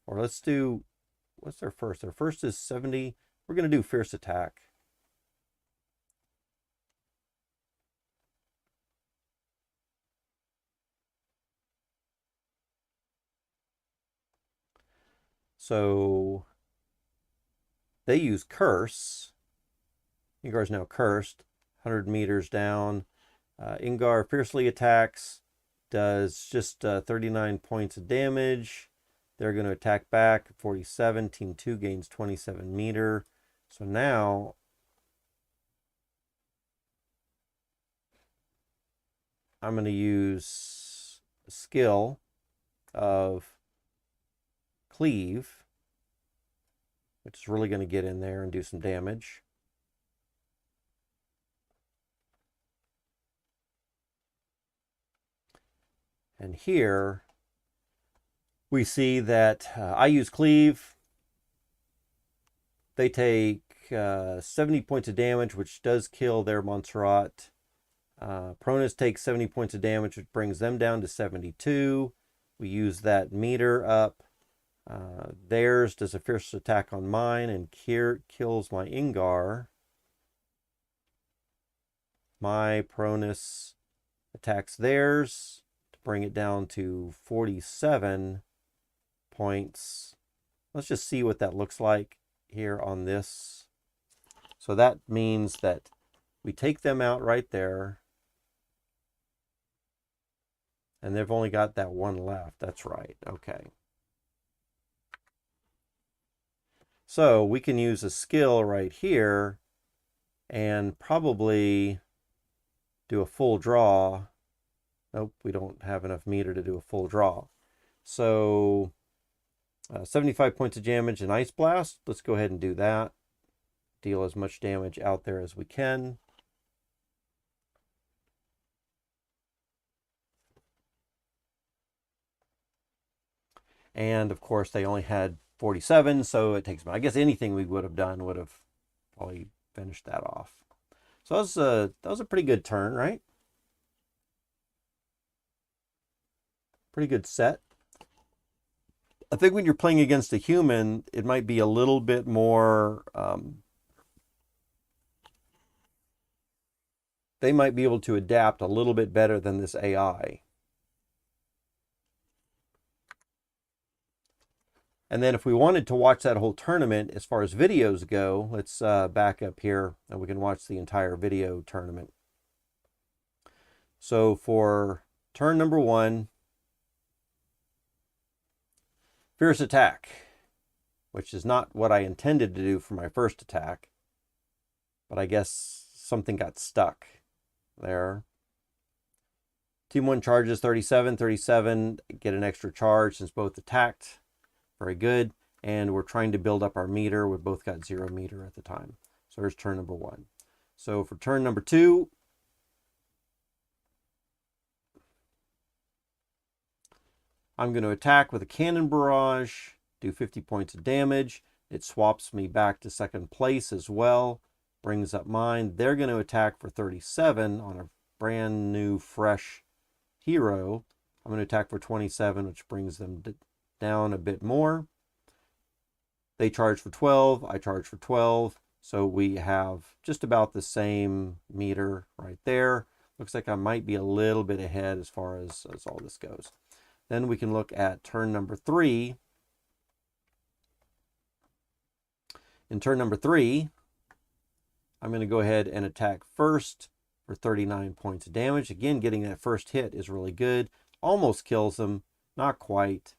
or let's do, what's their first? Their first is 70. We're going to do fierce attack. So they use curse. Ingar's now cursed, 100 meters down. Ingar fiercely attacks, does just 39 points of damage. They're going to attack back, 47. Team 2 gains 27 meter. So now I'm going to use a skill of Cleave, which is really going to get in there and do some damage. And here we see that I use Cleave. They take 70 points of damage, which does kill their Montserrat. Pronas takes 70 points of damage, which brings them down to 72. We use that meter up. Theirs does a fierce attack on mine and kills my Ingar. My Pronas attacks theirs to bring it down to 47 points. Let's just see what that looks like here on this. So that means that we take them out right there. And they've only got that one left. That's right. Okay. So we can use a skill right here and probably do a full draw. Nope, we don't have enough meter to do a full draw. So 75 points of damage and Ice Blast. Let's go ahead and do that. Deal as much damage out there as we can. And of course, they only had 47, so it takes, I guess anything we would have done would have probably finished that off. So that was a pretty good turn, right? Pretty good set. I think when you're playing against a human, it might be a little bit more, they might be able to adapt a little bit better than this AI. And then if we wanted to watch that whole tournament, as far as videos go, let's back up here and we can watch the entire video tournament. So for turn number 1, fierce attack, which is not what I intended to do for my first attack, but I guess something got stuck there. Team 1 charges 37, 37, get an extra charge since both attacked. Very good. And we're trying to build up our meter. We both got 0 meter at the time. So there's turn number 1. So for turn number 2, I'm going to attack with a cannon barrage, do 50 points of damage. It swaps me back to second place as well, brings up mine. They're going to attack for 37 on a brand new, fresh hero. I'm going to attack for 27, which brings them down a bit more. They charge for 12, I charge for 12. So we have just about the same meter right there. Looks like I might be a little bit ahead as far as all this goes. Then we can look at turn number 3. In turn number 3, I'm going to go ahead and attack first for 39 points of damage. Again, getting that first hit is really good. Almost kills them, not quite.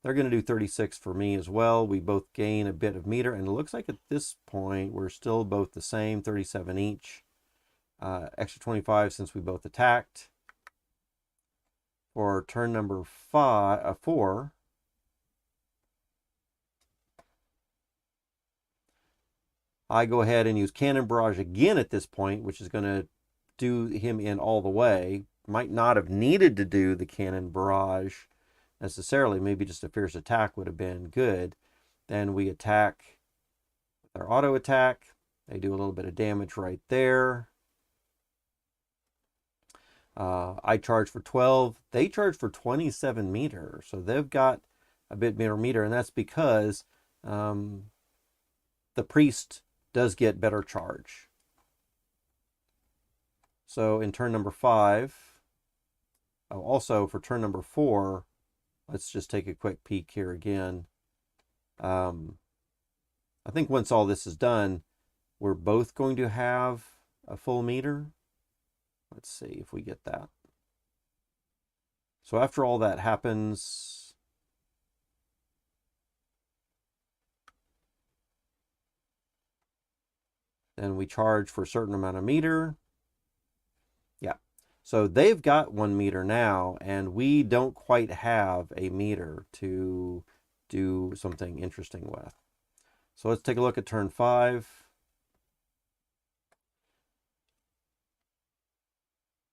They're going to do 36 for me as well. We both gain a bit of meter, and it looks like at this point we're still both the same, 37 each. Extra 25 since we both attacked. For turn number 4, I go ahead and use Cannon Barrage again at this point, which is going to do him in all the way. Might not have needed to do the Cannon Barrage necessarily. Maybe just a fierce attack would have been good. Then we attack with our auto attack. They do a little bit of damage right there. I charge for 12. They charge for 27 meter. So they've got a bit more meter, and that's because the priest does get better charge. So in turn number 5, also for turn number 4, let's just take a quick peek here again. I think once all this is done, we're both going to have a full meter. Let's see if we get that. So after all that happens, then we charge for a certain amount of meter. Yeah. So they've got 1 meter now, and we don't quite have a meter to do something interesting with. So let's take a look at turn 5.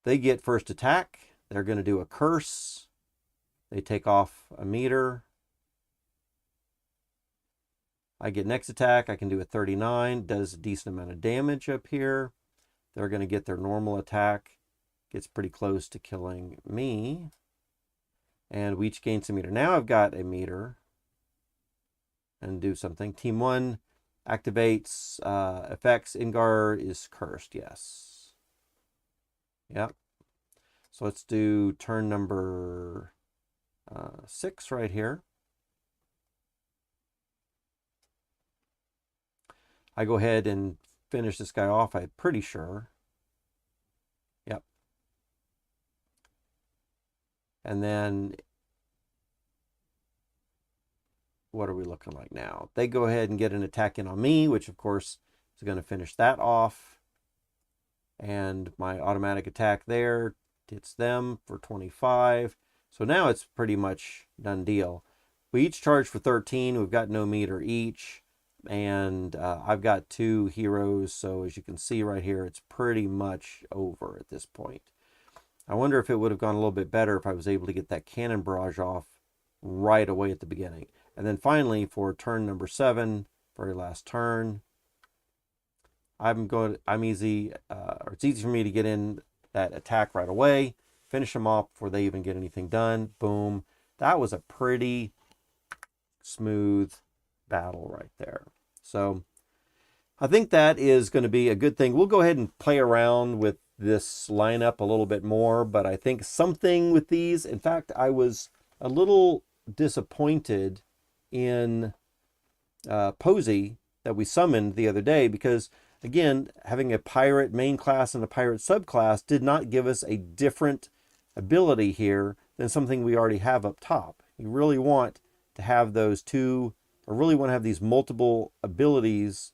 They get first attack. They're going to do a curse. They take off a meter. I get next attack. I can do a 39. Does a decent amount of damage up here. They're going to get their normal attack. Gets pretty close to killing me. And we each gain some meter. Now I've got a meter. And do something. Team 1 activates effects. Ingar is cursed. Yes. Yep. So let's do turn number 6 right here. I go ahead and finish this guy off, I'm pretty sure. Yep. And then what are we looking like now? They go ahead and get an attack in on me, which of course is going to finish that off. And my automatic attack there hits them for 25. So now it's pretty much done deal. We each charge for 13. We've got no meter each. And I've got 2 heroes. So as you can see right here, it's pretty much over at this point. I wonder if it would have gone a little bit better if I was able to get that cannon barrage off right away at the beginning. And then finally, for turn number 7, very last turn, I'm easy, or it's easy for me to get in that attack right away, finish them off before they even get anything done. Boom. That was a pretty smooth battle right there. So I think that is going to be a good thing. We'll go ahead and play around with this lineup a little bit more, but I think something with these, in fact, I was a little disappointed in Posey that we summoned the other day because, again, having a pirate main class and a pirate subclass did not give us a different ability here than something we already have up top. You really want to have those two, or really want to have these multiple abilities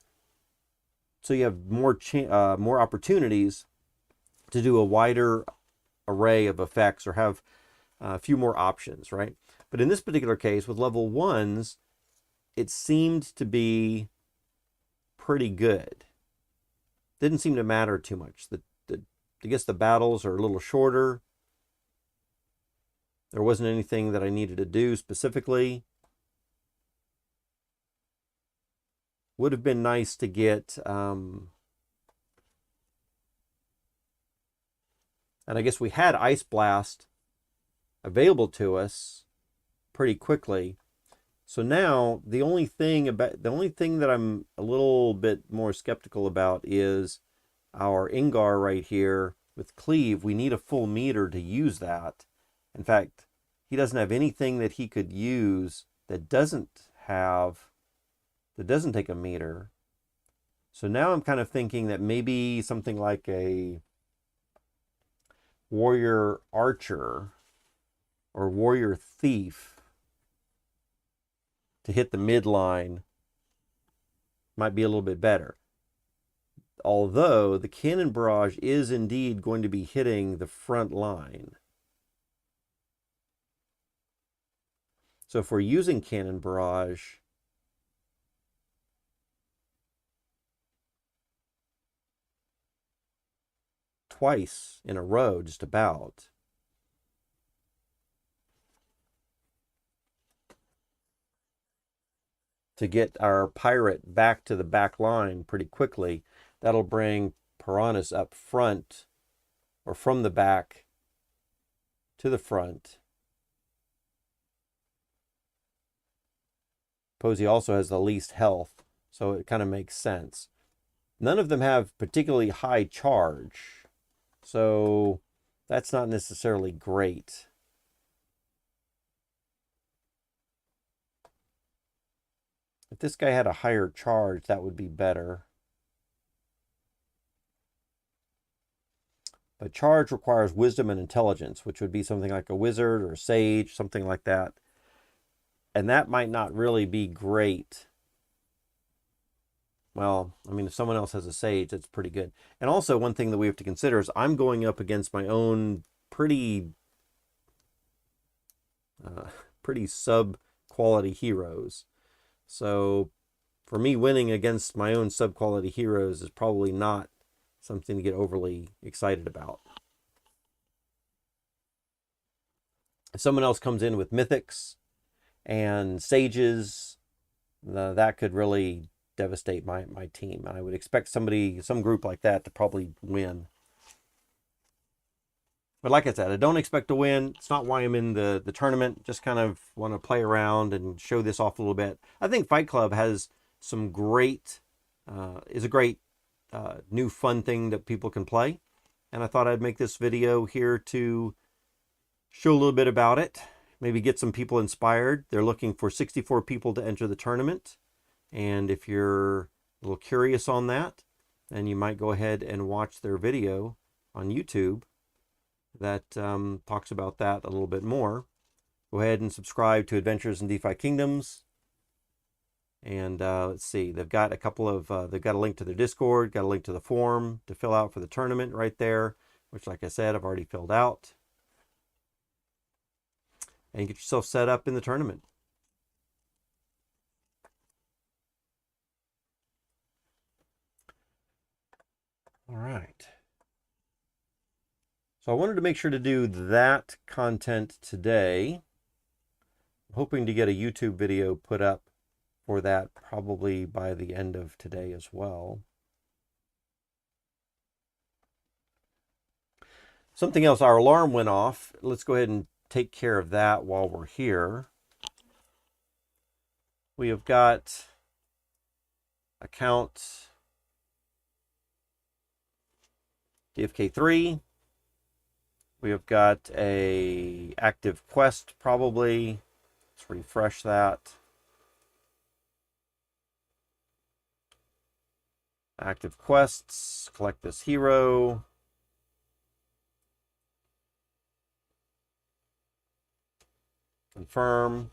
so you have more opportunities to do a wider array of effects or have a few more options, right? But in this particular case, with level 1s, it seemed to be pretty good. Didn't seem to matter too much. I guess the battles are a little shorter. There wasn't anything that I needed to do specifically. Would have been nice to get, and I guess we had Ice Blast available to us pretty quickly. So now the only thing that I'm a little bit more skeptical about is our Ingar right here with Cleave. We need a full meter to use that. In fact, he doesn't have anything that he could use that doesn't take a meter. So now I'm kind of thinking that maybe something like a Warrior Archer or Warrior Thief to hit the midline might be a little bit better. Although the Cannon Barrage is indeed going to be hitting the front line. So if we're using Cannon Barrage, twice in a row, just about, to get our pirate back to the back line pretty quickly, that'll bring Piranhas up front, or from the back to the front. Posey also has the least health, so it kind of makes sense. None of them have particularly high charge, so that's not necessarily great. If this guy had a higher charge, that would be better. But charge requires wisdom and intelligence, which would be something like a wizard or a sage, something like that. And that might not really be great. Well, I mean, if someone else has a sage, that's pretty good. And also, one thing that we have to consider is I'm going up against my own pretty sub-quality heroes. So for me, winning against my own sub-quality heroes is probably not something to get overly excited about. If someone else comes in with mythics and sages, that could really devastate my team. And I would expect some group like that to probably win. But like I said, I don't expect to win. It's not why I'm in the tournament. Just kind of want to play around and show this off a little bit. I think Fight Klub has some great, is a great new fun thing that people can play. And I thought I'd make this video here to show a little bit about it. Maybe get some people inspired. They're looking for 64 people to enter the tournament. And if you're a little curious on that, then you might go ahead and watch their video on YouTube that talks about that a little bit more. Go ahead and subscribe to Adventures in DeFi Kingdoms. And let's see, they've got a couple of, they've got a link to their Discord, got a link to the form to fill out for the tournament right there, which, like I said, I've already filled out. And get yourself set up in the tournament. All right. So I wanted to make sure to do that content today. hoping to get a YouTube video put up for that probably by the end of today as well. Something else, our alarm went off. Let's go ahead and take care of that while we're here. We have got account DFK3. We have got a active quest probably. Let's refresh that. Active quests, collect this hero. Confirm.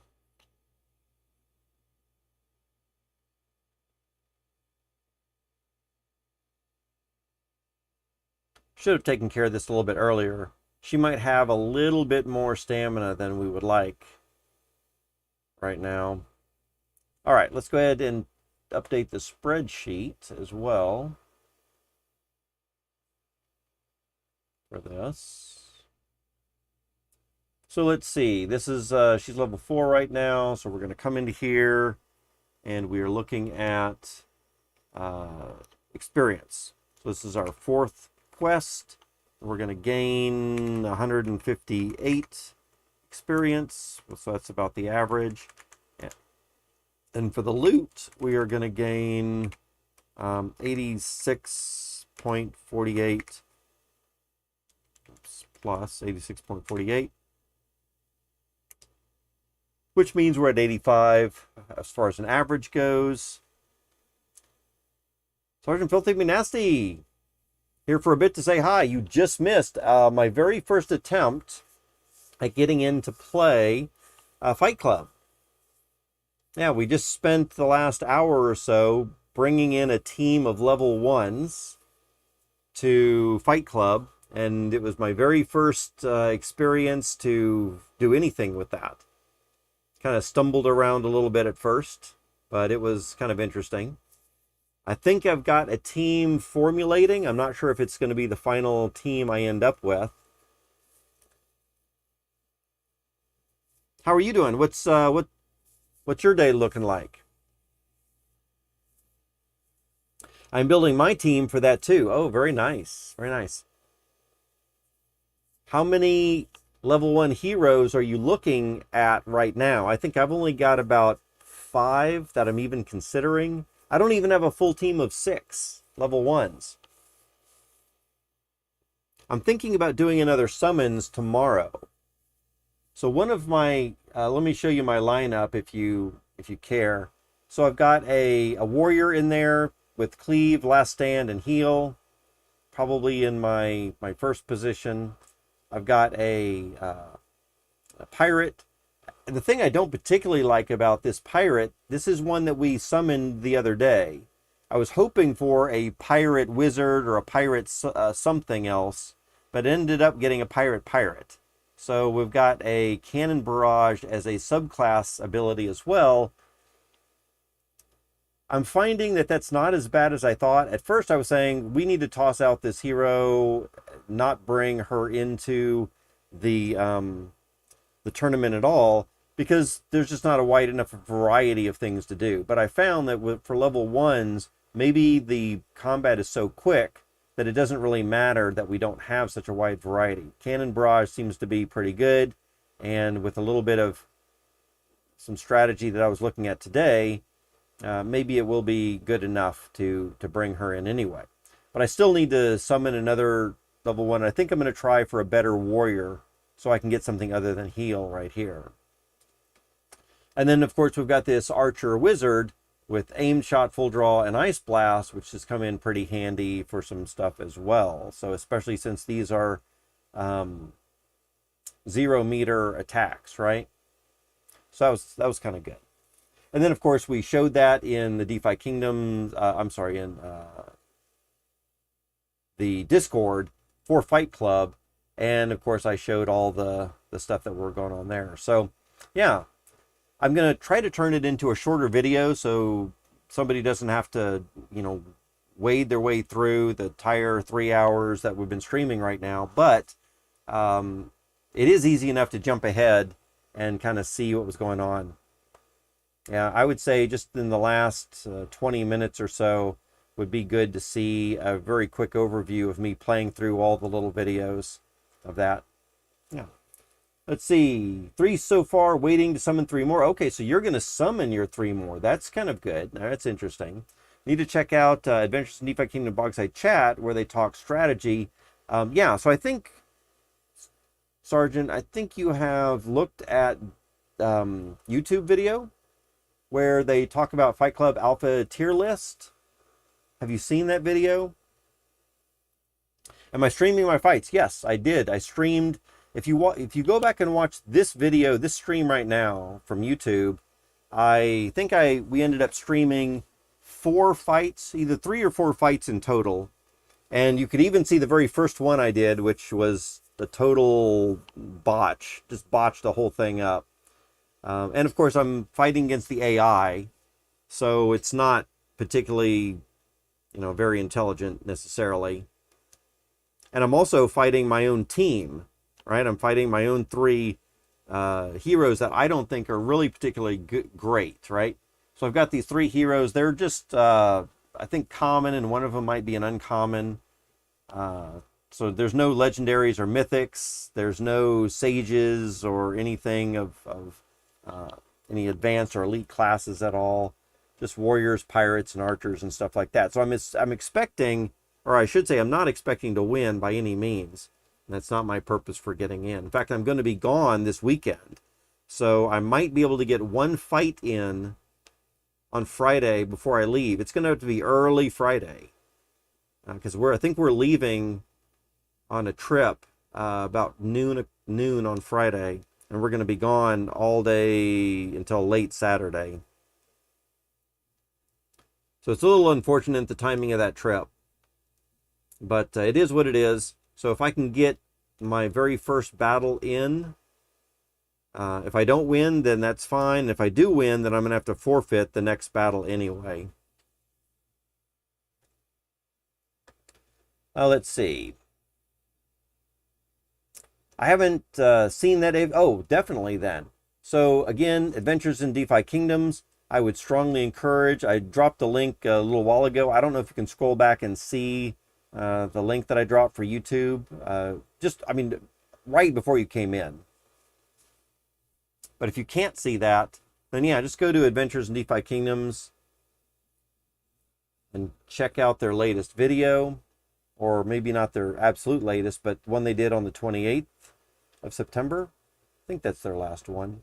Should have taken care of this a little bit earlier. She might have a little bit more stamina than we would like right now. All right, let's go ahead and update the spreadsheet as well for this. So let's see, this is, she's level 4 right now, so we're going to come into here, and we are looking at experience. So this is our 4th quest. We're going to gain 158 experience, so that's about the average. And for the loot, we are going to gain 86.48 plus 86.48. Which means we're at 85 as far as an average goes. Sergeant Filthy McNasty, here for a bit to say hi. You just missed my very first attempt at getting in to play Fight Klub. Yeah, we just spent the last hour or so bringing in a team of level 1s to Fight Klub, and it was my very first experience to do anything with that. Kind of stumbled around a little bit at first, but it was kind of interesting. I think I've got a team formulating. I'm not sure if it's going to be the final team I end up with. How are you doing? What's your day looking like? I'm building my team for that too. Oh, very nice. Very nice. How many level 1 heroes are you looking at right now? I think I've only got about 5 that I'm even considering. I don't even have a full team of 6 level 1s. I'm thinking about doing another summons tomorrow. So one of my, let me show you my lineup if you care. So I've got a warrior in there with cleave, last stand, and heal, probably in my first position. I've got a pirate. And the thing I don't particularly like about this pirate, this is one that we summoned the other day. I was hoping for a pirate wizard or a pirate something else, but ended up getting a pirate. So we've got a cannon barrage as a subclass ability as well. I'm finding that that's not as bad as I thought. At first I was saying we need to toss out this hero, not bring her into the tournament at all, because there's just not a wide enough variety of things to do. But I found that for level 1s, maybe the combat is so quick that it doesn't really matter that we don't have such a wide variety. Cannon barrage seems to be pretty good, and with a little bit of some strategy that I was looking at today, maybe it will be good enough to bring her in anyway. But I still need to summon another level 1. I think I'm going to try for a better warrior so I can get something other than heal right here. And then, of course, we've got this archer wizard with aim shot, full draw, and ice blast, which has come in pretty handy for some stuff as well. So especially since these are 0-meter attacks, right? So that was kind of good. And then, of course, we showed that in the DeFi Kingdoms, in the Discord for Fight Klub. And, of course, I showed all the stuff that were going on there. So, yeah, I'm going to try to turn it into a shorter video so somebody doesn't have to, wade their way through the entire 3 hours that we've been streaming right now. But it is easy enough to jump ahead and kind of see what was going on. Yeah, I would say just in the last 20 minutes or so would be good to see a very quick overview of me playing through all the little videos of that. Yeah. Let's see. 3 so far, waiting to summon 3 more. Okay, so you're going to summon your 3 more. That's kind of good. That's interesting. Need to check out Adventures in DeFi Kingdom Bogside Chat where they talk strategy. Yeah, so I think, Sergeant, I think you have looked at YouTube video where they talk about Fight Club Alpha tier list. Have you seen that video? Am I streaming my fights? Yes, I did. I streamed. If you go back and watch this video, this stream right now from YouTube, I think we ended up streaming 4 fights, either 3 or 4 fights in total. And you could even see the very first one I did, which was the total botch, just botched the whole thing up. And of course, I'm fighting against the AI, so it's not particularly, very intelligent necessarily. And I'm also fighting my own team, right? I'm fighting my own 3 heroes that I don't think are really particularly great, right? So I've got these 3 heroes. They're just, I think, common, and one of them might be an uncommon. So there's no legendaries or mythics. There's no sages or anything of any advanced or elite classes at all. Just warriors, pirates, and archers and stuff like that. So I'm expecting, or I should say I'm not expecting to win by any means. That's not my purpose for getting in. In fact, I'm going to be gone this weekend. So I might be able to get 1 fight in on Friday before I leave. It's going to have to be early Friday. Because I think we're leaving on a trip about noon on Friday. And we're going to be gone all day until late Saturday. So it's a little unfortunate, the timing of that trip. But it is what it is. So if I can get my very first battle in, if I don't win, then that's fine. If I do win, then I'm going to have to forfeit the next battle anyway. Let's see. I haven't seen that. Oh, definitely then. So again, Adventures in DeFi Kingdoms, I would strongly encourage. I dropped a link a little while ago. I don't know if you can scroll back and see the link that I dropped for YouTube. Right before you came in. But if you can't see that, then yeah, just go to Adventures in DeFi Kingdoms and check out their latest video. Or maybe not their absolute latest, but one they did on the 28th of September. I think that's their last one.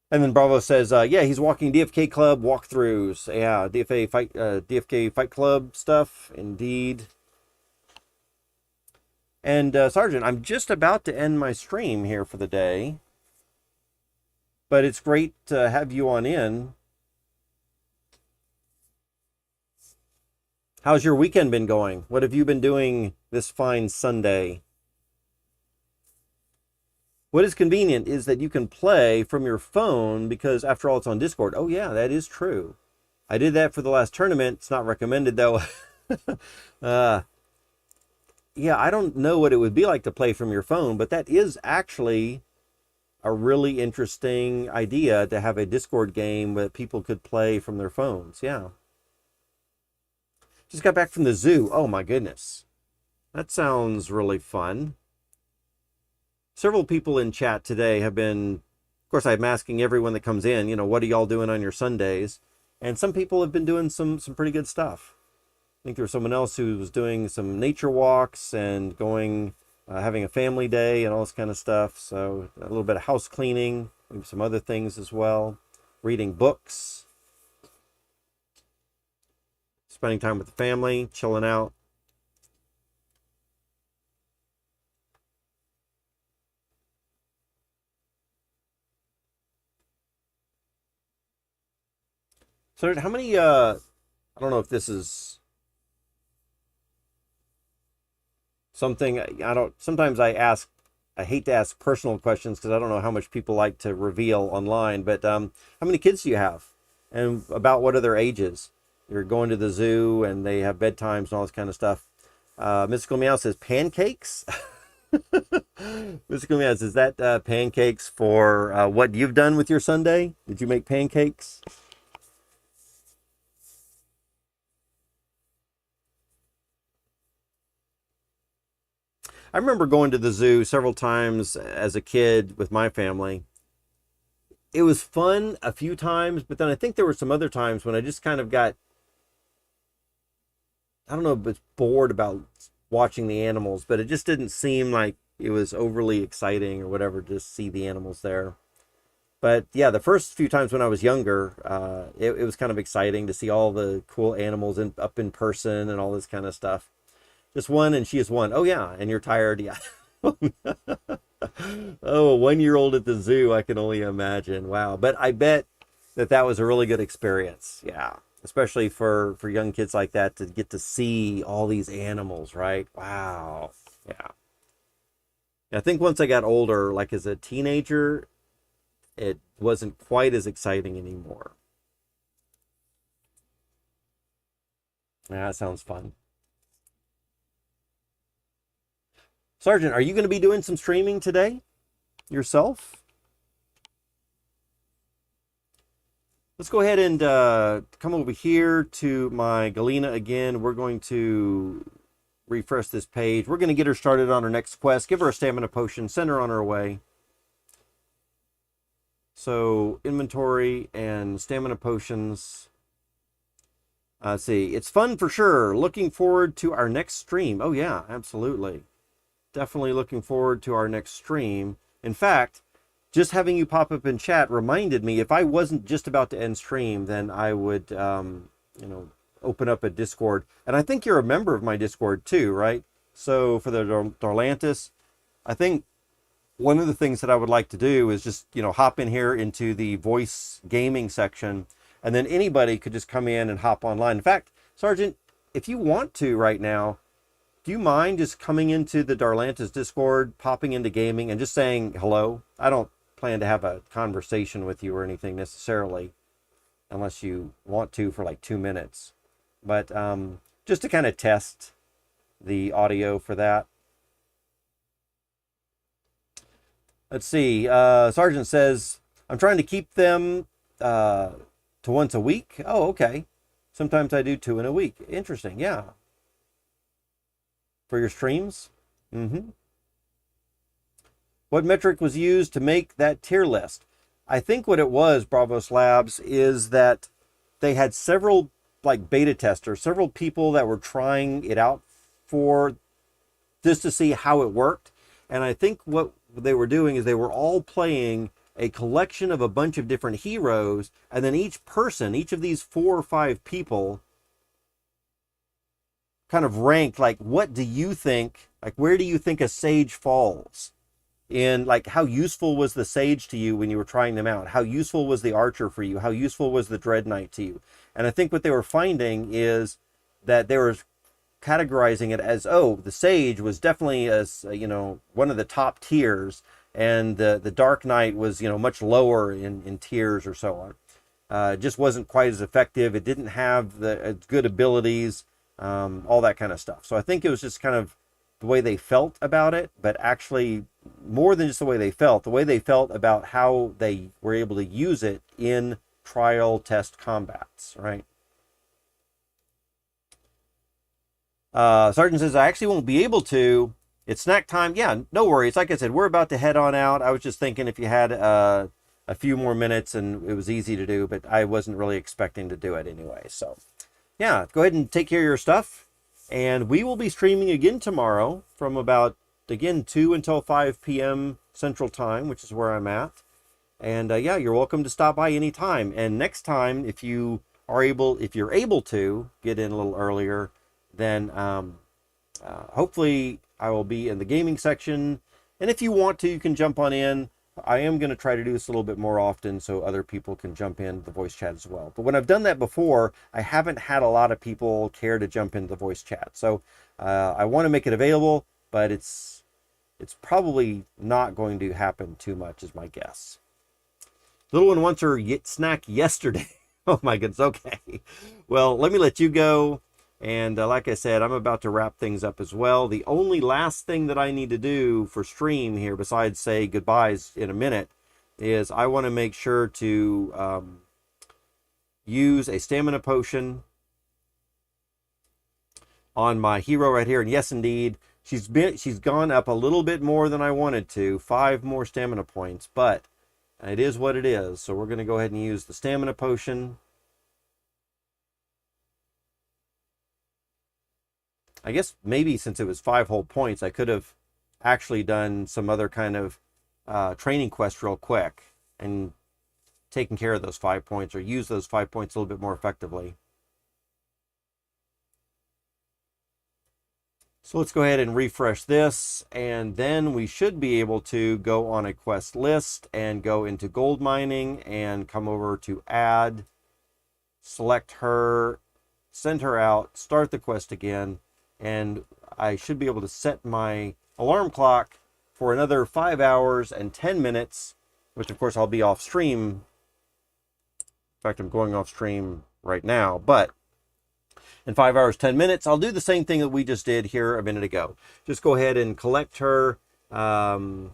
And then Bravo says, yeah, he's walking DFK Club walkthroughs. Yeah, DFK Fight Club stuff, indeed. And Sergeant, I'm just about to end my stream here for the day. But it's great to have you on in. How's your weekend been going? What have you been doing this fine Sunday? What is convenient is that you can play from your phone because, after all, it's on Discord. Oh, yeah, that is true. I did that for the last tournament. It's not recommended, though. Yeah, I don't know what it would be like to play from your phone, but that is actually a really interesting idea to have a Discord game that people could play from their phones. Yeah. Just got back from the zoo. Oh my goodness. That sounds really fun. Several people in chat today have been, of course, I'm asking everyone that comes in, what are y'all doing on your Sundays? And some people have been doing some pretty good stuff. I think there was someone else who was doing some nature walks and going, having a family day and all this kind of stuff. So a little bit of house cleaning, maybe some other things as well. Reading books. Spending time with the family, chilling out. So how many, I don't know if this is something, sometimes I hate to ask personal questions because I don't know how much people like to reveal online, but how many kids do you have? And about what are their ages? You're going to the zoo and they have bedtimes and all this kind of stuff. Mystical Meow says pancakes. Mr. Gomez, is that pancakes for what you've done with your Sunday? Did you make pancakes? I remember going to the zoo several times as a kid with my family. It was fun a few times, but then I think there were some other times when I just kind of got, I don't know, but bored about watching the animals, but it just didn't seem like it was overly exciting or whatever to just see the animals there. But yeah, the first few times when I was younger, it was kind of exciting to see all the cool animals up in person and all this kind of stuff. Just one, and she is one. Oh yeah, and you're tired. Yeah. Oh, a 1 year old at the zoo. I can only imagine. Wow. But I bet that that was a really good experience. Yeah. Especially for young kids like that to get to see all these animals, right? Wow. Yeah. I think once I got older, like as a teenager, it wasn't quite as exciting anymore. Yeah, that sounds fun. Sergeant, are you going to be doing some streaming today yourself? Let's go ahead and come over here to my Galena again. We're going to refresh this page. We're going to get her started on her next quest. Give her a stamina potion. Send her on her way. So inventory and stamina potions. Let's see. It's fun for sure. Looking forward to our next stream. Oh yeah, absolutely. Definitely looking forward to our next stream. In fact, just having you pop up in chat reminded me if I wasn't just about to end stream, then I would, open up a Discord. And I think you're a member of my Discord too, right? So for the Darlantis, I think one of the things that I would like to do is just, hop in here into the voice gaming section, and then anybody could just come in and hop online. In fact, Sergeant, if you want to right now, do you mind just coming into the Darlantis Discord, popping into gaming, and just saying hello? I don't plan to have a conversation with you or anything necessarily, unless you want to for like 2 minutes. But just to kind of test the audio for that. Let's see. Sergeant says, I'm trying to keep them to once a week. Oh, okay. Sometimes I do 2 in a week. Interesting. Yeah. For your streams? Mm-hmm. What metric was used to make that tier list? I think what it was, Bravos Labs, is that they had several like beta testers, several people that were trying it out for just to see how it worked. And I think what they were doing is they were all playing a collection of a bunch of different heroes, and then each person, each of these 4 or 5 people kind of ranked like, what do you think, like where do you think a sage falls in, like how useful was the sage to you when you were trying them out, how useful was the archer for you, how useful was the dread knight to you. And I think what they were finding is that they were categorizing it as, oh, the sage was definitely as one of the top tiers, and the dark knight was much lower in tiers or so on. Just wasn't quite as effective. It didn't have the as good abilities, all that kind of stuff. So I think it was just kind of the way they felt about it, but actually more than just the way they felt about how they were able to use it in trial test combats, right? Sergeant says, I actually won't be able to. It's snack time. Yeah, no worries. Like I said, we're about to head on out. I was just thinking if you had a few more minutes, and it was easy to do, but I wasn't really expecting to do it anyway. So yeah, go ahead and take care of your stuff. And we will be streaming again tomorrow from about, again, 2 until 5 p.m. Central Time, which is where I'm at. And yeah, you're welcome to stop by anytime. And next time, if you're able to get in a little earlier, then hopefully I will be in the gaming section. And if you want to, you can jump on in. I am going to try to do this a little bit more often so other people can jump in the voice chat as well. But when I've done that before, I haven't had a lot of people care to jump into the voice chat. So I want to make it available, but it's probably not going to happen too much, is my guess. Little one wants her snack yesterday. Oh my goodness. Okay. Well, let me let you go. And like I said, I'm about to wrap things up as well. The only last thing that I need to do for stream here, besides say goodbyes in a minute, is I want to make sure to use a stamina potion on my hero right here. And yes, indeed, she's gone up a little bit more than I wanted to, 5 more stamina points, but it is what it is. So we're going to go ahead and use the stamina potion. I guess maybe since it was 5 whole points, I could have actually done some other kind of training quest real quick and taken care of those 5 points, or use those 5 points a little bit more effectively. So let's go ahead and refresh this, and then we should be able to go on a quest list and go into gold mining and come over to add, select her, send her out, start the quest again, and I should be able to set my alarm clock for another 5 hours and 10 minutes, which of course I'll be off stream. In fact, I'm going off stream right now, but in 5 hours, 10 minutes, I'll do the same thing that we just did here a minute ago. Just go ahead and collect her. 5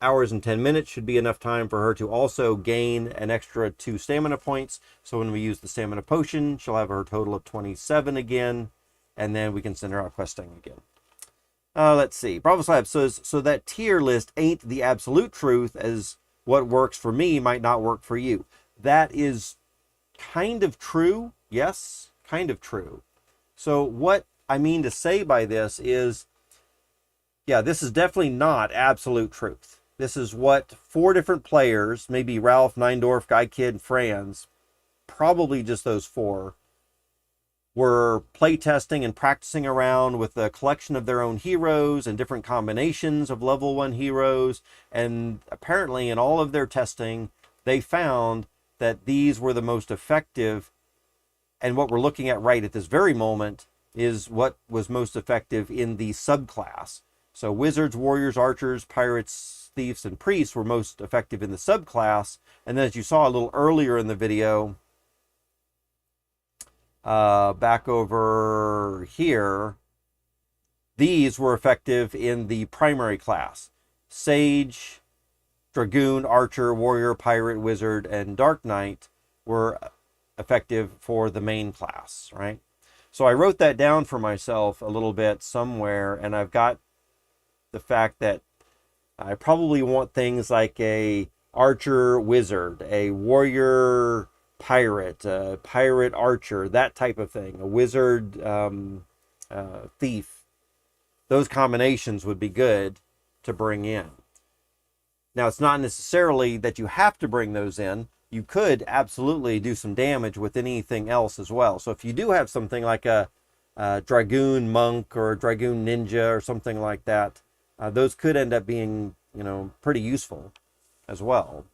hours and 10 minutes should be enough time for her to also gain an extra 2 stamina points. So when we use the stamina potion, she'll have her total of 27 again, and then we can send her out questing again. Let's see. Bravo Slab says, so that tier list ain't the absolute truth, as what works for me might not work for you. That is kind of true. Yes, kind of true. So what I mean to say by this is, yeah, this is definitely not absolute truth. This is what 4 different players, maybe Ralph, Neindorf, Guy Kid, Franz, probably just those 4, were playtesting and practicing around with a collection of their own heroes and different combinations of level 1 heroes. And apparently in all of their testing, they found that these were the most effective. And what we're looking at right at this very moment is what was most effective in the subclass. So wizards, warriors, archers, pirates, thieves, and priests were most effective in the subclass. And then as you saw a little earlier in the video, back over here, these were effective in the primary class. Sage, dragoon, archer, warrior, pirate, wizard, and dark knight were effective for the main class, right? So I wrote that down for myself a little bit somewhere, and I've got the fact that I probably want things like a archer wizard, a warrior pirate, a pirate archer, that type of thing, a wizard thief. Those combinations would be good to bring in. Now, it's not necessarily that you have to bring those in. You could absolutely do some damage with anything else as well. So if you do have something like a dragoon monk or a dragoon ninja or something like that, those could end up being, pretty useful as well.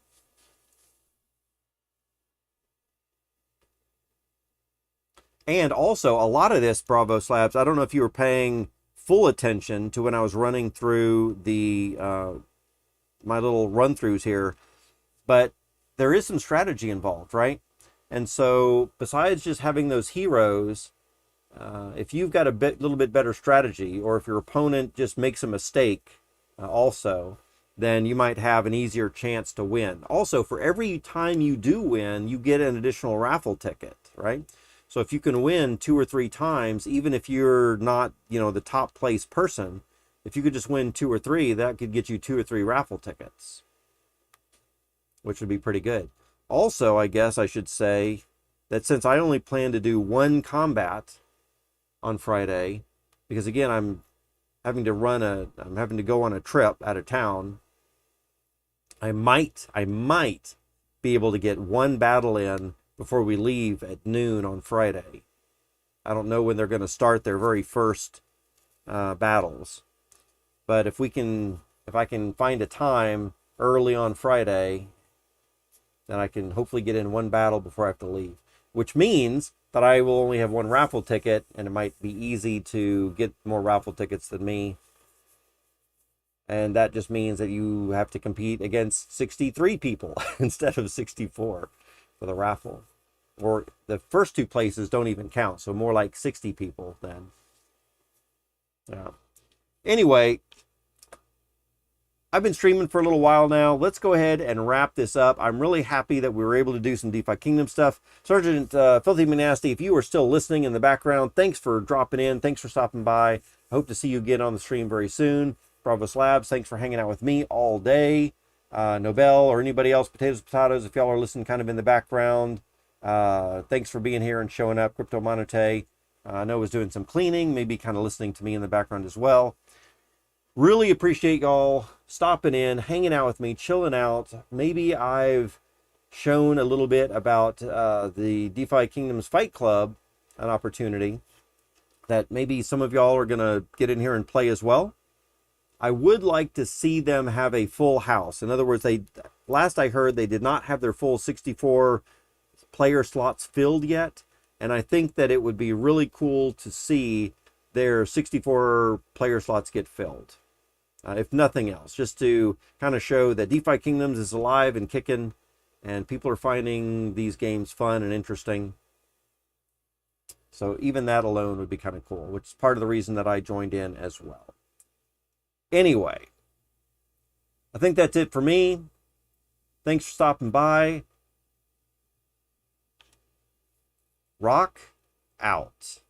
And also, a lot of this, Bravo Slabs, I don't know if you were paying full attention to when I was running through the my little run-throughs here, but there is some strategy involved, right? And so besides just having those heroes, if you've got a little bit better strategy, or if your opponent just makes a mistake also, then you might have an easier chance to win. Also, for every time you do win, you get an additional raffle ticket, right? So if you can win 2 or 3 times, even if you're not, the top place person, if you could just win 2 or 3, that could get you 2 or 3 raffle tickets, which would be pretty good. Also, I guess I should say that since I only plan to do 1 combat on Friday, because again, I'm having to go on a trip out of town, I might be able to get 1 battle in before we leave at noon on Friday. I don't know when they're going to start their very first battles, but if I can find a time early on Friday, then I can hopefully get in 1 battle before I have to leave, which means that I will only have 1 raffle ticket, and it might be easy to get more raffle tickets than me. And that just means that you have to compete against 63 people instead of 64 for the raffle. or the first two places don't even count. So more like 60 people then. Yeah. Anyway, I've been streaming for a little while now. Let's go ahead and wrap this up. I'm really happy that we were able to do some DeFi Kingdom stuff. Sergeant Filthy McNasty, if you are still listening in the background, thanks for dropping in. Thanks for stopping by. I hope to see you again on the stream very soon. Bravos Labs, thanks for hanging out with me all day. Nobel or anybody else, Potatoes, if y'all are listening kind of in the background. Thanks for being here and showing up. Crypto Monete, I know was doing some cleaning, maybe kind of listening to me in the background as well. Really appreciate y'all stopping in, hanging out with me, chilling out. Maybe I've shown a little bit about the DeFi Kingdoms Fight Klub, an opportunity that maybe some of y'all are going to get in here and play as well. I would like to see them have a full house. In other words, last I heard, they did not have their full 64 player slots filled yet. And I think that it would be really cool to see their 64 player slots get filled. If nothing else, just to kind of show that DeFi Kingdoms is alive and kicking, and people are finding these games fun and interesting. So even that alone would be kind of cool, which is part of the reason that I joined in as well. Anyway, I think that's it for me. Thanks for stopping by. Rock out.